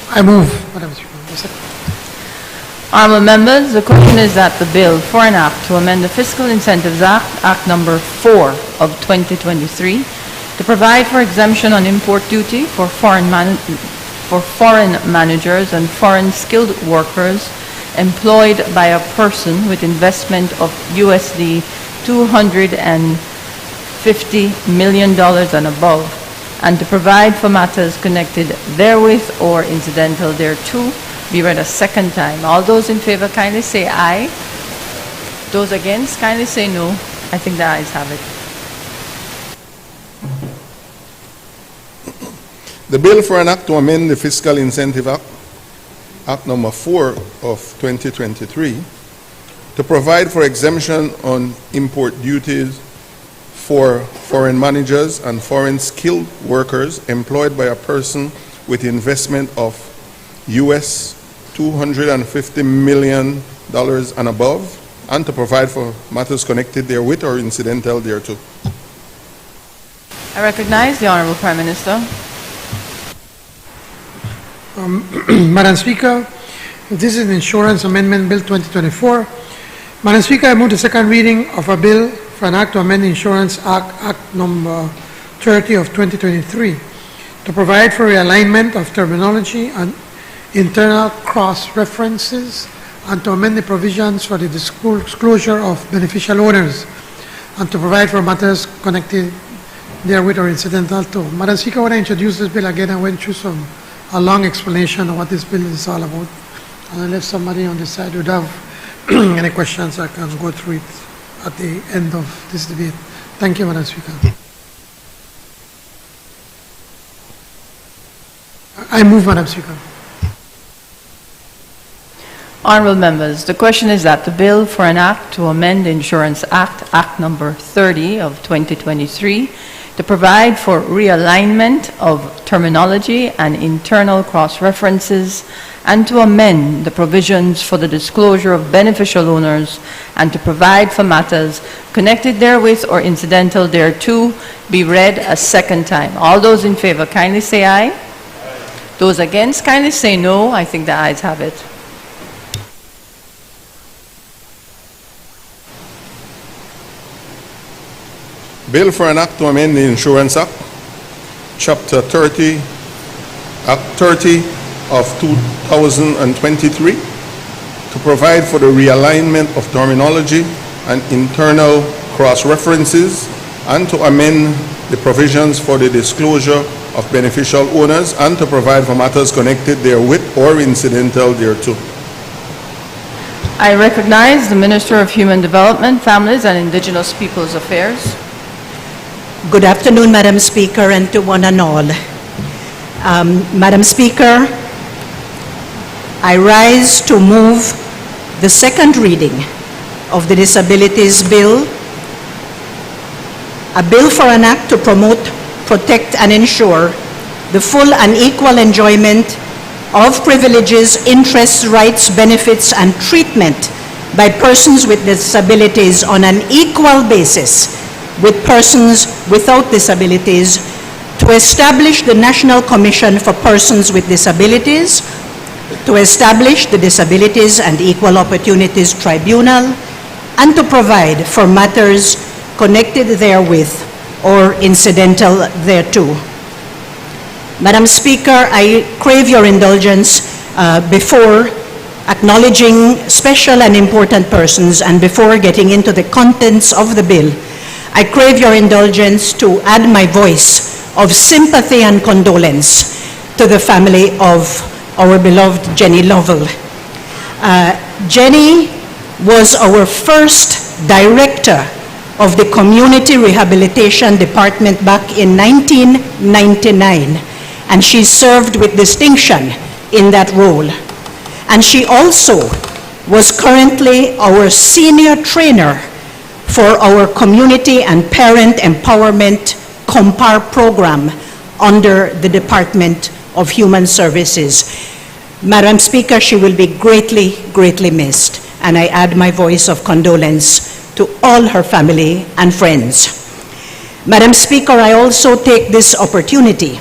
Speaker 4: I move, Madam Speaker.
Speaker 3: Honorable members, the question is that the bill for an act to amend the Fiscal Incentives Act, Act number 4 of 2023, to provide for exemption on import duty for foreign managers and foreign skilled workers employed by a person with investment of $250 million and above, and to provide for matters connected therewith or incidental thereto, be read a second time. All those in favor kindly say aye. Those against kindly say no. I think the ayes have it.
Speaker 2: The bill for an act to amend the Fiscal Incentive Act, Act number 4 of 2023, to provide for exemption on import duties for foreign managers and foreign skilled workers employed by a person with investment of $250 million and above, and to provide for matters connected therewith or incidental thereto.
Speaker 3: I recognize the Honorable Prime Minister.
Speaker 4: Madam Speaker, this is the Insurance Amendment Bill 2024. Madam Speaker, I move the second reading of a bill for an act to amend the Insurance Act, Act number 30 of 2023, to provide for realignment of terminology and internal cross-references, and to amend the provisions for the disclosure of beneficial owners, and to provide for matters connected therewith or incidental to. Madam Speaker, when I introduced this bill again, I went through a long explanation of what this bill is all about. And unless somebody on the side would have any questions, I can go through it at the end of this debate. Thank you, Madam Speaker. I move, Madam Speaker.
Speaker 3: Honorable members, the question is that the bill for an act to amend the Insurance Act, Act number 30 of 2023, to provide for realignment of terminology and internal cross-references, and to amend the provisions for the disclosure of beneficial owners, and to provide for matters connected therewith or incidental thereto, be read a second time. All those in favor kindly say aye. Those against kindly say no. I think the ayes have it.
Speaker 2: Bill for an act to amend the Insurance Act, Chapter 30, Act 30 of 2023, to provide for the realignment of terminology and internal cross-references, and to amend the provisions for the disclosure of beneficial owners and to provide for matters connected therewith or incidental thereto.
Speaker 3: I recognize the Minister of Human Development, Families and Indigenous Peoples Affairs.
Speaker 11: Good afternoon, Madam Speaker, and to one and all. Madam Speaker, I rise to move the second reading of the Disabilities Bill, a bill for an act to promote, protect, and ensure the full and equal enjoyment of privileges, interests, rights, benefits, and treatment by persons with disabilities on an equal basis with persons without disabilities, to establish the National Commission for Persons with Disabilities, to establish the Disabilities and Equal Opportunities Tribunal, and to provide for matters connected therewith or incidental thereto. Madam Speaker, I crave your indulgence before acknowledging special and important persons and before getting into the contents of the bill. I crave your indulgence to add my voice of sympathy and condolence to the family of our beloved Jenny Lovell. Jenny was our first director of the Community Rehabilitation Department back in 1999, and she served with distinction in that role. And she also was currently our senior trainer for our Community and Parent Empowerment COMPAR program under the Department of Human Services. Madam Speaker, she will be greatly, greatly missed, and I add my voice of condolence to all her family and friends. Madam Speaker, I also take this opportunity,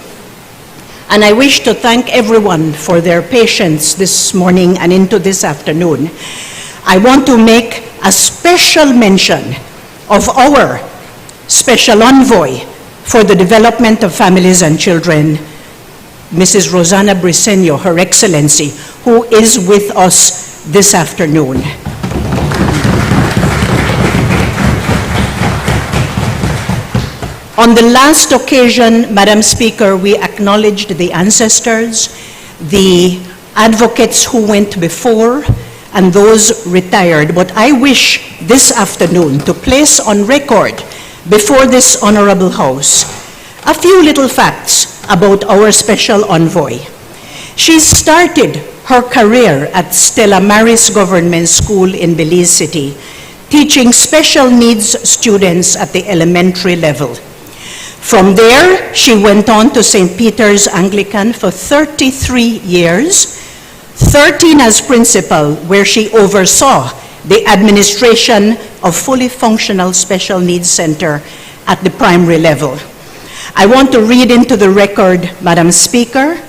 Speaker 11: and I wish to thank everyone for their patience this morning and into this afternoon. I want to make a special mention of our special envoy for the development of families and children, Mrs. Rosanna Briceño, Her Excellency, who is with us this afternoon. On the last occasion, Madam Speaker, we acknowledged the ancestors, the advocates who went before, and those retired. But I wish this afternoon to place on record before this honorable House a few little facts about our special envoy. She started her career at Stella Maris Government School in Belize City, teaching special needs students at the elementary level. From there, she went on to St. Peter's Anglican for 33 years, 13 as principal, where she oversaw the administration of fully functional special needs center at the primary level. I want to read into the record, Madam Speaker,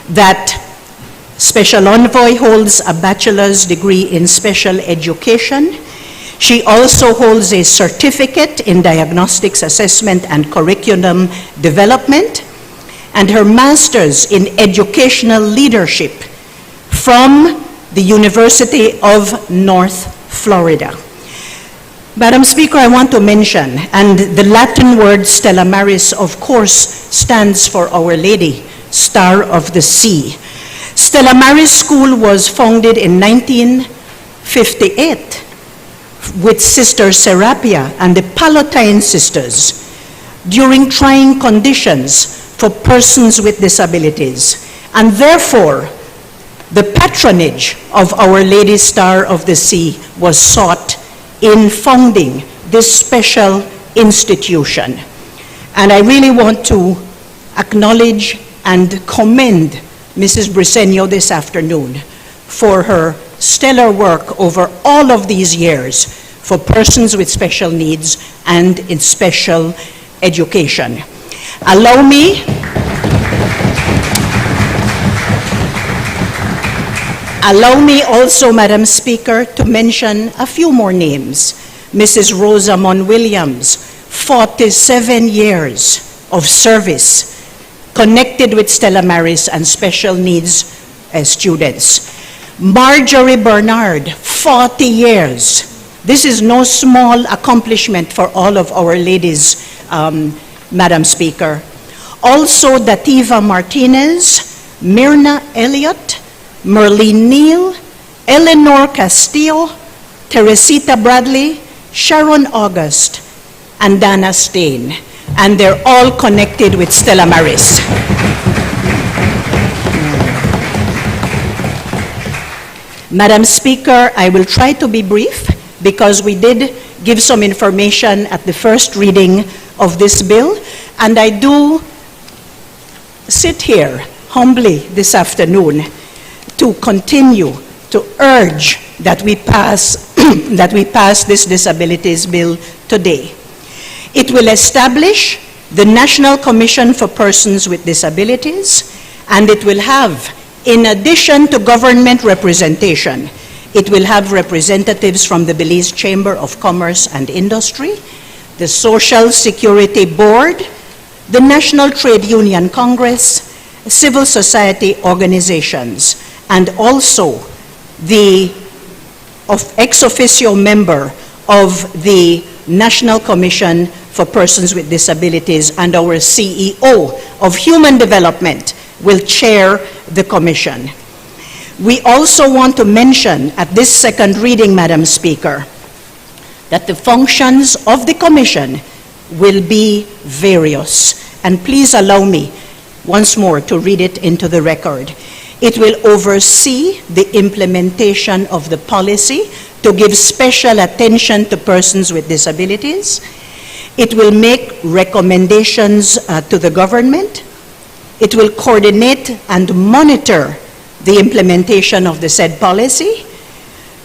Speaker 11: that Special Envoy holds a bachelor's degree in special education. She also holds a certificate in diagnostics assessment and curriculum development, and her master's in educational leadership from the University of North Florida. Madam Speaker, I want to mention, and the Latin word Stella Maris, of course, stands for Our Lady, Star of the Sea. Stella Maris School was founded in 1958 with Sister Serapia and the Palatine Sisters during trying conditions for persons with disabilities, and therefore the patronage of Our Lady Star of the Sea was sought in founding this special institution. And I really want to acknowledge and commend Mrs. Briceño this afternoon for her stellar work over all of these years for persons with special needs and in special education. Allow me also, Madam Speaker, to mention a few more names. Mrs. Rosa Mon Williams, 47 years of service connected with Stella Maris and special needs students. Marjorie Bernard, 40 years. This is no small accomplishment for all of our ladies, Madam Speaker. Also Dativa Martinez, Myrna Elliott, Merlene Neal, Eleanor Castillo, Teresita Bradley, Sharon August, and Dana Stain. And they're all connected with Stella Maris. Madam Speaker, I will try to be brief because we did give some information at the first reading of this bill, and I do sit here humbly this afternoon to continue to urge that we pass this disabilities bill today. It will establish the National Commission for Persons with Disabilities, and it will have, in addition to government representation, it will have representatives from the Belize Chamber of Commerce and Industry, the Social Security Board, the National Trade Union Congress, civil society organizations, and also the ex officio member of the National Commission for Persons with Disabilities, and our CEO of Human Development will chair the commission. We also want to mention at this second reading, Madam Speaker, that the functions of the commission will be various. And please allow me once more to read it into the record. It will oversee the implementation of the policy to give special attention to persons with disabilities. It will make recommendations to the government. It will coordinate and monitor the implementation of the said policy.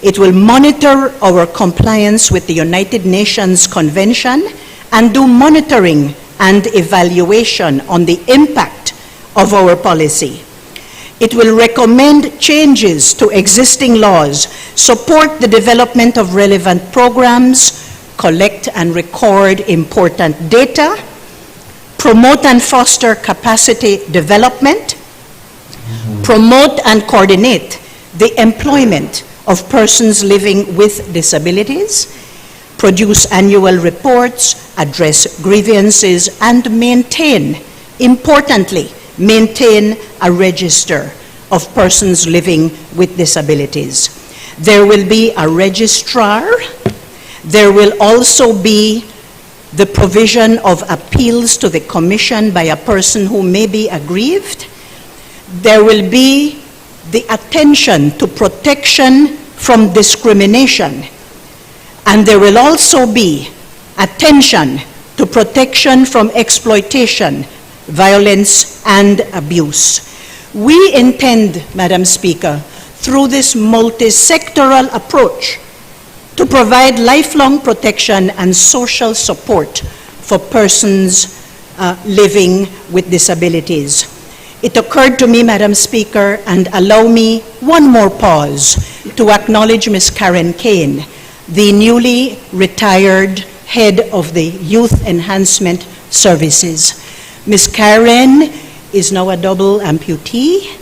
Speaker 11: It will monitor our compliance with the United Nations Convention and do monitoring and evaluation on the impact of our policy. It will recommend changes to existing laws, support the development of relevant programs, collect and record important data, promote and foster capacity development, promote and coordinate the employment of persons living with disabilities, produce annual reports, address grievances, and maintain, importantly, maintain a register of persons living with disabilities. There will be a registrar. There will also be the provision of appeals to the commission by a person who may be aggrieved. There will be the attention to protection from discrimination. And there will also be attention to protection from exploitation, violence, and abuse. We intend, Madam Speaker, through this multi-sectoral approach to provide lifelong protection and social support for persons living with disabilities. It occurred to me, Madam Speaker, and allow me one more pause to acknowledge Ms. Karen Kane, the newly retired head of the Youth Enhancement Services. Ms. Karen is now a double amputee,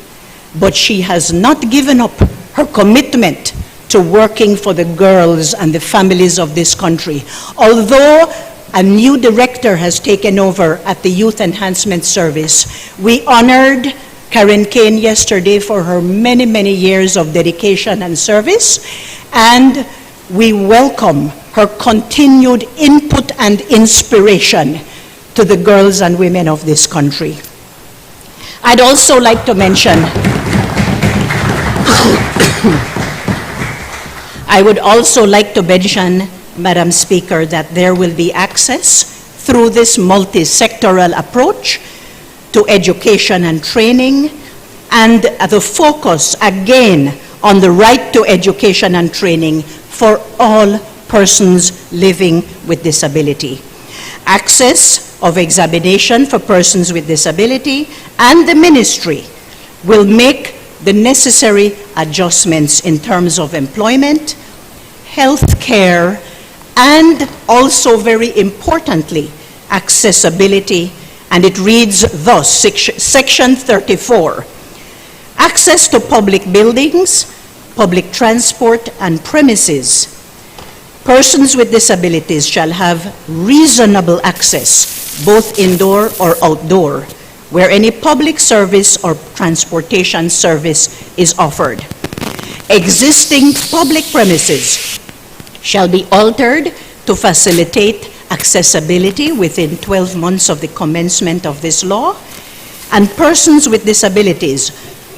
Speaker 11: but she has not given up her commitment to working for the girls and the families of this country. Although a new director has taken over at the Youth Enhancement Service, we honored Karen Kane yesterday for her many, many years of dedication and service, and we welcome her continued input and inspiration to the girls and women of this country. I'd also like to mention, I would also like to mention, Madam Speaker, that there will be access through this multi-sectoral approach to education and training, and the focus again on the right to education and training for all persons living with disability. Access of examination for persons with disability, and the ministry will make the necessary adjustments in terms of employment, health care, and also very importantly, accessibility. And it reads thus, Section 34, access to public buildings, public transport, and premises. Persons with disabilities shall have reasonable access, both indoor or outdoor, where any public service or transportation service is offered. Existing public premises shall be altered to facilitate accessibility within 12 months of the commencement of this law, and persons with disabilities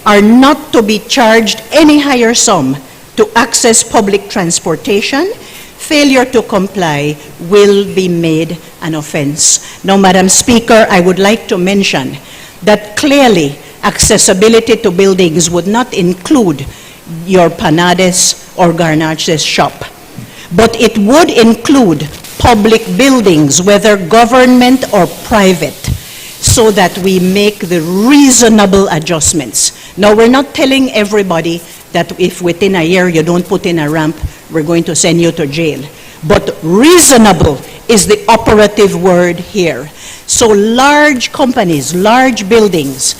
Speaker 11: are not to be charged any higher sum to access public transportation. Failure to comply will be made an offense. Now, Madam Speaker, I would like to mention that clearly accessibility to buildings would not include your Panades or Garnaches shop, but it would include public buildings, whether government or private, so that we make the reasonable adjustments. Now, we're not telling everybody that if within a year you don't put in a ramp, we're going to send you to jail. But reasonable is the operative word here. So large companies, large buildings,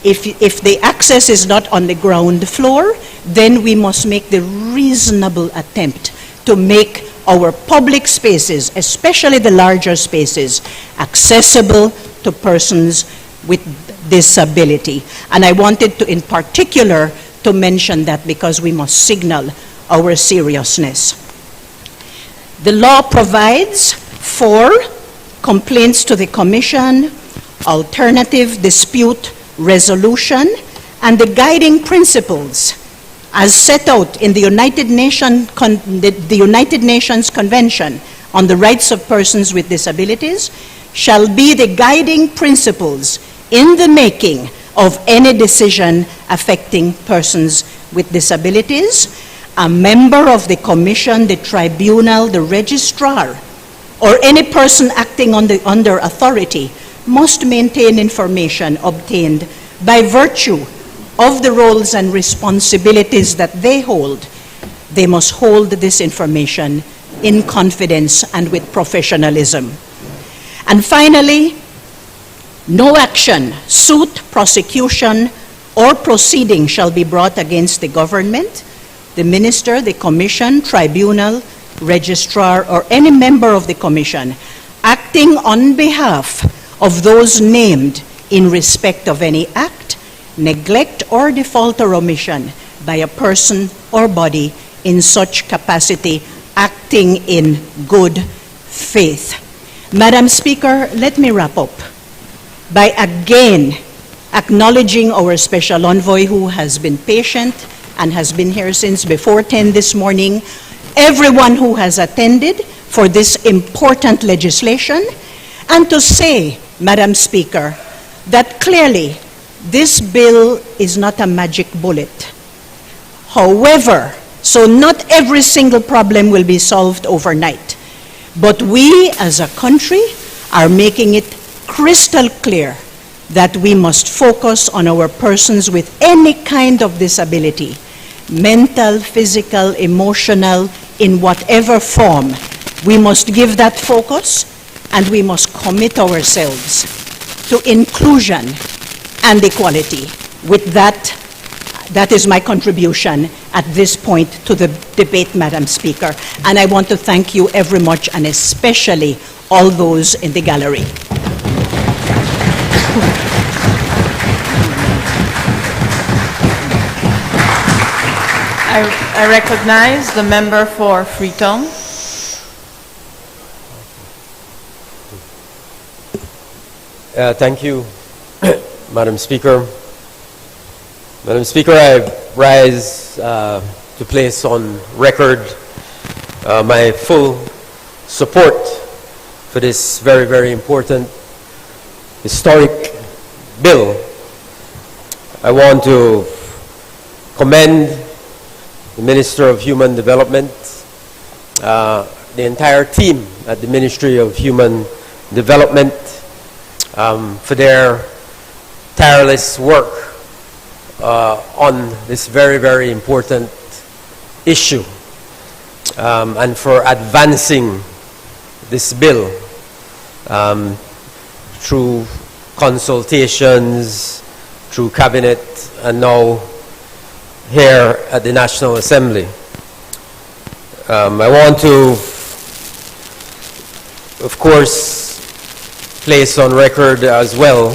Speaker 11: if the access is not on the ground floor, then we must make the reasonable attempt to make our public spaces, especially the larger spaces, accessible to persons with disability. And I wanted to, in particular, to mention that because we must signal our seriousness. The law provides for complaints to the Commission, alternative dispute resolution, and the guiding principles as set out in the United Nations Convention on the Rights of Persons with Disabilities shall be the guiding principles in the making of any decision affecting persons with disabilities. A member of the Commission, the tribunal, the registrar, or any person acting under authority must maintain information obtained by virtue of the roles and responsibilities that they hold. They must hold this information in confidence and with professionalism. And finally, no action, suit, prosecution, or proceeding shall be brought against the government, the minister, the commission, tribunal, registrar, or any member of the commission acting on behalf of those named in respect of any act, neglect, or default or omission by a person or body in such capacity acting in good faith. Madam Speaker, let me wrap up by again acknowledging our special envoy who has been patient and has been here since before 10 this morning, everyone who has attended for this important legislation, and to say, Madam Speaker, that clearly this bill is not a magic bullet. However, so not every single problem will be solved overnight, but we as a country are making it crystal clear that we must focus on our persons with any kind of disability, mental, physical, emotional, in whatever form. We must give that focus, and we must commit ourselves to inclusion and equality. With that, that is my contribution at this point to the debate, Madam Speaker. And I want to thank you very much, and especially all those in the gallery.
Speaker 3: I recognize the member for Freetown.
Speaker 12: Thank you, Madam Speaker. Madam Speaker, I rise to place on record my full support for this very, very important historic bill. I want to commend the Minister of Human Development, the entire team at the Ministry of Human Development for their tireless work on this very, very important issue and for advancing this bill through consultations, through cabinet, and now here at the National Assembly. I want to, of course, place on record as well,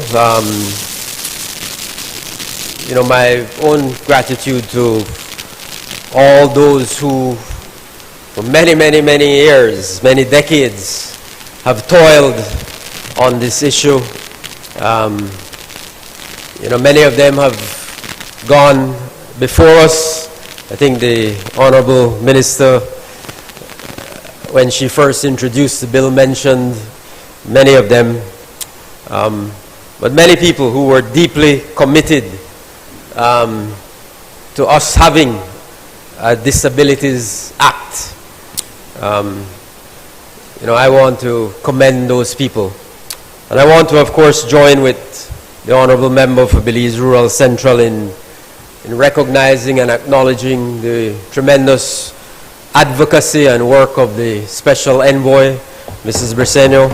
Speaker 12: my own gratitude to all those who, for many, many, many years, many decades, have toiled on this issue. Many of them have gone before us. I think the Honorable Minister, when she first introduced the bill, mentioned many of them. But many people who were deeply committed to us having a Disabilities Act. I want to commend those people. And I want to, of course, join with the Honorable Member for Belize Rural Central in recognizing and acknowledging the tremendous advocacy and work of the Special Envoy, Mrs. Briceño.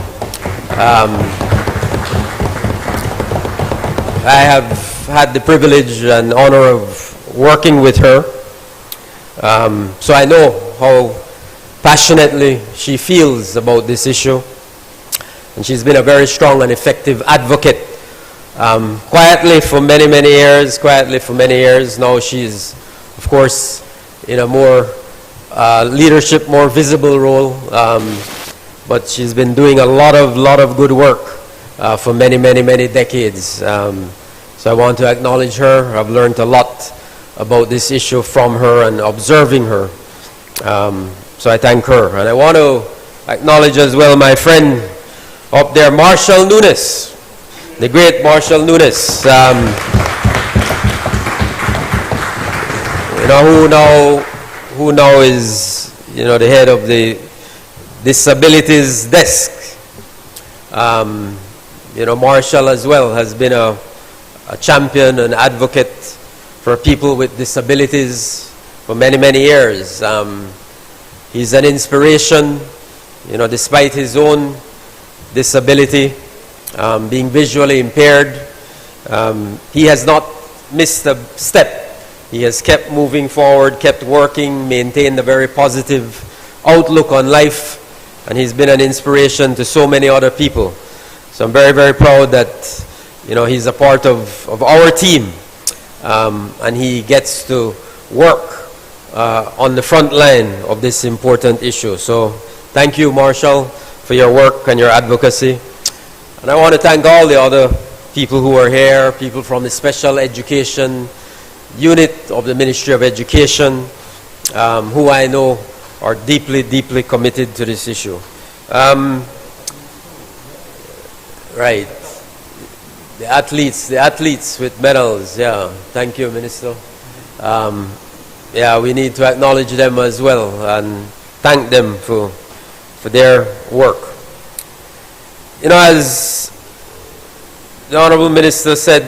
Speaker 12: I have had the privilege and honor of working with her, so I know how passionately she feels about this issue, and she's been a very strong and effective advocate, quietly for many, many years. Now she's, of course, in a more leadership, more visible role, but she's been doing a lot of good work for many, many, many decades. So I want to acknowledge her. I've learned a lot about this issue from her and observing her. So I thank her. And I want to acknowledge as well my friend up there, Marshall Nunes, the great Marshall Nunes, who now is, the head of the Disabilities desk. Marshall as well has been a champion and advocate for people with disabilities for many, many years. He's an inspiration, despite his own disability, being visually impaired. He has not missed a step. He has kept moving forward, kept working, maintained a very positive outlook on life, and he's been an inspiration to so many other people. So I'm very, very proud that he's a part of our team, and he gets to work on the front line of this important issue. So thank you, Marshall, for your work and your advocacy. And I want to thank all the other people who are here, people from the Special Education Unit of the Ministry of Education, who I know are deeply, deeply committed to this issue. Right. The athletes with medals, yeah. Thank you, Minister. We need to acknowledge them as well and thank them for their work. As the Honorable Minister said,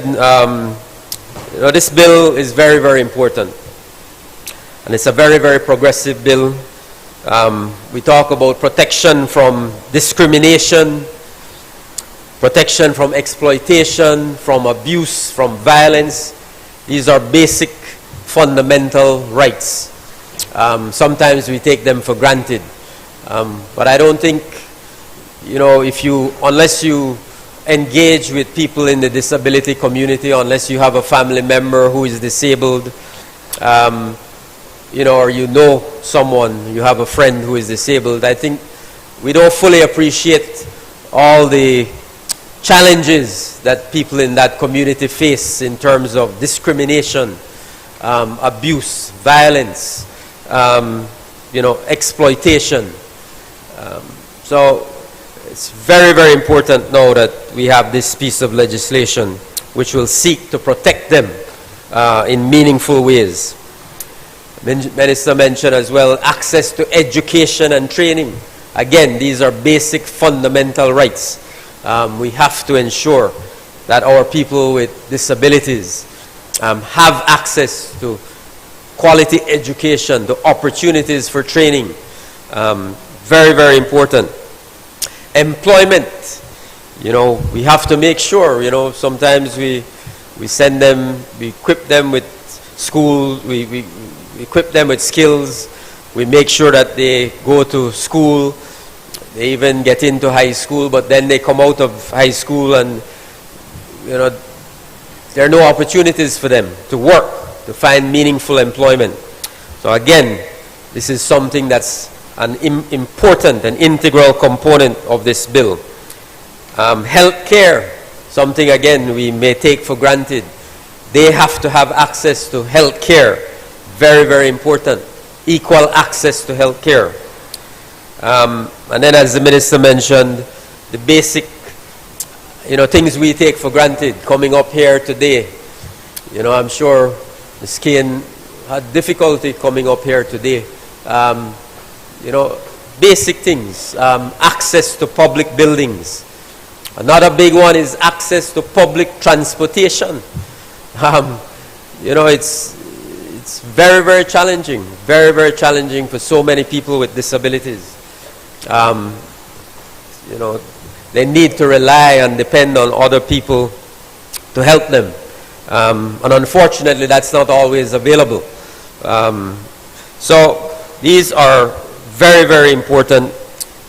Speaker 12: this bill is very, very important. And it's a very, very progressive bill. We talk about protection from discrimination, protection from exploitation, from abuse, from violence. These are basic, fundamental rights. Sometimes we take them for granted. But I don't think, unless you engage with people in the disability community, unless you have a family member who is disabled, or someone, you have a friend who is disabled, I think we don't fully appreciate all the challenges that people in that community face in terms of discrimination, abuse, violence, exploitation. So it's very, very important now that we have this piece of legislation which will seek to protect them in meaningful ways. Minister mentioned as well access to education and training. Again, these are basic fundamental rights. We have to ensure that our people with disabilities have access to quality education, to opportunities for training. Very, very important. Employment. We have to make sure, sometimes we send them, we equip them with school, we equip them with skills. We make sure that they go to school They even get into high school, but then they come out of high school and, you know, there are no opportunities for them to work, to find meaningful employment. So again, this is something that's an important and integral component of this bill. Health care, something again we may take for granted. They have to have access to health care. Very, very important. Equal access to health care. And then, as the minister mentioned, the basic, you know, things we take for granted coming up here today. You know, I'm sure Ms. Kane had difficulty coming up here today. You know, basic things, access to public buildings. Another big one is access to public transportation. You know, it's very, very challenging, very, very challenging for so many people with disabilities. You know, they need to rely and depend on other people to help them. And unfortunately, that's not always available. So these are very, very important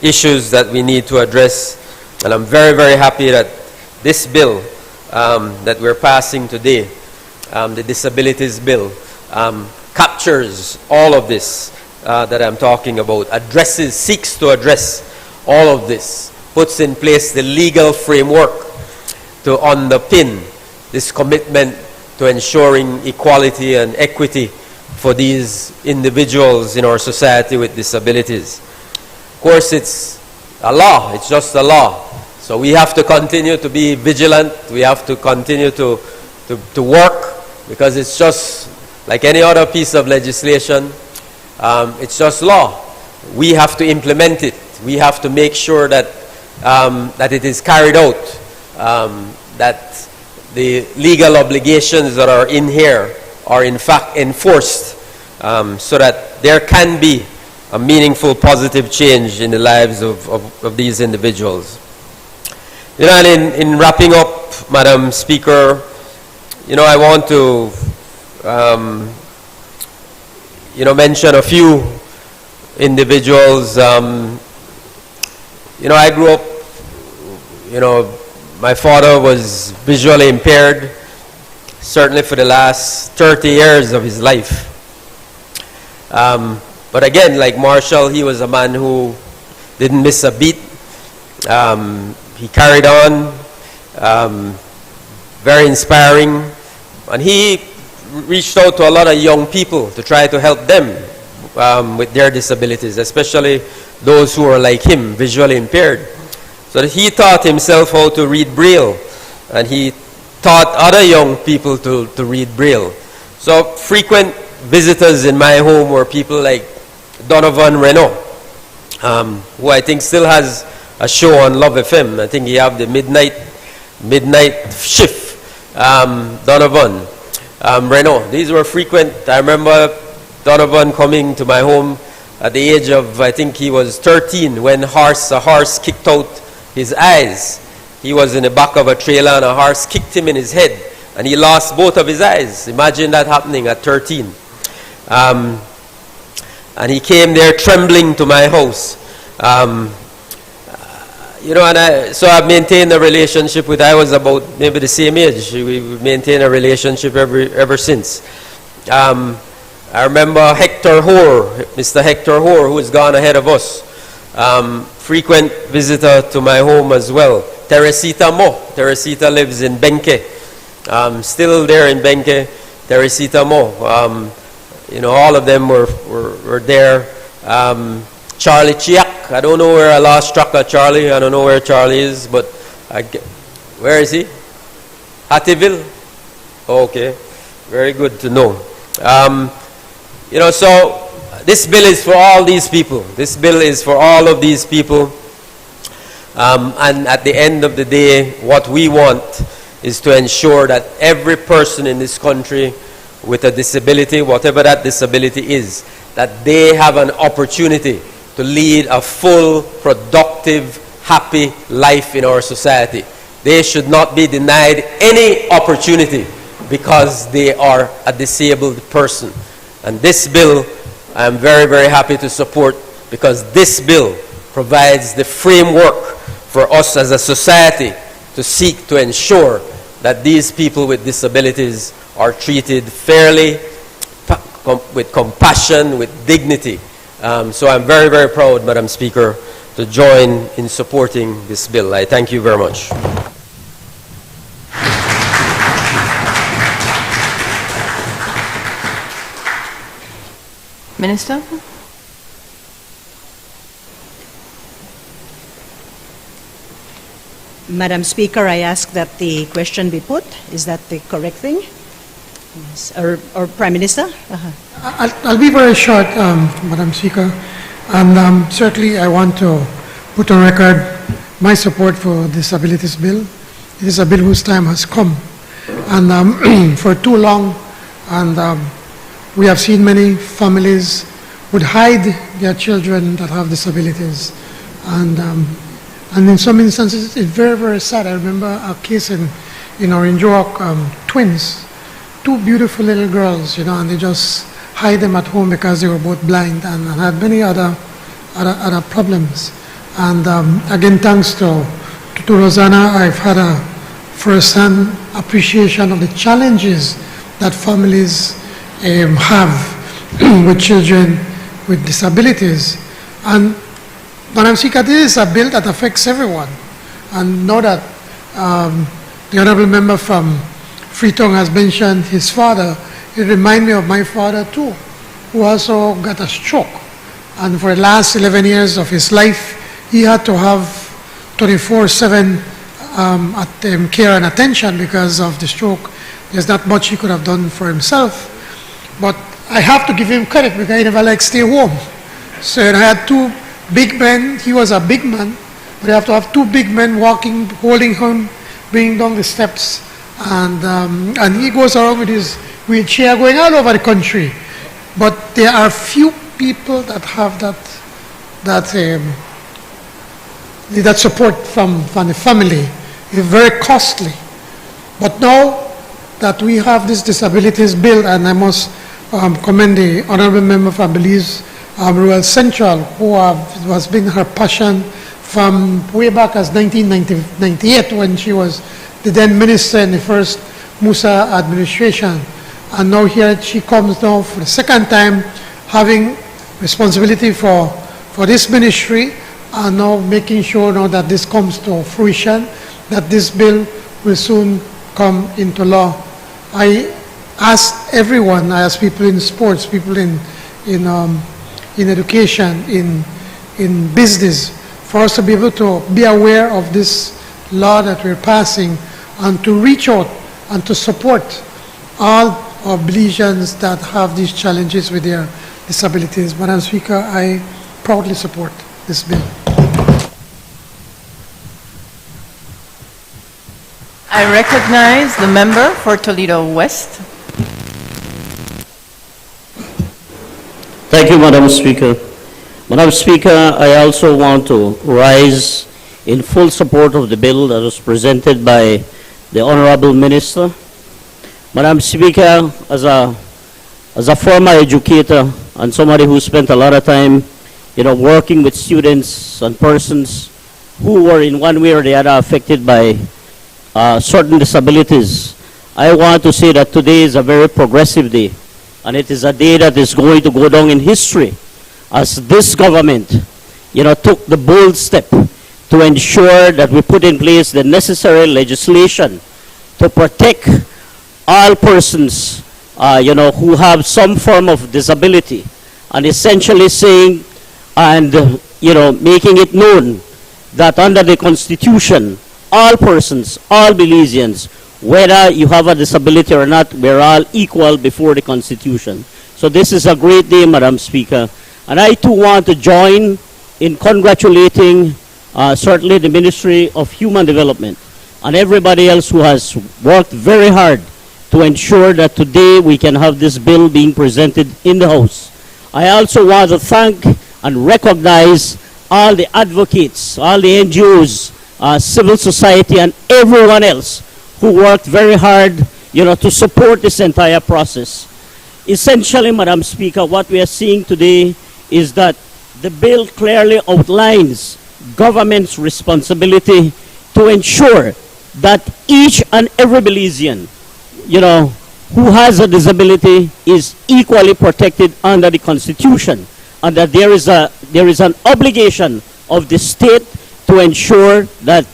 Speaker 12: issues that we need to address. And I'm very, very happy that this bill that we're passing today, the Disabilities Bill, captures all of this that I'm talking about, seeks to address all of this, puts in place the legal framework to underpin this commitment to ensuring equality and equity for these individuals in our society with disabilities. Of course, it's a law, it's just a law. So we have to continue to be vigilant, we have to continue to work, because it's just like any other piece of legislation, it's just law. We have to implement it. We have to make sure that, that it is carried out, that the legal obligations that are in here are in fact enforced, so that there can be a meaningful positive change in the lives of these individuals. You know, and in wrapping up, Madam Speaker, you know, I want to you know, mention a few individuals. You know, I grew up, you know, my father was visually impaired, certainly for the last 30 years of his life. But again, like Marshall, he was a man who didn't miss a beat. He carried on, very inspiring, and he reached out to a lot of young people to try to help them with their disabilities, especially those who are like him, visually impaired. So that he taught himself how to read Braille, and he taught other young people to read Braille. So frequent visitors in my home were people like Donovan Renault, who I think still has a show on Love FM. I think he have the midnight shift. Donovan Renault. These were frequent. I remember Donovan coming to my home at the age of, I think he was 13, when a horse kicked out his eyes. He was in the back of a trailer and a horse kicked him in his head and he lost both of his eyes. Imagine that happening at 13. And he came there trembling to my house. You know, and so I've maintained a relationship with, I was about maybe the same age. We've maintained a relationship ever since. I remember Hector Hoare, Mr. Hector Hoare, who has gone ahead of us. Frequent visitor to my home as well. Teresita Mo. Teresita lives in Benke. Still there in Benke. Teresita Mo. You know, all of them were there. Charlie Chiak. I don't know where I lost track of Charlie. I don't know where Charlie is, but where is he? Hattieville? Okay. Very good to know. You know, so this bill is for all these people. This bill is for all of these people. And at the end of the day, what we want is to ensure that every person in this country with a disability, whatever that disability is, that they have an opportunity to lead a full, productive, happy life in our society. They should not be denied any opportunity because they are a disabled person. And this bill, I am very, very happy to support, because this bill provides the framework for us as a society to seek to ensure that these people with disabilities are treated fairly, with compassion, with dignity. So I'm very, very proud, Madam Speaker, to join in supporting this bill. I thank you very much.
Speaker 3: Minister?
Speaker 11: Madam Speaker, I ask that the question be put. Is that the correct thing? Yes. Or Prime Minister?
Speaker 4: I'll be very short, Madam Speaker. And certainly I want to put on record my support for the Disabilities Bill. It is a bill whose time has come. And for too long, and we have seen many families would hide their children that have disabilities. And in some instances, it's very, very sad. I remember a case in Orange Walk, twins, two beautiful little girls, and they just hide them at home because they were both blind and had many other problems. And again, thanks to Rosanna, I've had a first-hand appreciation of the challenges that families have with children with disabilities. And Madam Speaker, this is a bill that affects everyone. And now that the Honourable Member from Freetown has mentioned his father, it reminds me of my father too, who also got a stroke. And for the last 11 years of his life, he had to have 24/7 care and attention because of the stroke. There's not much he could have done for himself. But I have to give him credit because he never liked stay home. So I had two big men. He was a big man, but you have to have two big men walking, holding him, bringing down the steps. And he goes around with his wheelchair going all over the country. But there are few people that have that support from the family. It's very costly. But now that we have this disabilities bill, and I must commend the Honourable Member from Belize Rural Central, who has been her passion from way back as 1998 when she was the then minister in the first Musa administration. And now here she comes now for the second time having responsibility for this ministry, and now making sure now that this comes to fruition, that this bill will soon come into law. I ask everyone, I ask people in sports, people in education, in business, for us to be able to be aware of this law that we're passing and to reach out and to support all our Belizeans that have these challenges with their disabilities. Madam Speaker, I proudly support this bill.
Speaker 3: I recognize the member for Toledo West.
Speaker 13: Thank you, Madam Speaker. Madam Speaker, I also want to rise in full support of the bill that was presented by the Honorable Minister. Madam Speaker, as a former educator and somebody who spent a lot of time, working with students and persons who were in one way or the other affected by certain disabilities, I want to say that today is a very progressive day, and it is a day that is going to go down in history as this government, took the bold step to ensure that we put in place the necessary legislation to protect all persons, who have some form of disability, and essentially saying and, making it known that under the Constitution, all persons, all Belizeans, whether you have a disability or not, we're all equal before the Constitution. So this is a great day, Madam Speaker. And I too want to join in congratulating certainly the Ministry of Human Development and everybody else who has worked very hard to ensure that today we can have this bill being presented in the House. I also want to thank and recognize all the advocates, all the NGOs, civil society, and everyone else who worked very hard, to support this entire process. Essentially, Madam Speaker, what we are seeing today is that the bill clearly outlines government's responsibility to ensure that each and every Belizean, who has a disability is equally protected under the Constitution, and that there is an obligation of the state to ensure that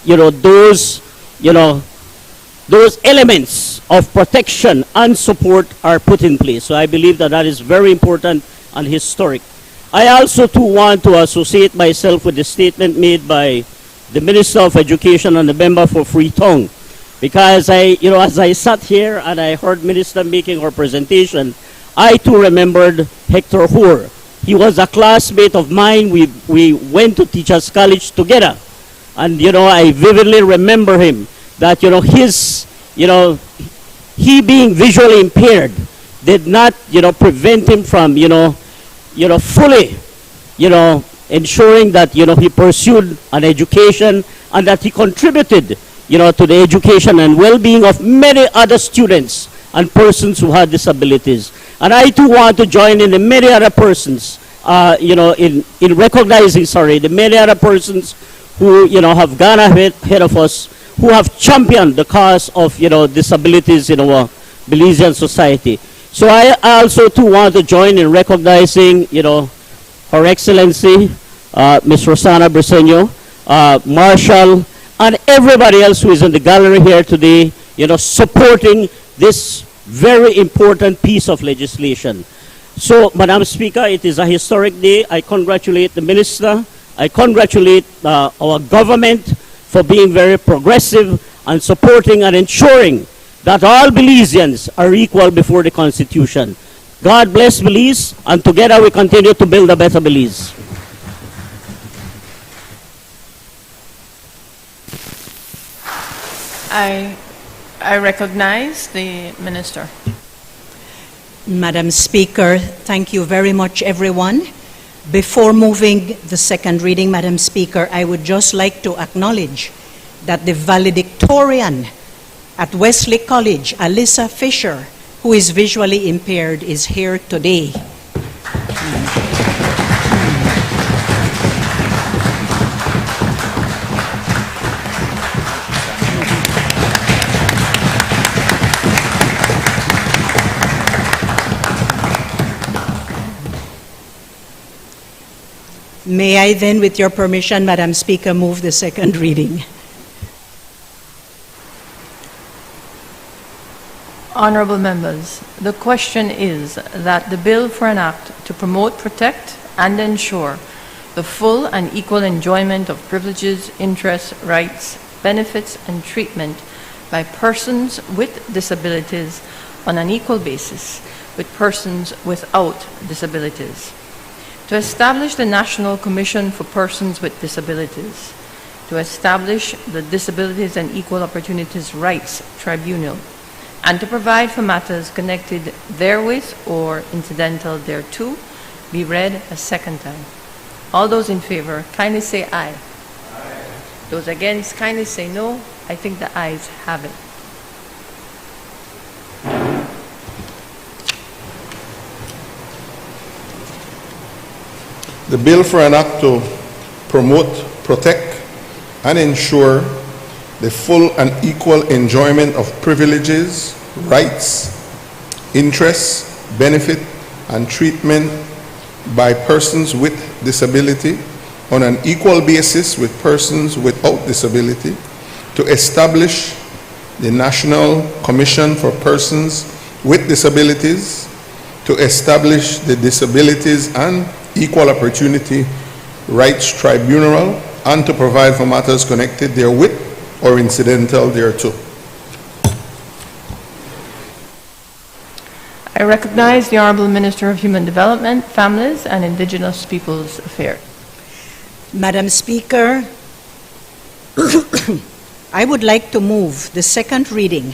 Speaker 13: those elements of protection and support are put in place. So I believe that that is very important and historic. I also too want to associate myself with the statement made by the Minister of Education and the member for Freetown, because as I sat here and I heard Minister making her presentation, I too remembered Hector Hoare. He was a classmate of mine. We went to Teachers College together, and I vividly remember him that he being visually impaired did not prevent him from fully ensuring that he pursued an education, and that he contributed to the education and well-being of many other students and persons who had disabilities. And I too want to join in the many other persons in recognizing the many other persons who have gone ahead of us, who have championed the cause of disabilities in our Belizean society. So I also too want to join in recognizing Her Excellency Ms. Rosana Briceño, Marshall, and everybody else who is in the gallery here today, supporting this very important piece of legislation. So, Madam Speaker, it is a historic day. I congratulate the Minister. I congratulate our government for being very progressive and supporting and ensuring that all Belizeans are equal before the Constitution. God bless Belize, and together we continue to build a better Belize.
Speaker 3: I recognize the Minister.
Speaker 11: Madam Speaker, thank you very much, everyone. Before moving the second reading, Madam Speaker, I would just like to acknowledge that the valedictorian at Wesley College, Alyssa Fisher, who is visually impaired, is here today. May I then, with your permission, Madam Speaker, move the second reading?
Speaker 3: Honorable members, the question is that the bill for an act to promote, protect, and ensure the full and equal enjoyment of privileges, interests, rights, benefits, and treatment by persons with disabilities on an equal basis with persons without disabilities, to establish the National Commission for Persons with Disabilities, to establish the Disabilities and Equal Opportunities Rights Tribunal, and to provide for matters connected therewith or incidental thereto, be read a second time. All those in favor, kindly say aye. Aye. Those against, kindly say no. I think the ayes have it.
Speaker 2: The bill for an act to promote, protect, and ensure the full and equal enjoyment of privileges, rights, interests, benefit, and treatment by persons with disability on an equal basis with persons without disability, to establish the National Commission for Persons with Disabilities, to establish the Disabilities and Equal Opportunity Rights Tribunal, and to provide for matters connected therewith or incidental thereto.
Speaker 3: I recognize the Honorable Minister of Human Development, Families, and Indigenous Peoples Affairs.
Speaker 11: Madam Speaker, I would like to move the second reading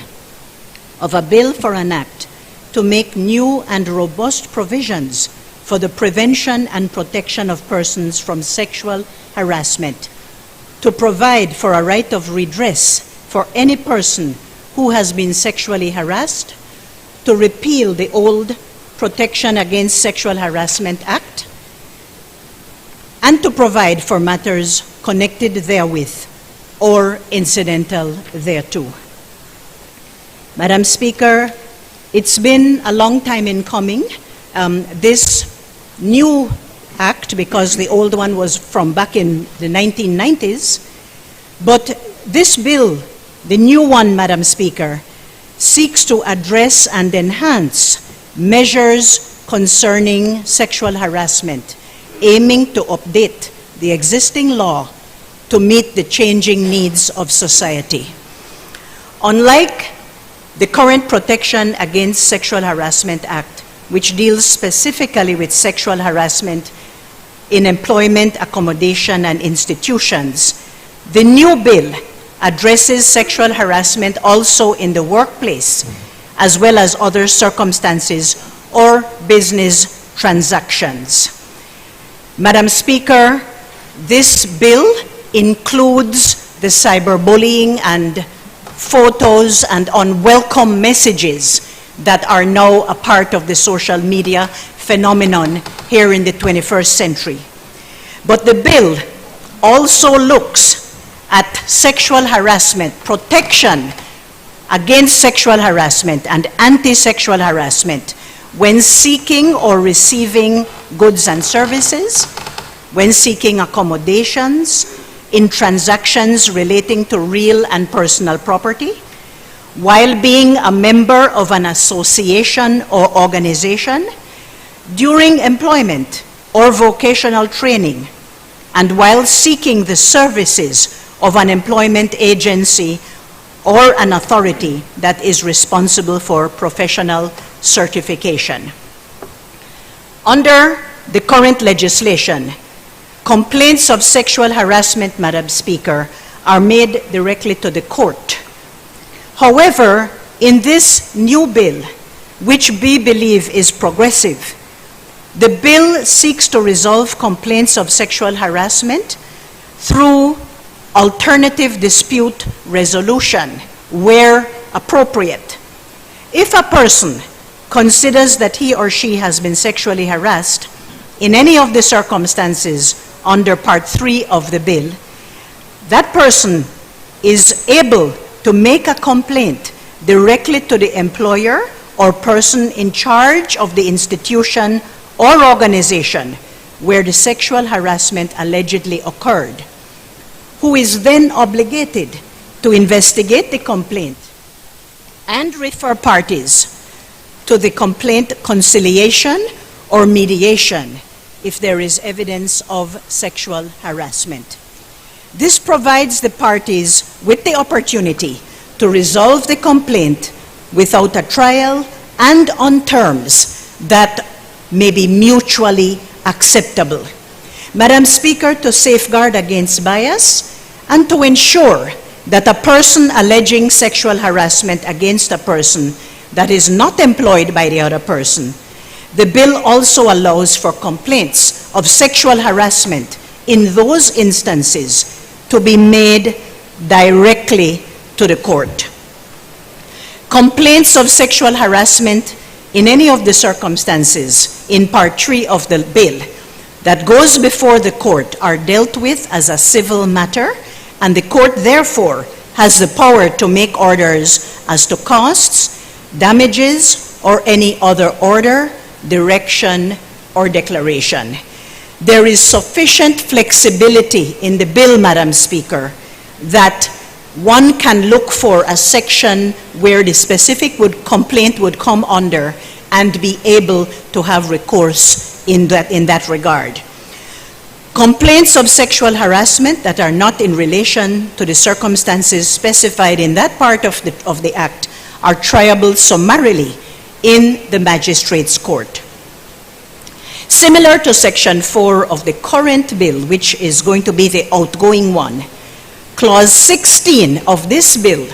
Speaker 11: of a bill for an act to make new and robust provisions for the prevention and protection of persons from sexual harassment, to provide for a right of redress for any person who has been sexually harassed, to repeal the old Protection Against Sexual Harassment Act, and to provide for matters connected therewith or incidental thereto. Madam Speaker, it's been a long time in coming. This new act, because the old one was from back in the 1990s, but this bill, the new one, Madam Speaker, seeks to address and enhance measures concerning sexual harassment, aiming to update the existing law to meet the changing needs of society. Unlike the current Protection Against Sexual Harassment Act, which deals specifically with sexual harassment in employment, accommodation, and institutions, the new bill addresses sexual harassment also in the workplace, as well as other circumstances or business transactions. Madam Speaker, this bill includes the cyberbullying and photos and unwelcome messages that are now a part of the social media phenomenon here in the 21st century. But the bill also looks at sexual harassment, protection against sexual harassment and anti-sexual harassment when seeking or receiving goods and services, when seeking accommodations, in transactions relating to real and personal property, while being a member of an association or organization, during employment or vocational training, and while seeking the services of an employment agency or an authority that is responsible for professional certification. Under the current legislation, complaints of sexual harassment, Madam Speaker, are made directly to the court. However, in this new bill, which we believe is progressive, the bill seeks to resolve complaints of sexual harassment through alternative dispute resolution where appropriate. If a person considers that he or she has been sexually harassed in any of the circumstances under Part 3 of the bill, that person is able to make a complaint directly to the employer or person in charge of the institution or organization where the sexual harassment allegedly occurred, who is then obligated to investigate the complaint and refer parties to the complaint conciliation or mediation if there is evidence of sexual harassment. This provides the parties with the opportunity to resolve the complaint without a trial and on terms that may be mutually acceptable. Madam Speaker, to safeguard against bias and to ensure that a person alleging sexual harassment against a person that is not employed by the other person, the bill also allows for complaints of sexual harassment in those instances to be made directly to the court. Complaints of sexual harassment in any of the circumstances in Part 3 of the bill that goes before the court are dealt with as a civil matter, and the court therefore has the power to make orders as to costs, damages, or any other order, direction, or declaration. There is sufficient flexibility in the bill, Madam Speaker, that one can look for a section where the specific complaint would come under and be able to have recourse in that regard. Complaints of sexual harassment that are not in relation to the circumstances specified in that part of the Act are triable summarily in the magistrate's court. Similar to Section 4 of the current bill, which is going to be the outgoing one, Clause 16 of this bill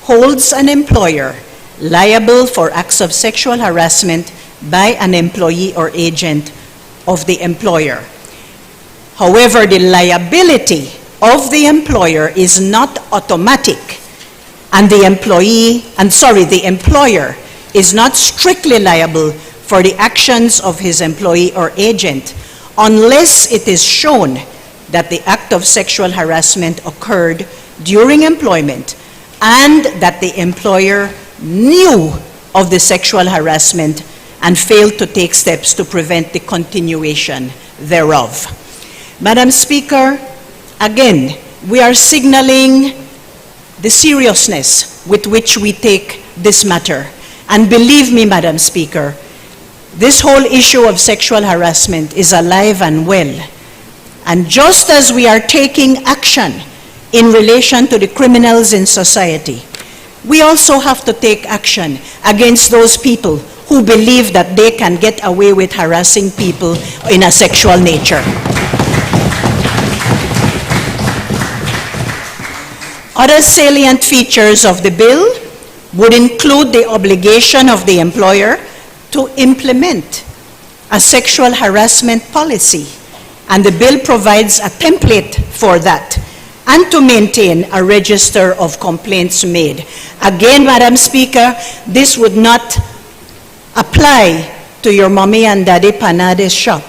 Speaker 11: holds an employer liable for acts of sexual harassment by an employee or agent of the employer. However, the liability of the employer is not automatic, and the employer is not strictly liable for the actions of his employee or agent unless it is shown that the act of sexual harassment occurred during employment and that the employer knew of the sexual harassment and failed to take steps to prevent the continuation thereof. Madam Speaker, again, we are signaling the seriousness with which we take this matter. And believe me, Madam Speaker, this whole issue of sexual harassment is alive and well. And just as we are taking action in relation to the criminals in society, we also have to take action against those people who believe that they can get away with harassing people in a sexual nature. Other salient features of the bill would include the obligation of the employer to implement a sexual harassment policy, and the bill provides a template for that, and to maintain a register of complaints made. Again, Madam Speaker, this would not apply to your mommy and daddy panade shop,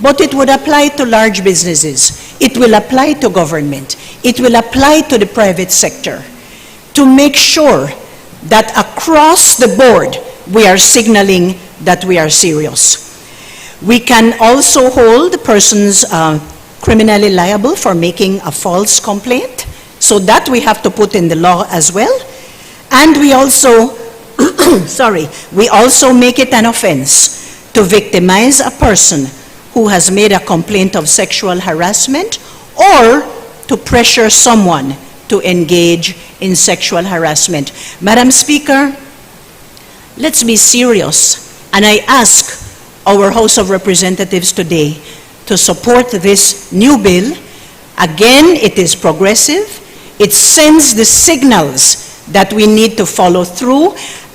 Speaker 11: but it would apply to large businesses. It will apply to government. It will apply to the private sector to make sure that across the board we are signaling that we are serious. We can also hold persons criminally liable for making a false complaint, so that we have to put in the law as well. And we also, we also make it an offense to victimize a person who has made a complaint of sexual harassment or to pressure someone to engage in sexual harassment. Madam Speaker, let's be serious, and I ask our House of Representatives today to support this new bill. Again, it is progressive. It sends the signals that we need to follow through.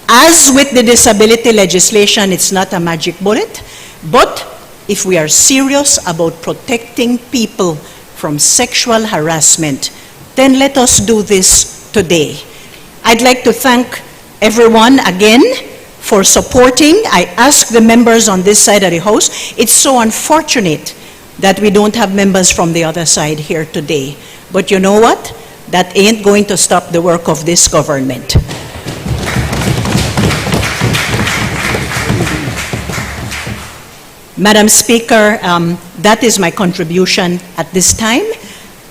Speaker 11: As with the disability legislation, it's not a magic bullet, but if we are serious about protecting people from sexual harassment, then let us do this today. I'd like to thank everyone again for supporting. I ask the members on this side of the House, it's so unfortunate that we don't have members from the other side here today. But you know what? That ain't going to stop the work of this government. Madam Speaker, that is my contribution at this time,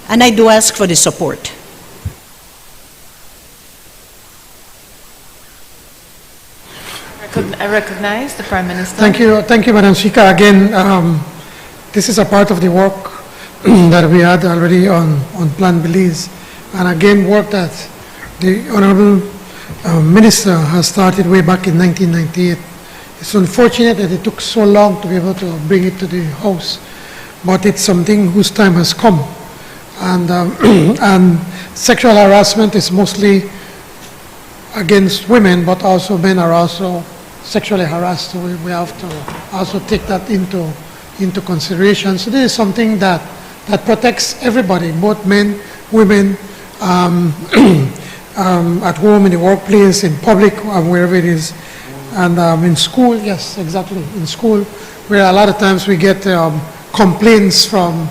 Speaker 11: and I do ask for the support.
Speaker 3: I recognize the Prime Minister.
Speaker 4: Thank you, Madam Speaker. Again, this is a part of the work that we had already on Plan Belize, and again, work that the Honorable Minister has started way back in 1998. It's unfortunate that it took so long to be able to bring it to the House, but it's something whose time has come. And, and sexual harassment is mostly against women, but also men are also sexually harassed. So we have to also take that into consideration. So this is something that protects everybody, both men, women, at home, in the workplace, in public, wherever it is. And in school, yes, exactly, in school, where a lot of times we get complaints from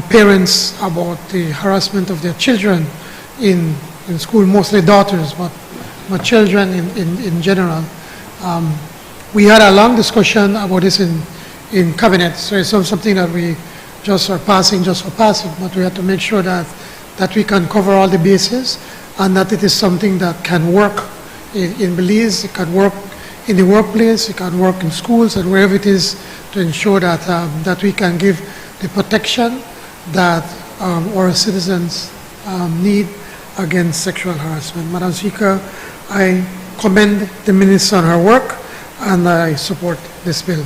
Speaker 4: parents about the harassment of their children in school, mostly daughters, but children in general. We had a long discussion about this in cabinet, so it's not something that we just are passing just for passing, but we have to make sure that we can cover all the bases and that it is something that can work in Belize, it can work in the workplace, it can work in schools and wherever it is, to ensure that, that we can give the protection that our citizens need against sexual harassment. Madam Speaker, I commend the Minister on her work and I support this bill.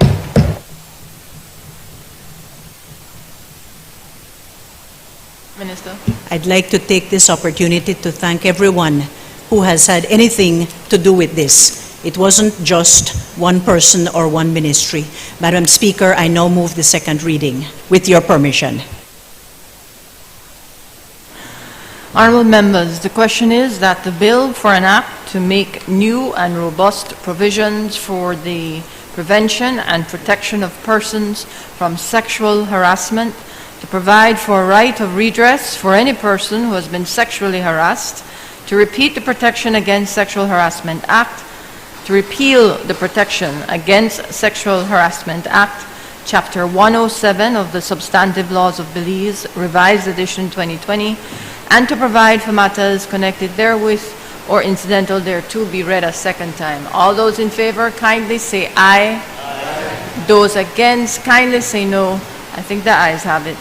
Speaker 3: Minister.
Speaker 11: I'd like to take this opportunity to thank everyone who has had anything to do with this. It wasn't just one person or one ministry. Madam Speaker, I now move the second reading, with your permission.
Speaker 3: Honourable members, the question is that the bill for an act to make new and robust provisions for the prevention and protection of persons from sexual harassment, to provide for a right of redress for any person who has been sexually harassed, to repeat the Protection Against Sexual Harassment Act, to repeal the Protection Against Sexual Harassment Act, Chapter 107 of the Substantive Laws of Belize, Revised Edition 2020, and to provide for matters connected therewith or incidental thereto be read a second time. All those in favor, kindly say aye. Aye. Those against, kindly say no. I think the ayes have it.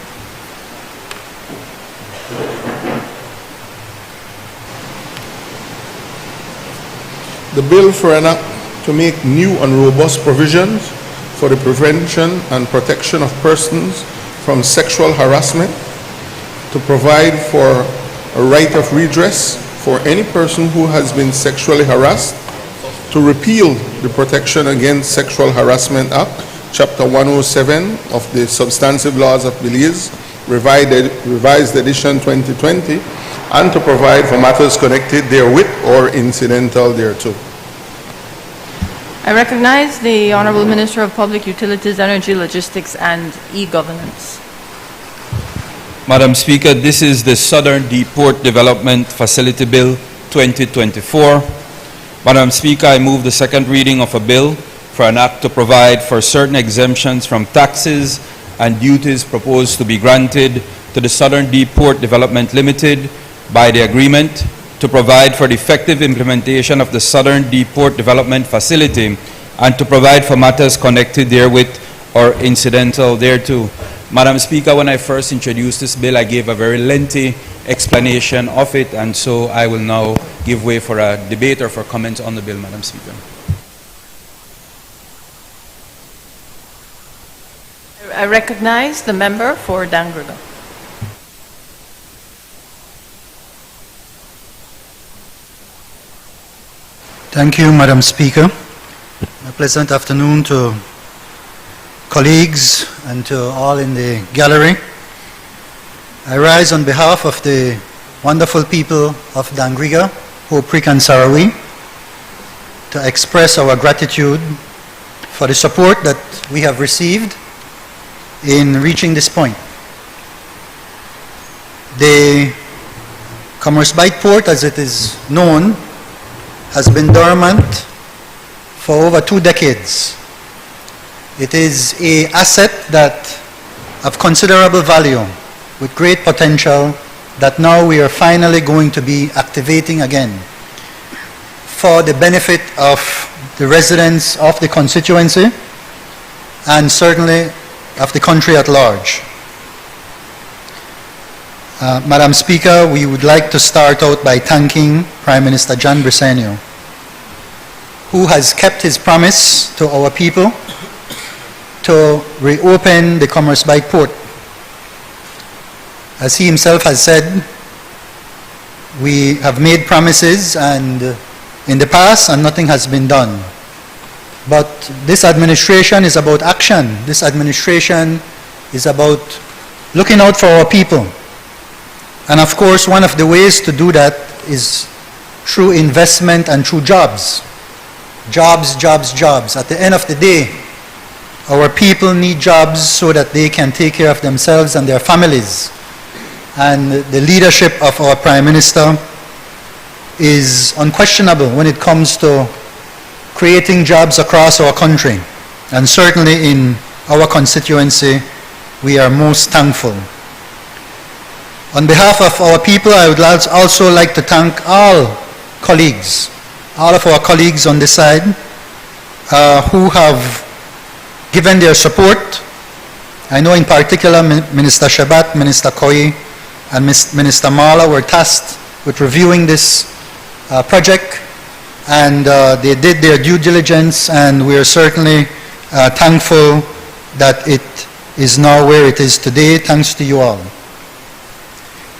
Speaker 2: The bill for an act to make new and robust provisions for the prevention and protection of persons from sexual harassment, to provide for a right of redress for any person who has been sexually harassed, to repeal the Protection Against Sexual Harassment Act, Chapter 107 of the Substantive Laws of Belize, Revised Edition 2020, and to provide for matters connected therewith or incidental thereto.
Speaker 3: I recognize the Honorable Minister of Public Utilities, Energy, Logistics and E-Governance.
Speaker 5: Madam Speaker, this is the Southern Deep-Port Development Facility Bill 2024. Madam Speaker, I move the second reading of a bill for an act to provide for certain exemptions from taxes and duties proposed to be granted to the Southern Deep-Port Development Limited by the agreement, to provide for the effective implementation of the Southern Deep-Port Development Facility, and to provide for matters connected therewith or incidental thereto. Madam Speaker, when I first introduced this bill, I gave a very lengthy explanation of it, and so I will now give way for a debate or for comments on the bill, Madam Speaker.
Speaker 3: I recognize the member for Dangriga.
Speaker 7: Thank you, Madam Speaker. A pleasant afternoon to colleagues and to all in the gallery. I rise on behalf of the wonderful people of Dangriga, Hoprik and Sarawi, to express our gratitude for the support that we have received in reaching this point. The Commerce Bight Port, as it is known, has been dormant for over 2 decades. It is an asset that of considerable value with great potential that now we are finally going to be activating again for the benefit of the residents of the constituency and certainly of the country at large. Madam Speaker, we would like to start out by thanking Prime Minister John Briceño, who has kept his promise to our people to reopen the Commerce Bight Port. As he himself has said, we have made promises and in the past and nothing has been done. But this administration is about action. This administration is about looking out for our people. And of course, one of the ways to do that is through investment and through jobs. Jobs, jobs, jobs. At the end of the day, our people need jobs so that they can take care of themselves and their families. And the leadership of our Prime Minister is unquestionable when it comes to creating jobs across our country. And certainly in our constituency, we are most thankful. On behalf of our people, I would also like to thank all colleagues, all of our colleagues on this side who have given their support. I know in particular Minister Shabat, Minister Koi, and Minister Mala were tasked with reviewing this project, and they did their due diligence, and we are certainly thankful that it is now where it is today, thanks to you all.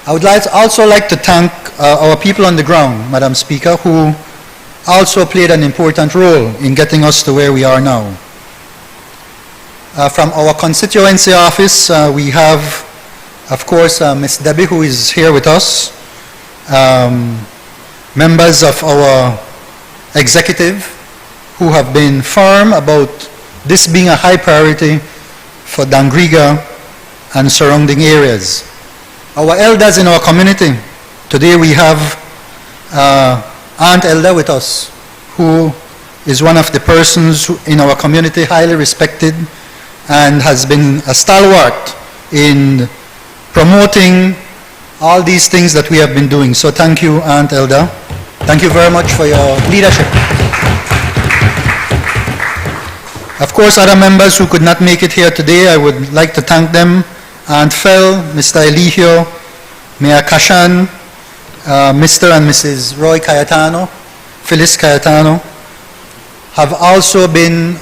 Speaker 7: I would also like to thank our people on the ground, Madam Speaker, who also played an important role in getting us to where we are now. From our constituency office, we have, of course, Ms. Debbie, who is here with us, members of our executive who have been firm about this being a high priority for Dangriga and surrounding areas. Our elders in our community, today we have Aunt Elder with us, who is one of the persons in our community highly respected and has been a stalwart in promoting all these things that we have been doing. So thank you, Aunt Elder. Thank you very much for your leadership. Of course, other members who could not make it here today, I would like to thank them. Aunt Fel, Mr. Eligio, Mayor Kashan, Mr. and Mrs. Roy Cayetano, Phyllis Cayetano, have also been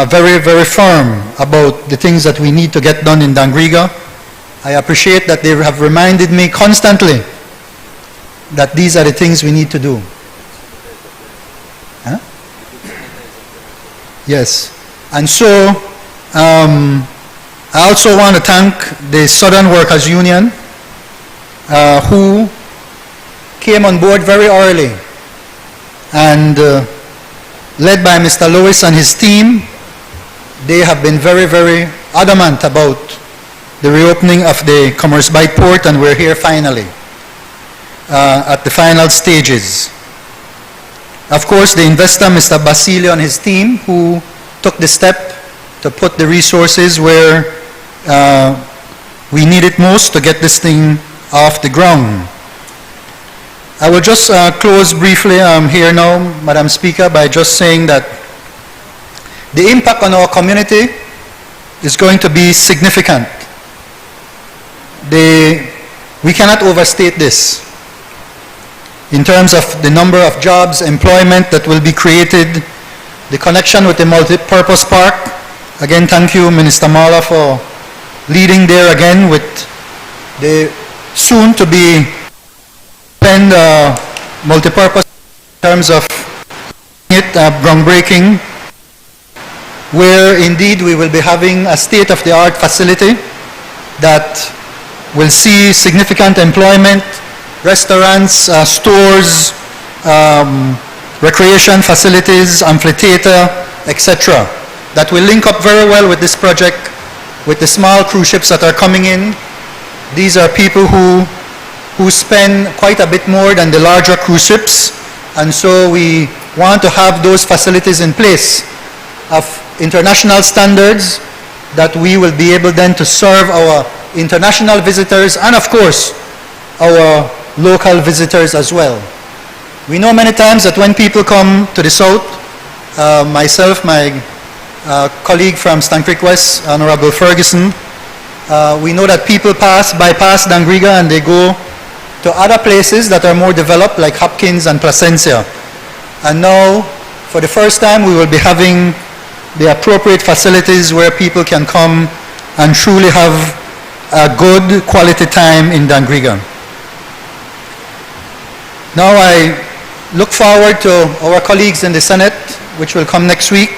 Speaker 7: very, very firm about the things that we need to get done in Dangriga. I appreciate that they have reminded me constantly that these are the things we need to do. Huh? Yes. And so, I also want to thank the Southern Workers Union, who came on board very early, and led by Mr. Lewis and his team, they have been very, very adamant about the reopening of the Commerce Bight Port, and we're here finally, at the final stages. Of course, the investor, Mr. Basilio and his team, who took the step to put the resources where we need it most to get this thing off the ground. I will just close briefly here now, Madam Speaker, by just saying that the impact on our community is going to be significant. We cannot overstate this in terms of the number of jobs, employment that will be created, the connection with the multi-purpose park. Again, thank you, Minister Mala, for leading there again with the soon-to-be spend multi-purpose in terms of it groundbreaking, where indeed we will be having a state-of-the-art facility that will see significant employment, restaurants, stores, recreation facilities, amphitheater, etc. That will link up very well with this project, with the small cruise ships that are coming in. These are people who spend quite a bit more than the larger cruise ships, and so we want to have those facilities in place of international standards that we will be able then to serve our international visitors and, of course, our local visitors as well. We know many times that when people come to the south, myself, my colleague from Stan Creek West, Honorable Ferguson, we know that people bypass Dangriga and they go to other places that are more developed, like Hopkins and Placencia. And now, for the first time, we will be having the appropriate facilities where people can come and truly have a good quality time in Dangriga. Now I look forward to our colleagues in the Senate, which will come next week,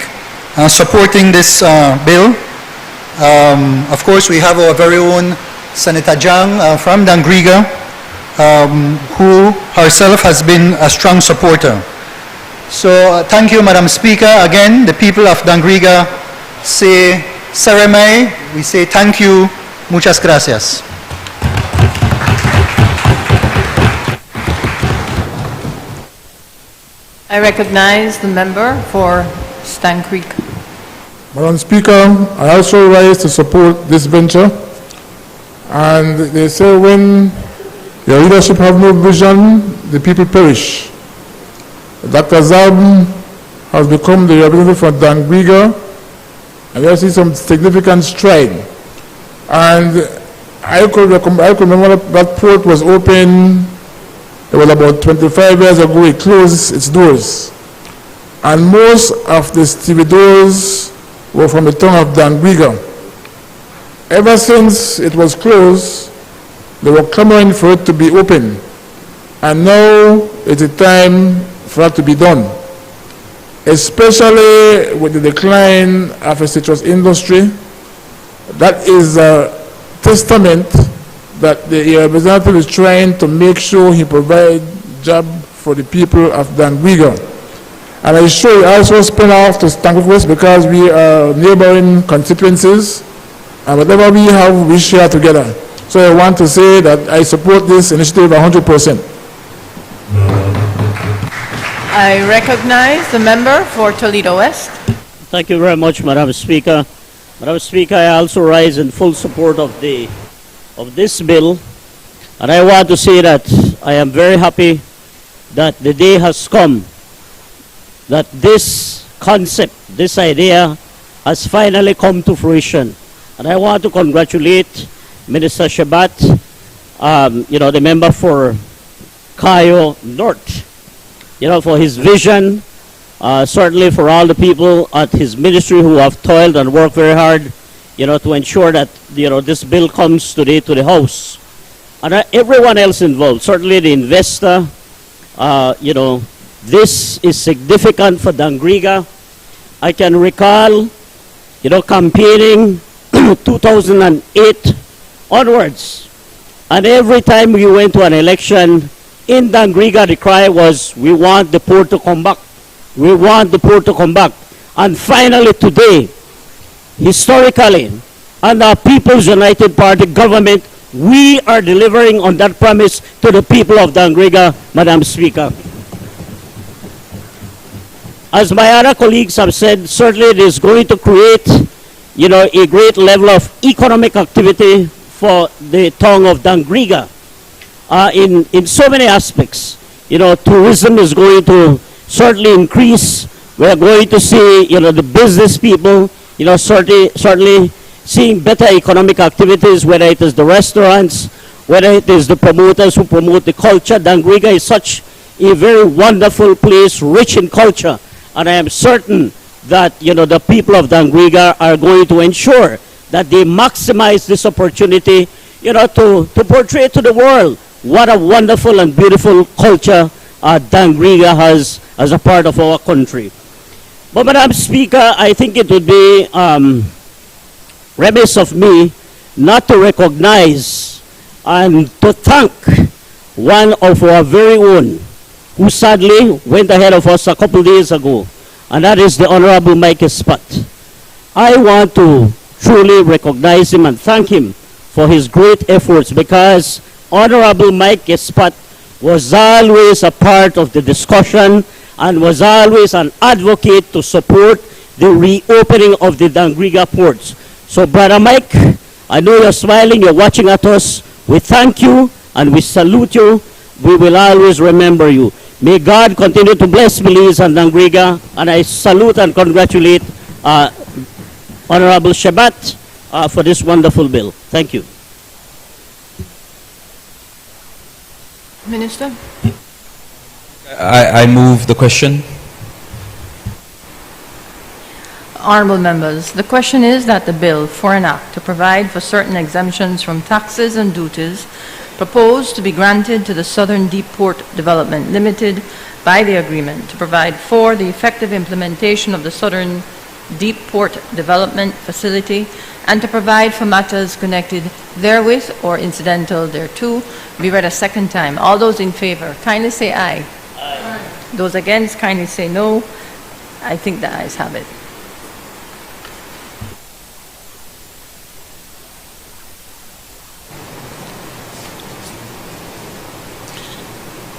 Speaker 7: supporting this bill. Of course, we have our very own Senator Jang from Dangriga, who herself has been a strong supporter. So thank you, Madam Speaker. Again, the people of Dangriga say Seremai. We say thank you. Muchas gracias.
Speaker 3: I recognize the member for Stan Creek.
Speaker 14: Madam Speaker, I also rise to support this venture. And they say when your leadership have no vision, the people perish. Dr. Zab has become the representative for Dangriga, and we have seen some significant stride. And I could remember that port was open, it was about 25 years ago, it closed its doors. And most of the stevedores were from the town of Dangriga. Ever since it was closed, they were clamoring for it to be open. And now it's a time for that to be done. Especially with the decline of the citrus industry, that is a testament that the representative is trying to make sure he provides jobs for the people of Dangriga. And I sure also spin off to Stankokwest because we are neighboring constituencies, and whatever we have, we share together. So I want to say that I support this initiative 100%.
Speaker 3: I recognize the member for Toledo West.
Speaker 13: Thank you very much, Madam Speaker. Madam Speaker, I also rise in full support of this bill, and I want to say that I am very happy that the day has come that this concept, this idea, has finally come to fruition. And I want to congratulate Minister Shabat, the member for Cayo North, for his vision, certainly for all the people at his ministry who have toiled and worked very hard, to ensure that, this bill comes today to the House. And everyone else involved, certainly the investor, this is significant for Dangriga. I can recall, campaigning 2008 onwards. And every time we went to an election in Dangriga, the cry was, we want the poor to come back. We want the poor to come back. And finally today, historically, under our People's United Party government, we are delivering on that promise to the people of Dangriga, Madam Speaker. As my other colleagues have said, certainly it is going to create, a great level of economic activity for the town of Dangriga in so many aspects. Tourism is going to certainly increase. We're going to see, the business people, certainly seeing better economic activities, whether it is the restaurants, whether it is the promoters who promote the culture. Dangriga is such a very wonderful place, rich in culture. And I am certain that, the people of Dangriga are going to ensure that they maximize this opportunity, to portray to the world what a wonderful and beautiful culture Dangriga has as a part of our country. But, Madam Speaker, I think it would be remiss of me not to recognize and to thank one of our very own who sadly went ahead of us a couple days ago, and that is the Honorable Mike Espat. I want to truly recognize him and thank him for his great efforts, because Honorable Mike Espat was always a part of the discussion and was always an advocate to support the reopening of the Dangriga ports. So, Brother Mike, I know you're smiling, you're watching at us. We thank you and we salute you. We will always remember you. May God continue to bless Belize and Dangriga, and I salute and congratulate Honorable Shabat for this wonderful bill. Thank you.
Speaker 3: Minister?
Speaker 5: I move the question.
Speaker 3: Honorable members, the question is that the bill for an act to provide for certain exemptions from taxes and duties proposed to be granted to the Southern Deep Port Development Limited by the agreement to provide for the effective implementation of the Southern Deep Port Development Facility and to provide for matters connected therewith or incidental thereto be read a second time. All those in favor, kindly say aye. Aye. Those against, kindly say no. I think the ayes have it.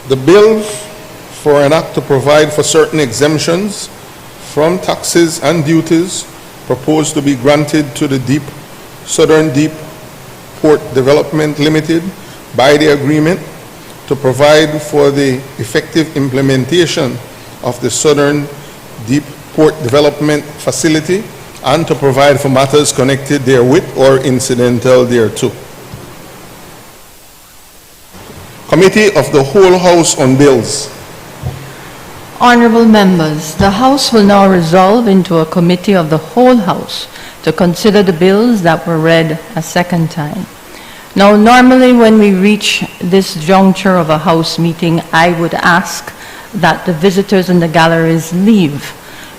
Speaker 2: The bill for an act to provide for certain exemptions from taxes and duties proposed to be granted to the Southern Deep Port Development Limited by the agreement to provide for the effective implementation of the Southern Deep Port Development Facility and to provide for matters connected therewith or incidental thereto. Committee of the Whole House on Bills.
Speaker 3: Honorable members, the House will now resolve into a committee of the whole House to consider the bills that were read a second time. Now, normally when we reach this juncture of a House meeting, I would ask that the visitors in the galleries leave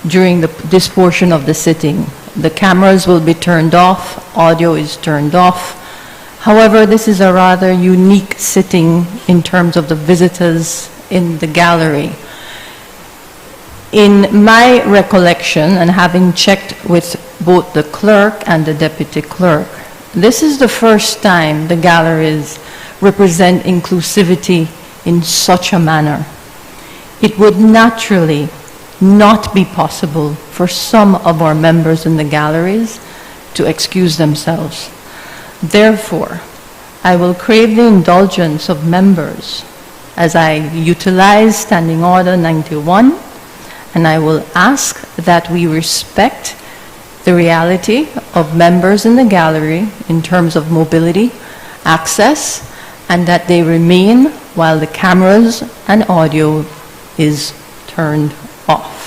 Speaker 3: during this portion of the sitting. The cameras will be turned off, audio is turned off. However, this is a rather unique sitting in terms of the visitors in the gallery. In my recollection, and having checked with both the clerk and the deputy clerk, this is the first time the galleries represent inclusivity in such a manner. It would naturally not be possible for some of our members in the galleries to excuse themselves. Therefore, I will crave the indulgence of members as I utilize Standing Order 91, and I will ask that we respect the reality of members in the gallery in terms of mobility, access, and that they remain while the cameras and audio is turned off.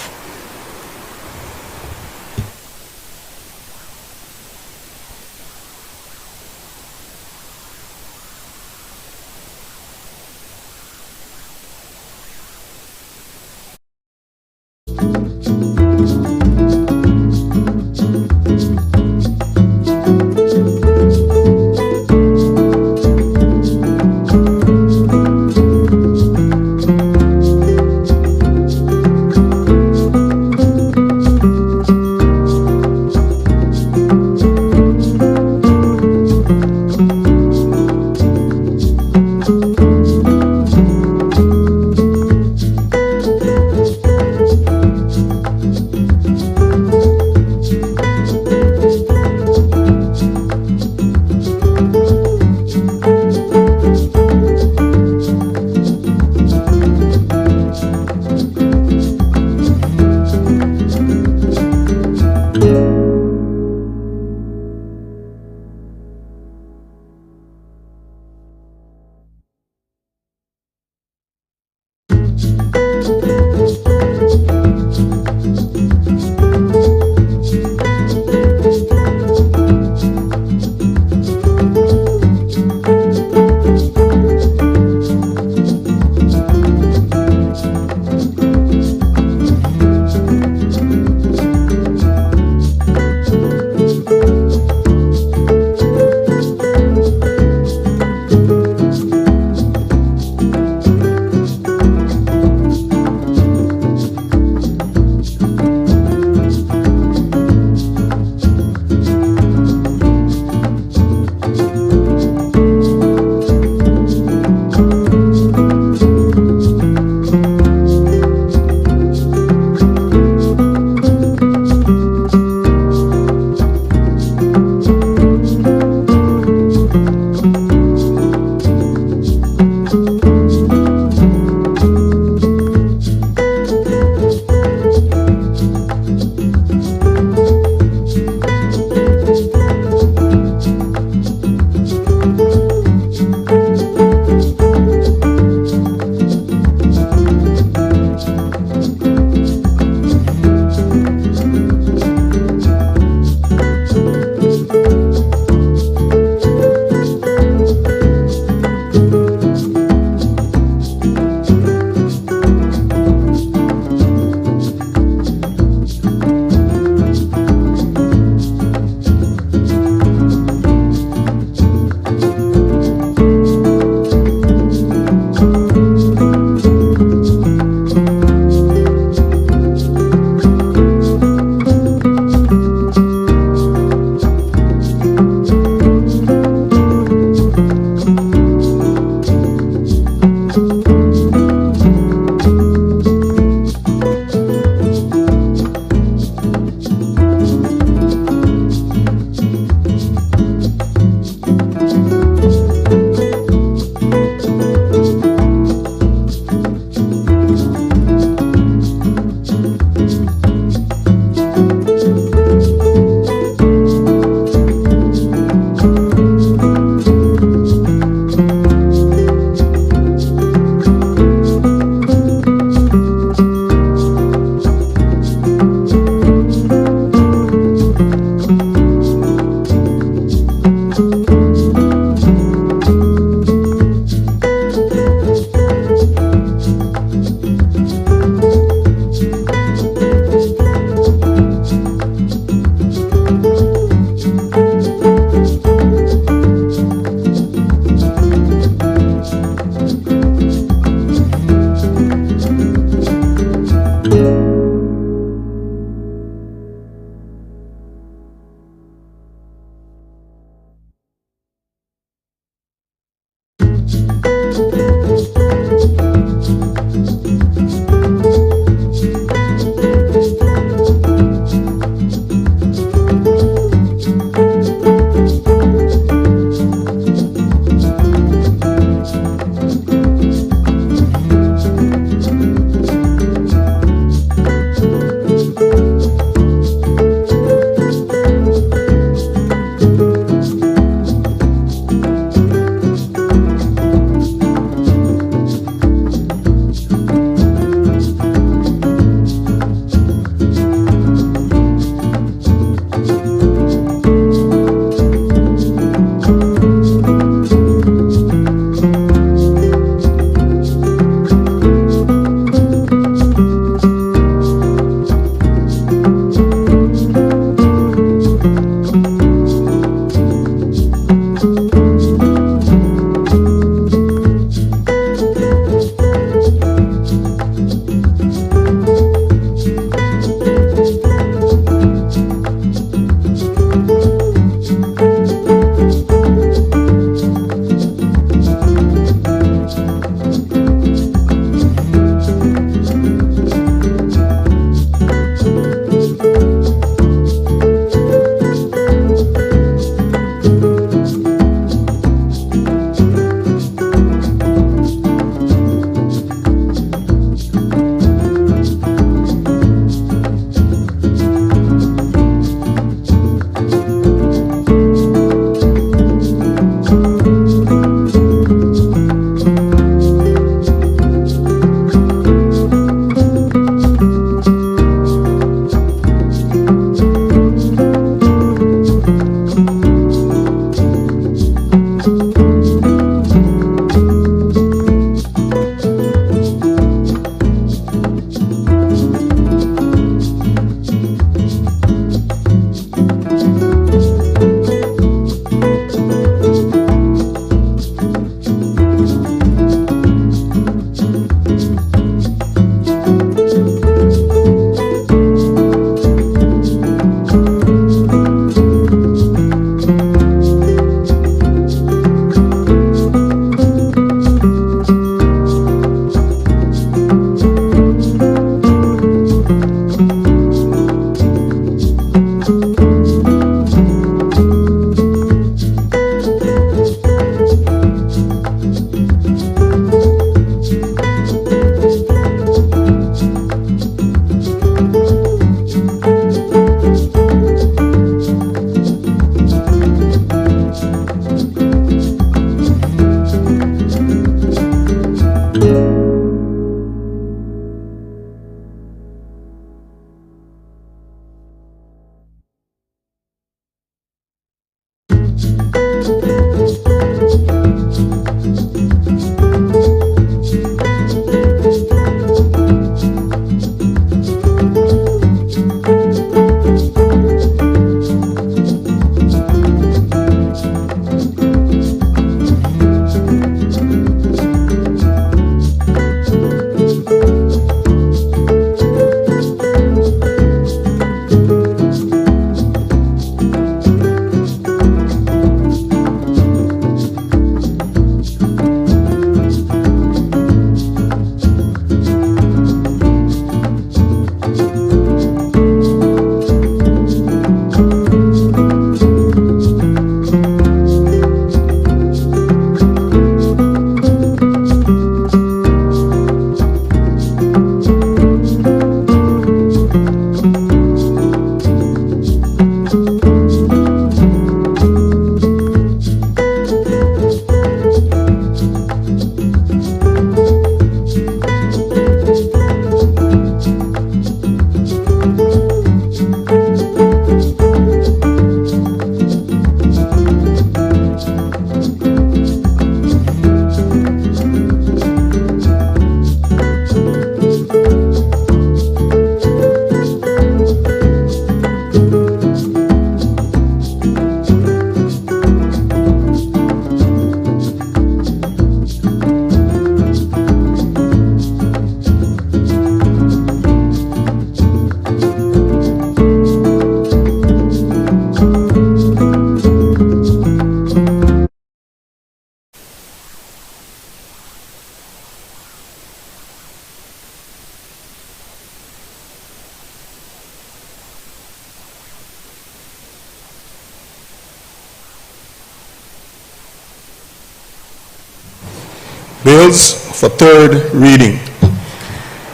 Speaker 2: Bills for third reading.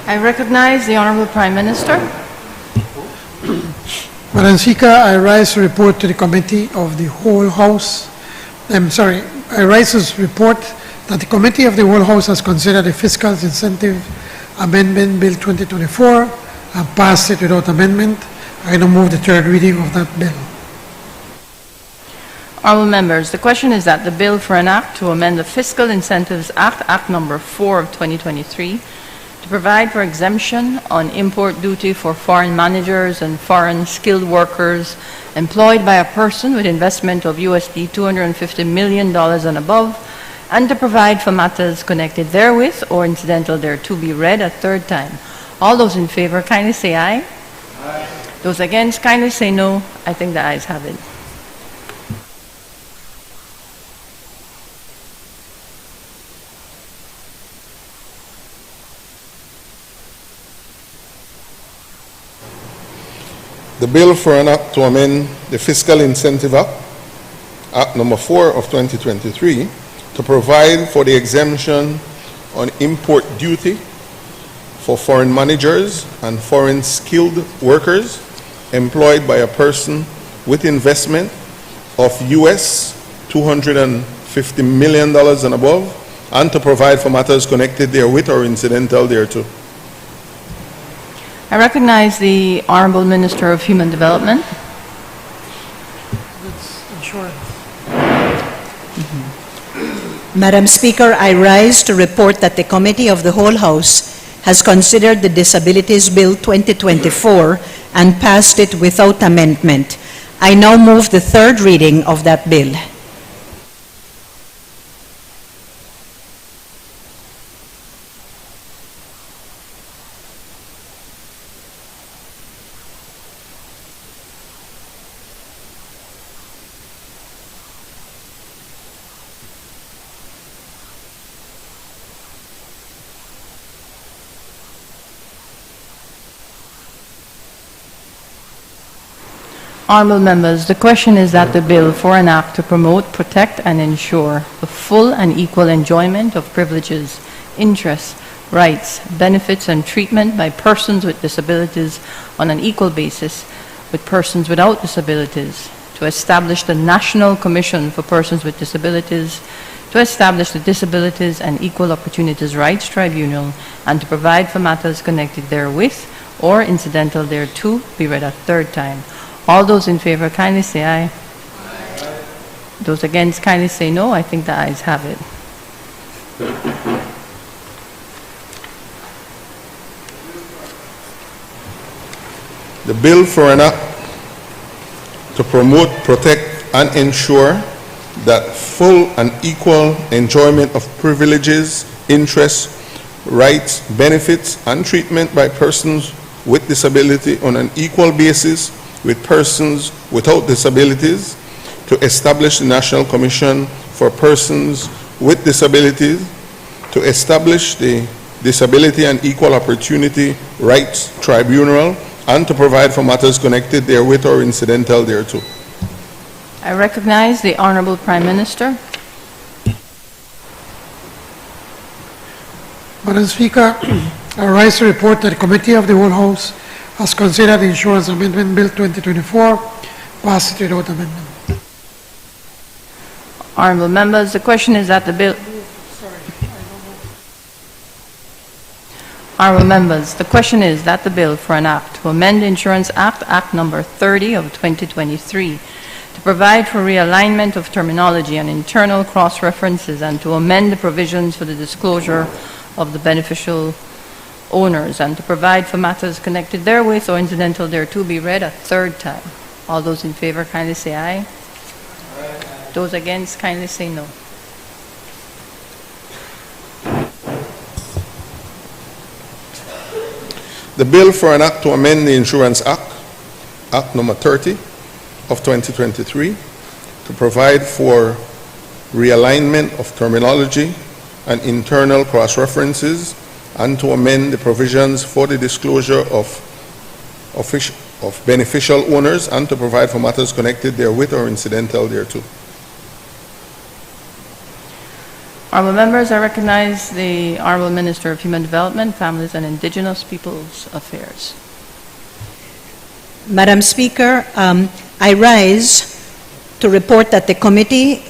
Speaker 3: I recognize the Honorable Prime Minister.
Speaker 4: Madam Speaker, I rise to report to the Committee of the Whole House. I rise to report that the Committee of the Whole House has considered the Fiscal Incentive Amendment Bill 2024 and passed it without amendment. I now move the third reading of that bill.
Speaker 3: Honourable members, the question is that the bill for an act to amend the Fiscal Incentives Act, Act Number 4 of 2023, to provide for exemption on import duty for foreign managers and foreign skilled workers employed by a person with investment of USD $250 million and above, and to provide for matters connected therewith or incidental thereto be read a third time. All those in favor kindly say aye. Aye. Those against kindly say no. I think the ayes have it.
Speaker 2: The bill for an act to amend the Fiscal Incentive Act, Act number 4 of 2023, to provide for the exemption on import duty for foreign managers and foreign skilled workers employed by a person with investment of US $250 million and above, and to provide for matters connected therewith or incidental thereto.
Speaker 3: I recognize the Honorable Minister of Human Development.
Speaker 11: Madam Speaker, I rise to report that the Committee of the Whole House has considered the Disabilities Bill 2024 and passed it without amendment. I now move the third reading of that bill.
Speaker 3: Honourable members, the question is that the bill for an act to promote, protect and ensure the full and equal enjoyment of privileges, interests, rights, benefits and treatment by persons with disabilities on an equal basis with persons without disabilities, to establish the National Commission for Persons with Disabilities, to establish the Disabilities and Equal Opportunities Rights Tribunal, and to provide for matters connected therewith or incidental thereto be read a third time. All those in favor kindly say aye. Aye. Those against kindly say no. I think the ayes have it.
Speaker 2: The bill for an act to promote, protect and ensure that full and equal enjoyment of privileges, interests, rights, benefits and treatment by persons with disability on an equal basis with persons without disabilities, to establish the National Commission for Persons with Disabilities, to establish the Disability and Equal Opportunity Rights Tribunal, and to provide for matters connected therewith or incidental thereto.
Speaker 3: I recognize the Honourable Prime Minister.
Speaker 4: Madam Speaker, I rise to report that the Committee of the Whole House has considered the Insurance Amendment Bill 2024, passed without amendment.
Speaker 3: Honourable members, the question is that the bill... Honourable members, the question is that the bill for an act to amend the Insurance Act, Act number 30 of 2023, to provide for realignment of terminology and internal cross-references and to amend the provisions for the disclosure of the beneficial owners and to provide for matters connected therewith or incidental thereto be read a third time. All those in favor kindly say aye. Aye. Those against kindly say no.
Speaker 2: The bill for an act to amend the Insurance Act, Act number 30 of 2023, to provide for realignment of terminology and internal cross-references and to amend the provisions for the disclosure of beneficial owners and to provide for matters connected therewith or incidental thereto.
Speaker 3: Honourable members, I recognize the Honourable Minister of Human Development, Families and Indigenous Peoples Affairs.
Speaker 11: Madam Speaker, I rise to report that the Committee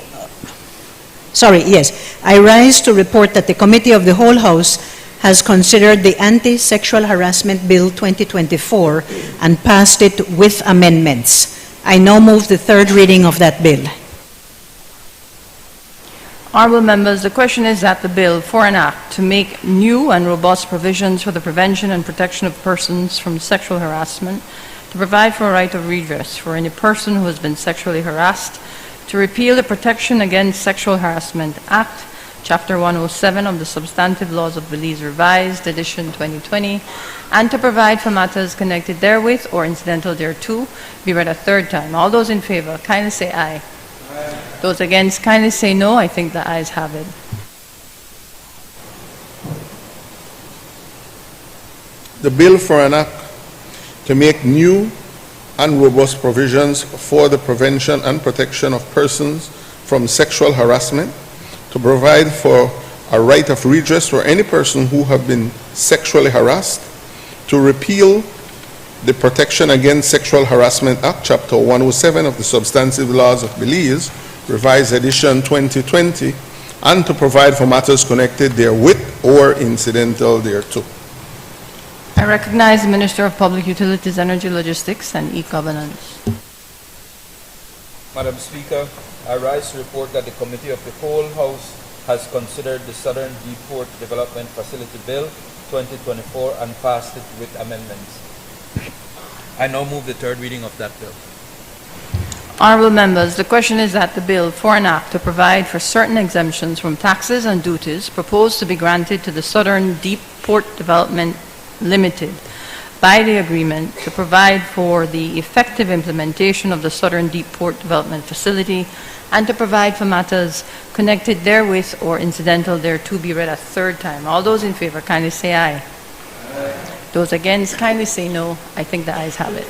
Speaker 11: I rise to report that the Committee of the Whole House has considered the Anti-Sexual Harassment Bill 2024 and passed it with amendments. I now move the third reading of that bill.
Speaker 3: Honourable members, the question is that the bill for an act to make new and robust provisions for the prevention and protection of persons from sexual harassment, to provide for a right of redress for any person who has been sexually harassed, to repeal the Protection Against Sexual Harassment Act, Chapter 107 of the Substantive Laws of Belize Revised, Edition 2020, and to provide for matters connected therewith or incidental thereto be read a third time. All those in favor, kindly say aye. Aye. Those against, kindly say no. I think the ayes have it.
Speaker 2: The bill for an act to make new and robust provisions for the prevention and protection of persons from sexual harassment, to provide for a right of redress for any person who have been sexually harassed, to repeal the Protection Against Sexual Harassment Act, Chapter 107 of the Substantive Laws of Belize, Revised Edition 2020, and to provide for matters connected therewith or incidental thereto.
Speaker 3: I recognize the Minister of Public Utilities, Energy, Logistics, and E-Governance.
Speaker 5: Madam Speaker, I rise to report that the Committee of the Whole House has considered the Southern Deepport Development Facility Bill 2024 and passed it with amendments. I now move the third reading of that bill.
Speaker 3: Honourable members, the question is that the bill for an act to provide for certain exemptions from taxes and duties proposed to be granted to the Southern Deepport Development Limited by the agreement to provide for the effective implementation of the Southern Deepport Development Facility and to provide for matters connected therewith or incidental thereto be read a third time. All those in favor kindly say aye. Aye. Those against kindly say no. I think the ayes have it.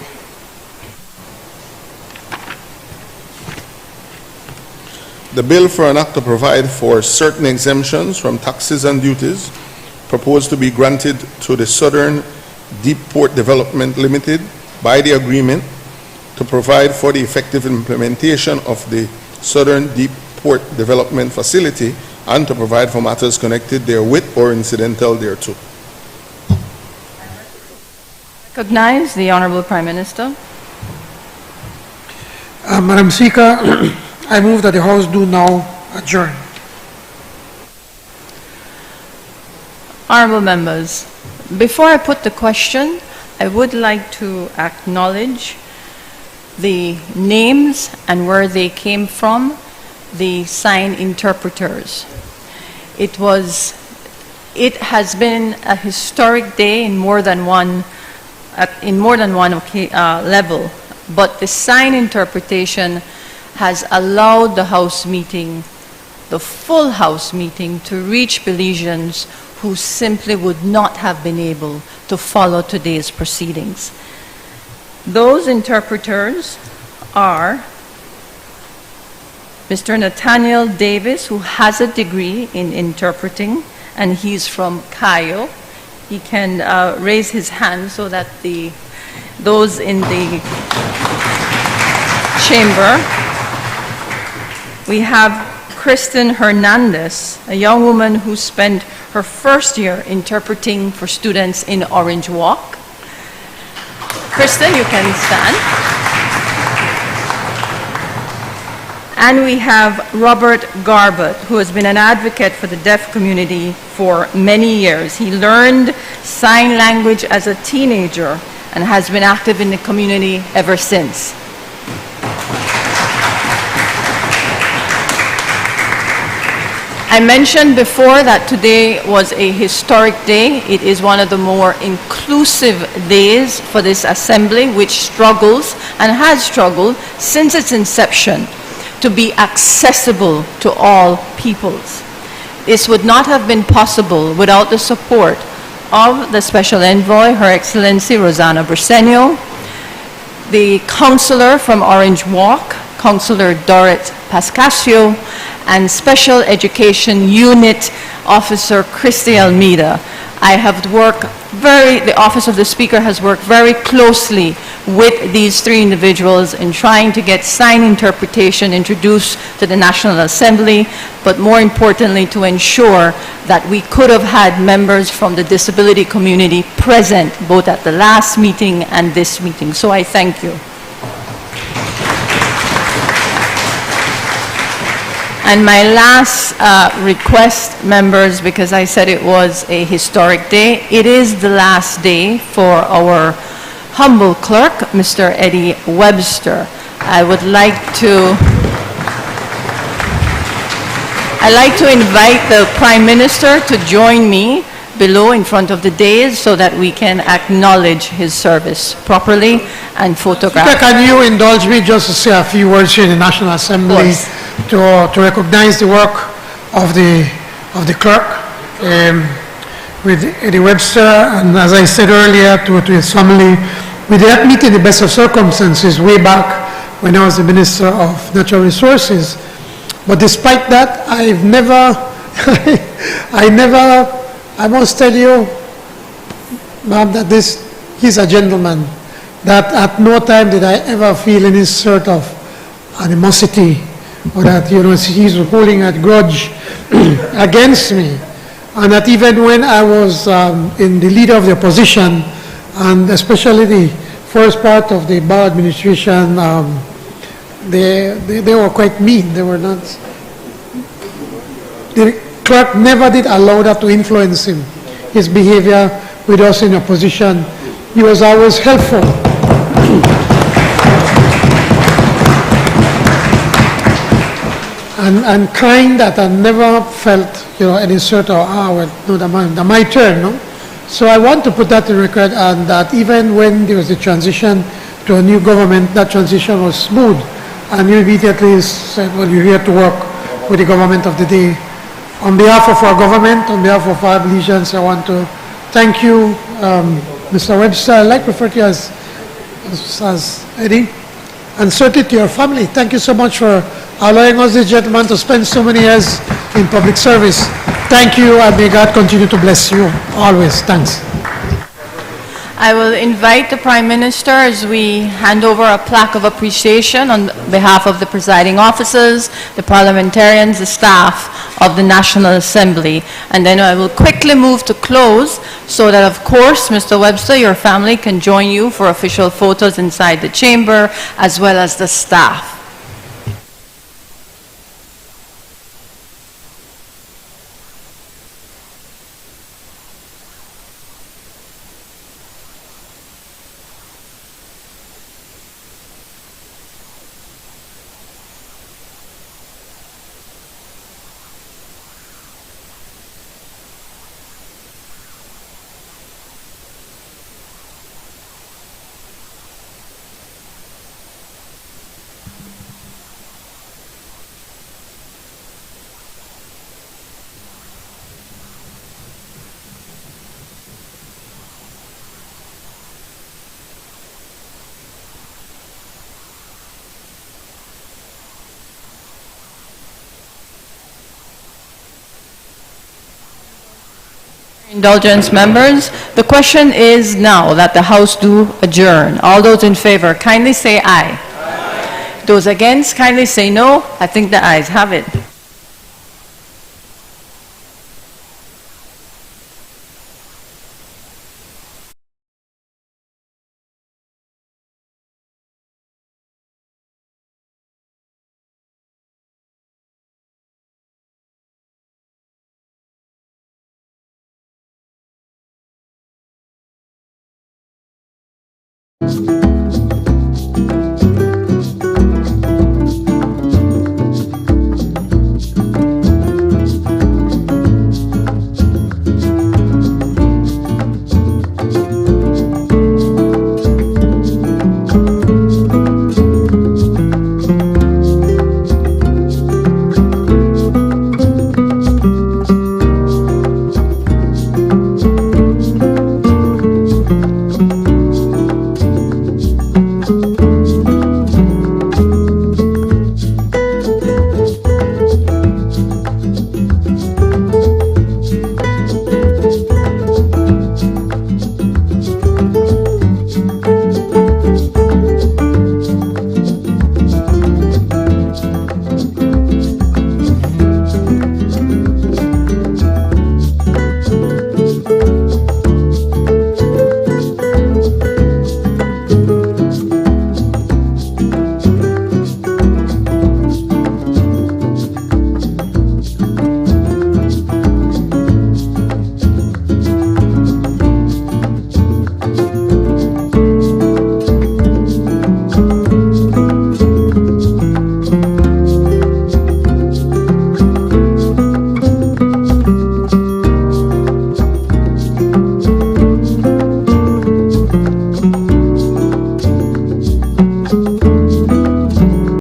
Speaker 2: The bill for an act to provide for certain exemptions from taxes and duties proposed to be granted to the Southern Deepport Development Limited by the agreement to provide for the effective implementation of the Southern Deepport Development Facility and to provide for matters connected therewith or incidental thereto.
Speaker 3: Recognize the Honourable Prime Minister.
Speaker 4: Madam Speaker, I move that the House do now adjourn.
Speaker 3: Honourable members, before I put the question, I would like to acknowledge the names and where they came from, the sign interpreters. It has been a historic day in more than one level, but the sign interpretation has allowed the House meeting, the full House meeting, to reach Belizeans who simply would not have been able to follow today's proceedings. Those interpreters are Mr. Nathaniel Davis, who has a degree in interpreting, and he's from Cayo. He can raise his hand so that those in the chamber. We have Kristen Hernandez, a young woman who spent her first year interpreting for students in Orange Walk. Kristen, you can stand. And we have Robert Garbett, who has been an advocate for the deaf community for many years. He learned sign language as a teenager and has been active in the community ever since. I mentioned before that today was a historic day. It is one of the more inclusive days for this assembly, which struggles and has struggled since its inception to be accessible to all peoples. This would not have been possible without the support of the Special Envoy, Her Excellency Rosanna Briceño, the Councillor from Orange Walk, Councillor Dorrit Pascasio, and Special Education Unit Officer Christy Almeida. The Office of the Speaker has worked very closely with these three individuals in trying to get sign interpretation introduced to the National Assembly, but more importantly to ensure that we could have had members from the disability community present both at the last meeting and this meeting. So I thank you. And my last request, members, because I said it was a historic day, it is the last day for our humble clerk, Mr. Eddie Webster. I'd like to invite the Prime Minister to join me below in front of the dais so that we can acknowledge his service properly and photograph.
Speaker 4: Speaker, can you indulge me just to say a few words here in the National Assembly to recognize the work of the clerk with Eddie Webster, and as I said earlier, to his family, We did not meet in the best of circumstances way back when I was the Minister of Natural Resources. But despite that, I've never, I must tell you, ma'am, that he's a gentleman, that at no time did I ever feel any sort of animosity or that, he's holding a grudge against me. And that even when I was in the leader of the opposition, and especially the first part of the Bar administration, they were quite mean. They were not. The clerk never did allow that to influence him, his behavior with us in opposition. He was always helpful. And kind, that I never felt, any sort of, my turn, no? So I want to put that in record, and that even when there was a transition to a new government, that transition was smooth. And you immediately said, well, you're here to work with the government of the day. On behalf of our government, on behalf of our allegiance, I want to thank you, Mr. Webster. I like to refer to you as Eddie. And certainly to your family. Thank you so much for allowing us, this gentleman, to spend so many years in public service. Thank you, and may God continue to bless you always. Thanks.
Speaker 3: I will invite the Prime Minister as we hand over a plaque of appreciation on behalf of the presiding officers, the parliamentarians, the staff of the National Assembly. And then I will quickly move to close so that, of course, Mr. Webster, your family can join you for official photos inside the chamber, as well as the staff. Indulgence, members. The question is now that the House do adjourn. All those in favor, kindly say aye. Aye. Those against, kindly say no. I think the ayes have it.
Speaker 15: Thank you.